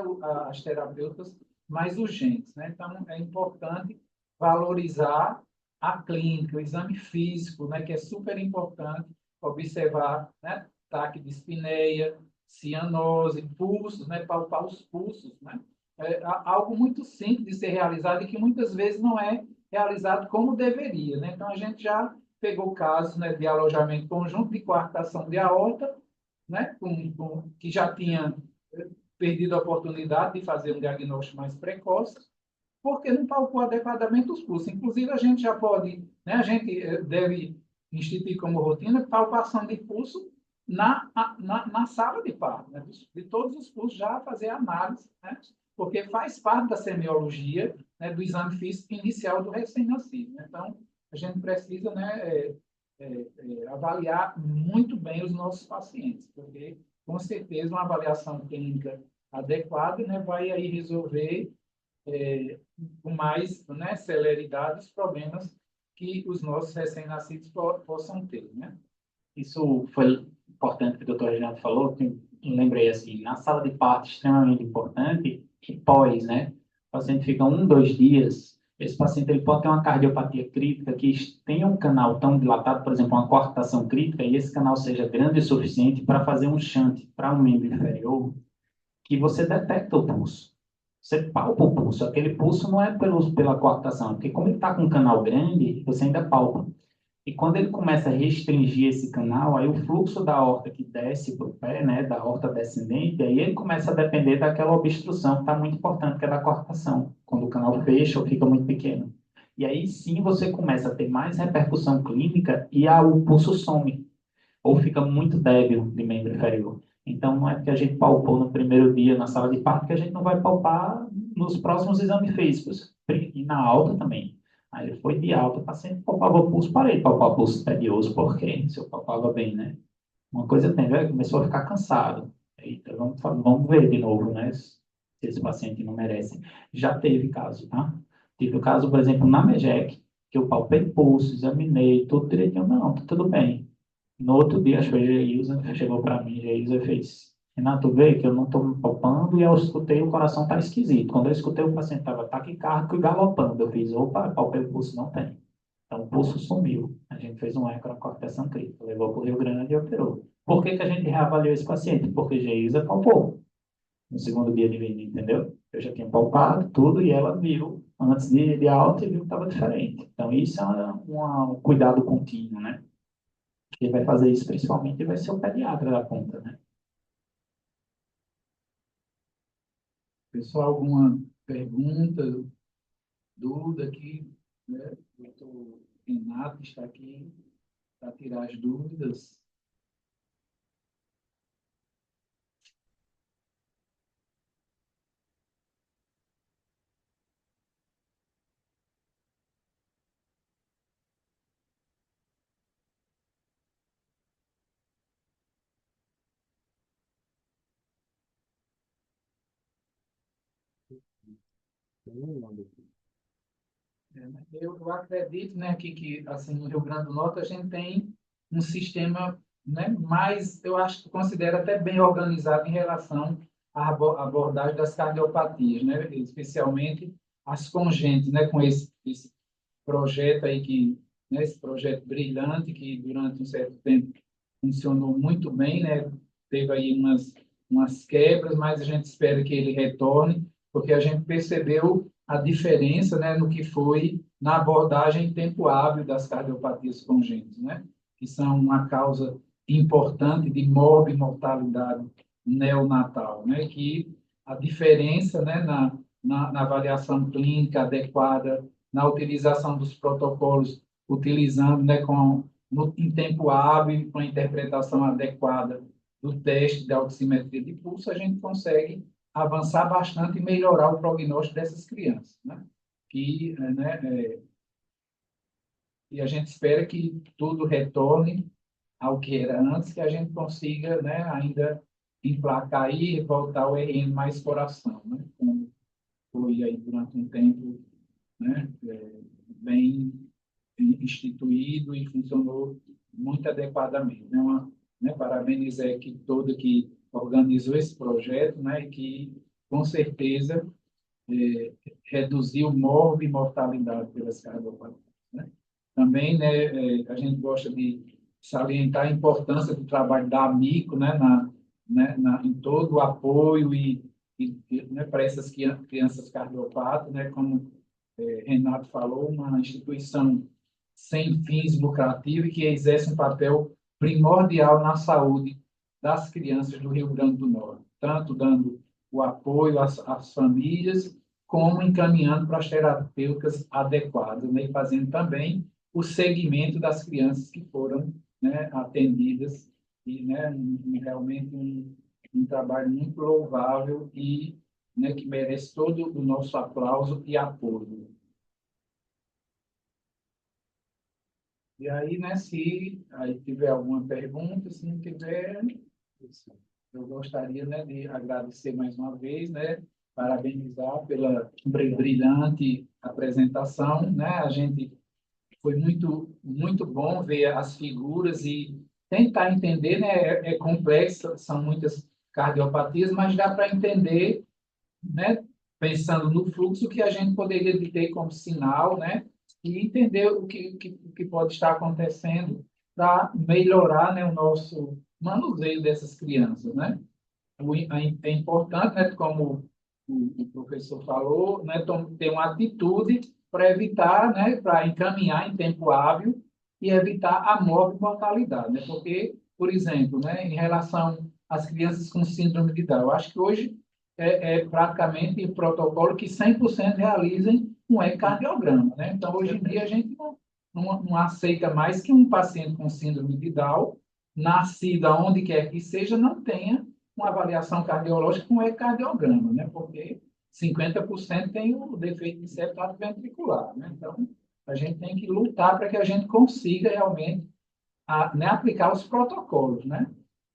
as terapêuticas mais urgentes, né? Então é importante valorizar a clínica, o exame físico, né, que é super importante, observar, né, taque de espineia, cianose, pulsos, né, palpar os pulsos, né? É algo muito simples de ser realizado e que muitas vezes não é realizado como deveria, né? Então a gente já pegou casos, né, de alojamento conjunto de coartação de aorta, né, que já tinha perdido a oportunidade de fazer um diagnóstico mais precoce, porque não palpou adequadamente os pulsos. Inclusive, a gente já pode, né, a gente deve instituir como rotina palpação de pulso na sala de parto, né, de todos os pulsos, já fazer análise, né, porque faz parte da semiologia, né, do exame físico inicial do recém-nascido. Né? Então, a gente precisa, né, avaliar muito bem os nossos pacientes, porque, com certeza, uma avaliação clínica adequada, né, vai aí resolver com mais, né, celeridade os problemas que os nossos recém-nascidos possam ter, né? Isso foi importante que o doutor Renato falou, que eu lembrei assim, na sala de parto extremamente importante, e pós, né? O paciente fica 2 dias, esse paciente ele pode ter uma cardiopatia crítica que tenha um canal tão dilatado, por exemplo, uma coartação crítica, e esse canal seja grande o suficiente para fazer um shunt para um membro inferior, que você detecta o pulso. Você palpa o pulso. Aquele pulso não é pela coartação, porque como ele está com um canal grande, você ainda palpa. E quando ele começa a restringir esse canal, aí o fluxo da aorta que desce para o pé, né, da aorta descendente, aí ele começa a depender daquela obstrução que está muito importante, que é da coartação, quando o canal fecha ou fica muito pequeno. E aí sim você começa a ter mais repercussão clínica e o pulso some, ou fica muito débil de membro inferior. Então, não é porque a gente palpou no primeiro dia na sala de parto que a gente não vai palpar nos próximos exames físicos. E na alta também. Aí ele foi de alta, o paciente palpava o pulso, parei de palpar o pulso tedioso, porque se eu palpava bem, né? Uma coisa tem, velho, começou a ficar cansado. Eita, vamos ver de novo, né? Se esse paciente não merece. Já teve caso, tá? Tive o caso, por exemplo, na MEGEC, que eu palpei pulso, examinei, tudo direitinho. Não, tá tudo bem. No outro dia, acho que a Geilza chegou para mim, Geilza fez, Renato, vê que eu não estou me palpando e eu escutei o coração está esquisito. Quando eu escutei o paciente estava taquicárdico e galopando, eu fiz, opa, palpei o pulso, não tem. Então o pulso sumiu. A gente fez um eco na coartação crítica, levou para o Rio Grande e operou. Por que a gente reavaliou esse paciente? Porque Geilza palpou no segundo dia de vida, entendeu? Eu já tinha palpado tudo e ela viu antes de alta e viu que estava diferente. Então isso é um cuidado contínuo, né? Quem vai fazer isso principalmente vai ser o pediatra da ponta, né? Pessoal, alguma pergunta, dúvida aqui, né? O doutor Renato está aqui para tirar as dúvidas. Eu acredito, né, que assim, no Rio Grande do Norte a gente tem um sistema, né, mais, eu acho que considero até bem organizado em relação à abordagem das cardiopatias, né, especialmente as congênitas, né, com esse projeto aí né, esse projeto brilhante que durante um certo tempo funcionou muito bem, né, teve aí umas quebras, mas a gente espera que ele retorne, porque a gente percebeu a diferença, né, no que foi na abordagem em tempo hábil das cardiopatias congênitas, né, que são uma causa importante de morbimortalidade neonatal, né, que a diferença, né, na avaliação clínica adequada, na utilização dos protocolos, utilizando, né, em tempo hábil, com a interpretação adequada do teste da oximetria de pulso, a gente consegue avançar bastante e melhorar o prognóstico dessas crianças, né? E a gente espera que tudo retorne ao que era antes, que a gente consiga, né, ainda emplacar aí e voltar ao RN mais coração, né? Como foi aí durante um tempo, né, bem instituído e funcionou muito adequadamente. Né? Parabenizar a equipe toda que organizou esse projeto, né, e que, com certeza, reduziu morte e mortalidade pelas cardiopatias. Né? Também, né, a gente gosta de salientar a importância do trabalho da Amico, né, em todo o apoio né, para essas crianças cardiopatas, né, como Renato falou, uma instituição sem fins lucrativos e que exerce um papel primordial na saúde das crianças do Rio Grande do Norte, tanto dando o apoio às famílias, como encaminhando para as terapêuticas adequadas, né, e fazendo também o segmento das crianças que foram, né, atendidas, e, né, realmente um trabalho muito louvável e, né, que merece todo o nosso aplauso e apoio. E aí, né, se aí tiver alguma pergunta, se não tiver, eu gostaria, né, de agradecer mais uma vez, né, parabenizar pela brilhante apresentação, né, a gente foi muito bom ver as figuras e tentar entender, né, é complexo, são muitas cardiopatias, mas dá para entender, né, pensando no fluxo que a gente poderia ter como sinal, né, e entender o que pode estar acontecendo para melhorar, né, o nosso manuseio dessas crianças, né? É importante, né, como o professor falou, né, ter uma atitude para evitar, né, para encaminhar em tempo hábil e evitar a morte e mortalidade, né? Porque, por exemplo, né, em relação às crianças com síndrome de Down, eu acho que hoje é praticamente o protocolo que 100% realizem um ecocardiograma, né? Então, hoje em dia, a gente não aceita mais que um paciente com síndrome de Down, nascido aonde quer que seja, não tenha uma avaliação cardiológica com um ecocardiograma, né? Porque 50% tem o defeito de septato ventricular, né? Então, a gente tem que lutar para que a gente consiga realmente né, aplicar os protocolos, né?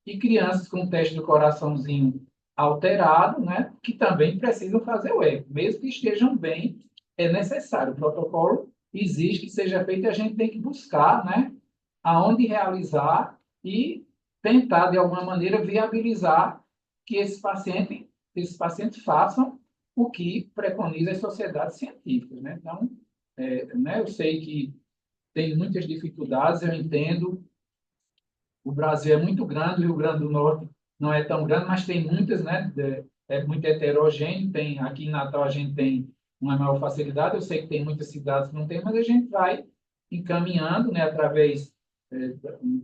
E crianças com teste do coraçãozinho alterado, né, que também precisam fazer o eco, mesmo que estejam bem, é necessário. O protocolo existe que seja feito e a gente tem que buscar, né, aonde realizar e tentar, de alguma maneira, viabilizar que esses pacientes façam o que preconiza as sociedades científicas, né? Então, né, eu sei que tem muitas dificuldades, eu entendo. O Brasil é muito grande, o Rio Grande do Norte não é tão grande, mas tem muitas, né? É muito heterogêneo. Tem, aqui em Natal a gente tem uma maior facilidade. Eu sei que tem muitas cidades que não tem, mas a gente vai encaminhando, né, através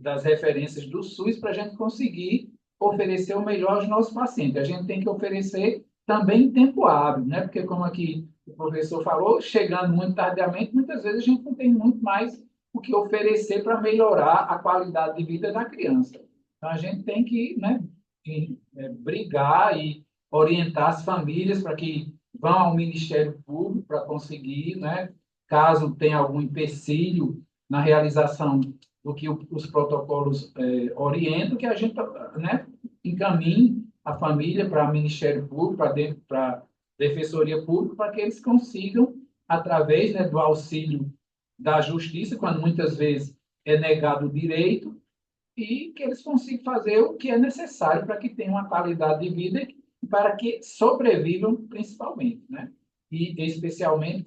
das referências do SUS para a gente conseguir oferecer o melhor aos nossos pacientes. A gente tem que oferecer também em tempo hábil, né? Porque como aqui o professor falou, chegando muito tardiamente, muitas vezes a gente não tem muito mais o que oferecer para melhorar a qualidade de vida da criança. Então, a gente tem que, né, brigar e orientar as famílias para que vão ao Ministério Público para conseguir, né, caso tenha algum empecilho na realização do que os protocolos orientam, que a gente, né, encaminhe a família para o Ministério Público, para a Defensoria Pública, para que eles consigam, através, né, do auxílio da justiça, quando muitas vezes é negado o direito, e que eles consigam fazer o que é necessário para que tenham uma qualidade de vida e para que sobrevivam, principalmente, né? E especialmente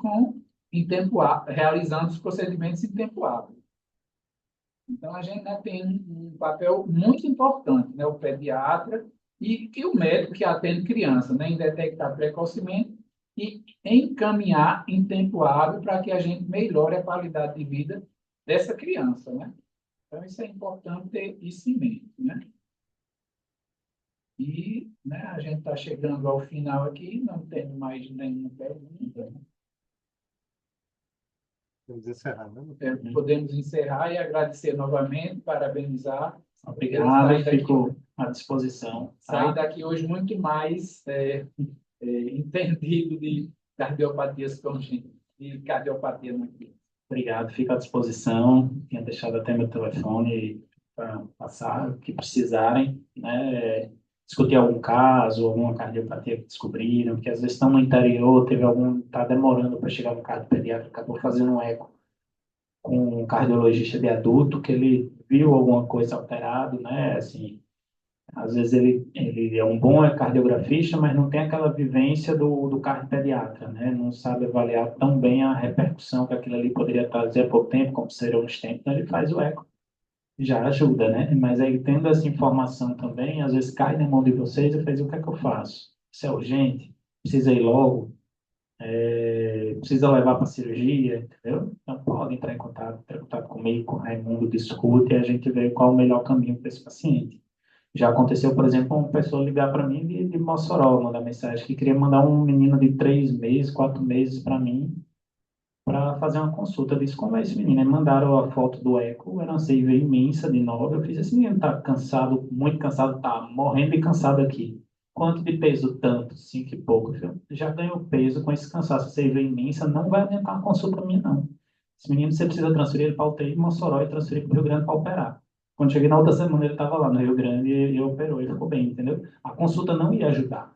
em tempo hábil, realizando os procedimentos em tempo hábil. Então, a gente, né, tem um papel muito importante, né? O pediatra e o médico que atende criança, né? Em detectar precocemente e encaminhar em tempo hábil para que a gente melhore a qualidade de vida dessa criança, né? Então, isso é importante ter isso em mente, né? E, né, a gente está chegando ao final aqui, não tendo mais nenhuma pergunta. Vamos encerrar, né? Podemos encerrar e agradecer novamente, parabenizar. Obrigado, Saí daqui, fico à disposição. saí Tá? daqui hoje muito mais entendido de cardiopatias congênitas e cardiopatia no aqui. Obrigado, fico à disposição. Tinha deixado até meu telefone para passar o que precisarem, né? Discutir algum caso, alguma cardiopatia que descobriram, que às vezes estão no interior, teve algum, está demorando para chegar no cardio pediatra, acabou fazendo um eco com um cardiologista de adulto, que ele viu alguma coisa alterada, né? Assim, às vezes ele é um bom cardiografista, mas não tem aquela vivência do cardiopediatra, né? Não sabe avaliar tão bem a repercussão que aquilo ali poderia trazer por tempo, como serão os tempos. Então ele faz o eco, já ajuda, né? Mas aí tendo essa informação também, às vezes cai na mão de vocês e faz o que é que eu faço? Isso é urgente? Precisa ir logo? Precisa levar para cirurgia, entendeu? Então pode entrar em contato comigo, com o Raimundo, discute e a gente vê qual o melhor caminho para esse paciente. Já aconteceu, por exemplo, uma pessoa ligar para mim de Mossoró, mandar mensagem que queria mandar um menino de 3 meses, 4 meses para mim, para fazer uma consulta. Eu disse, como é esse menino? Aí mandaram a foto do eco, era uma seiva imensa de 9. Eu fiz, esse menino está cansado, muito cansado, está morrendo de cansado aqui. Quanto de peso? Tanto, 5 e pouco. Eu já ganhou peso com esse cansaço, seiva imensa, não vai adiantar uma consulta minha, não. Esse menino, você precisa transferir ele para UTI de Mossoró e transferir para o Rio Grande para operar. Quando cheguei na outra semana, ele estava lá no Rio Grande e operou, ele ficou bem, entendeu? A consulta não ia ajudar.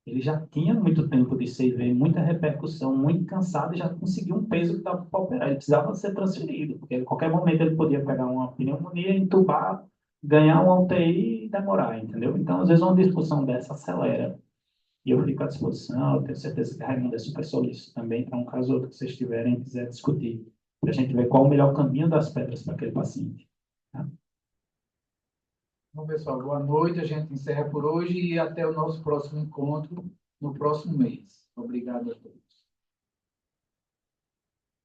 Ele já tinha muito tempo de CV, muita repercussão, muito cansado e já conseguiu um peso que dava para operar. Ele precisava ser transferido, porque a qualquer momento ele podia pegar uma pneumonia, entubar, ganhar uma UTI e demorar, entendeu? Então, às vezes, uma discussão dessa acelera. E eu fico à disposição, eu tenho certeza que a Raimundo é super solícito também, para um caso ou outro que vocês tiverem e quiser discutir, para a gente ver qual o melhor caminho das pedras para aquele paciente. Tá? Bom, pessoal, boa noite. A gente encerra por hoje e até o nosso próximo encontro no próximo mês. Obrigado a todos.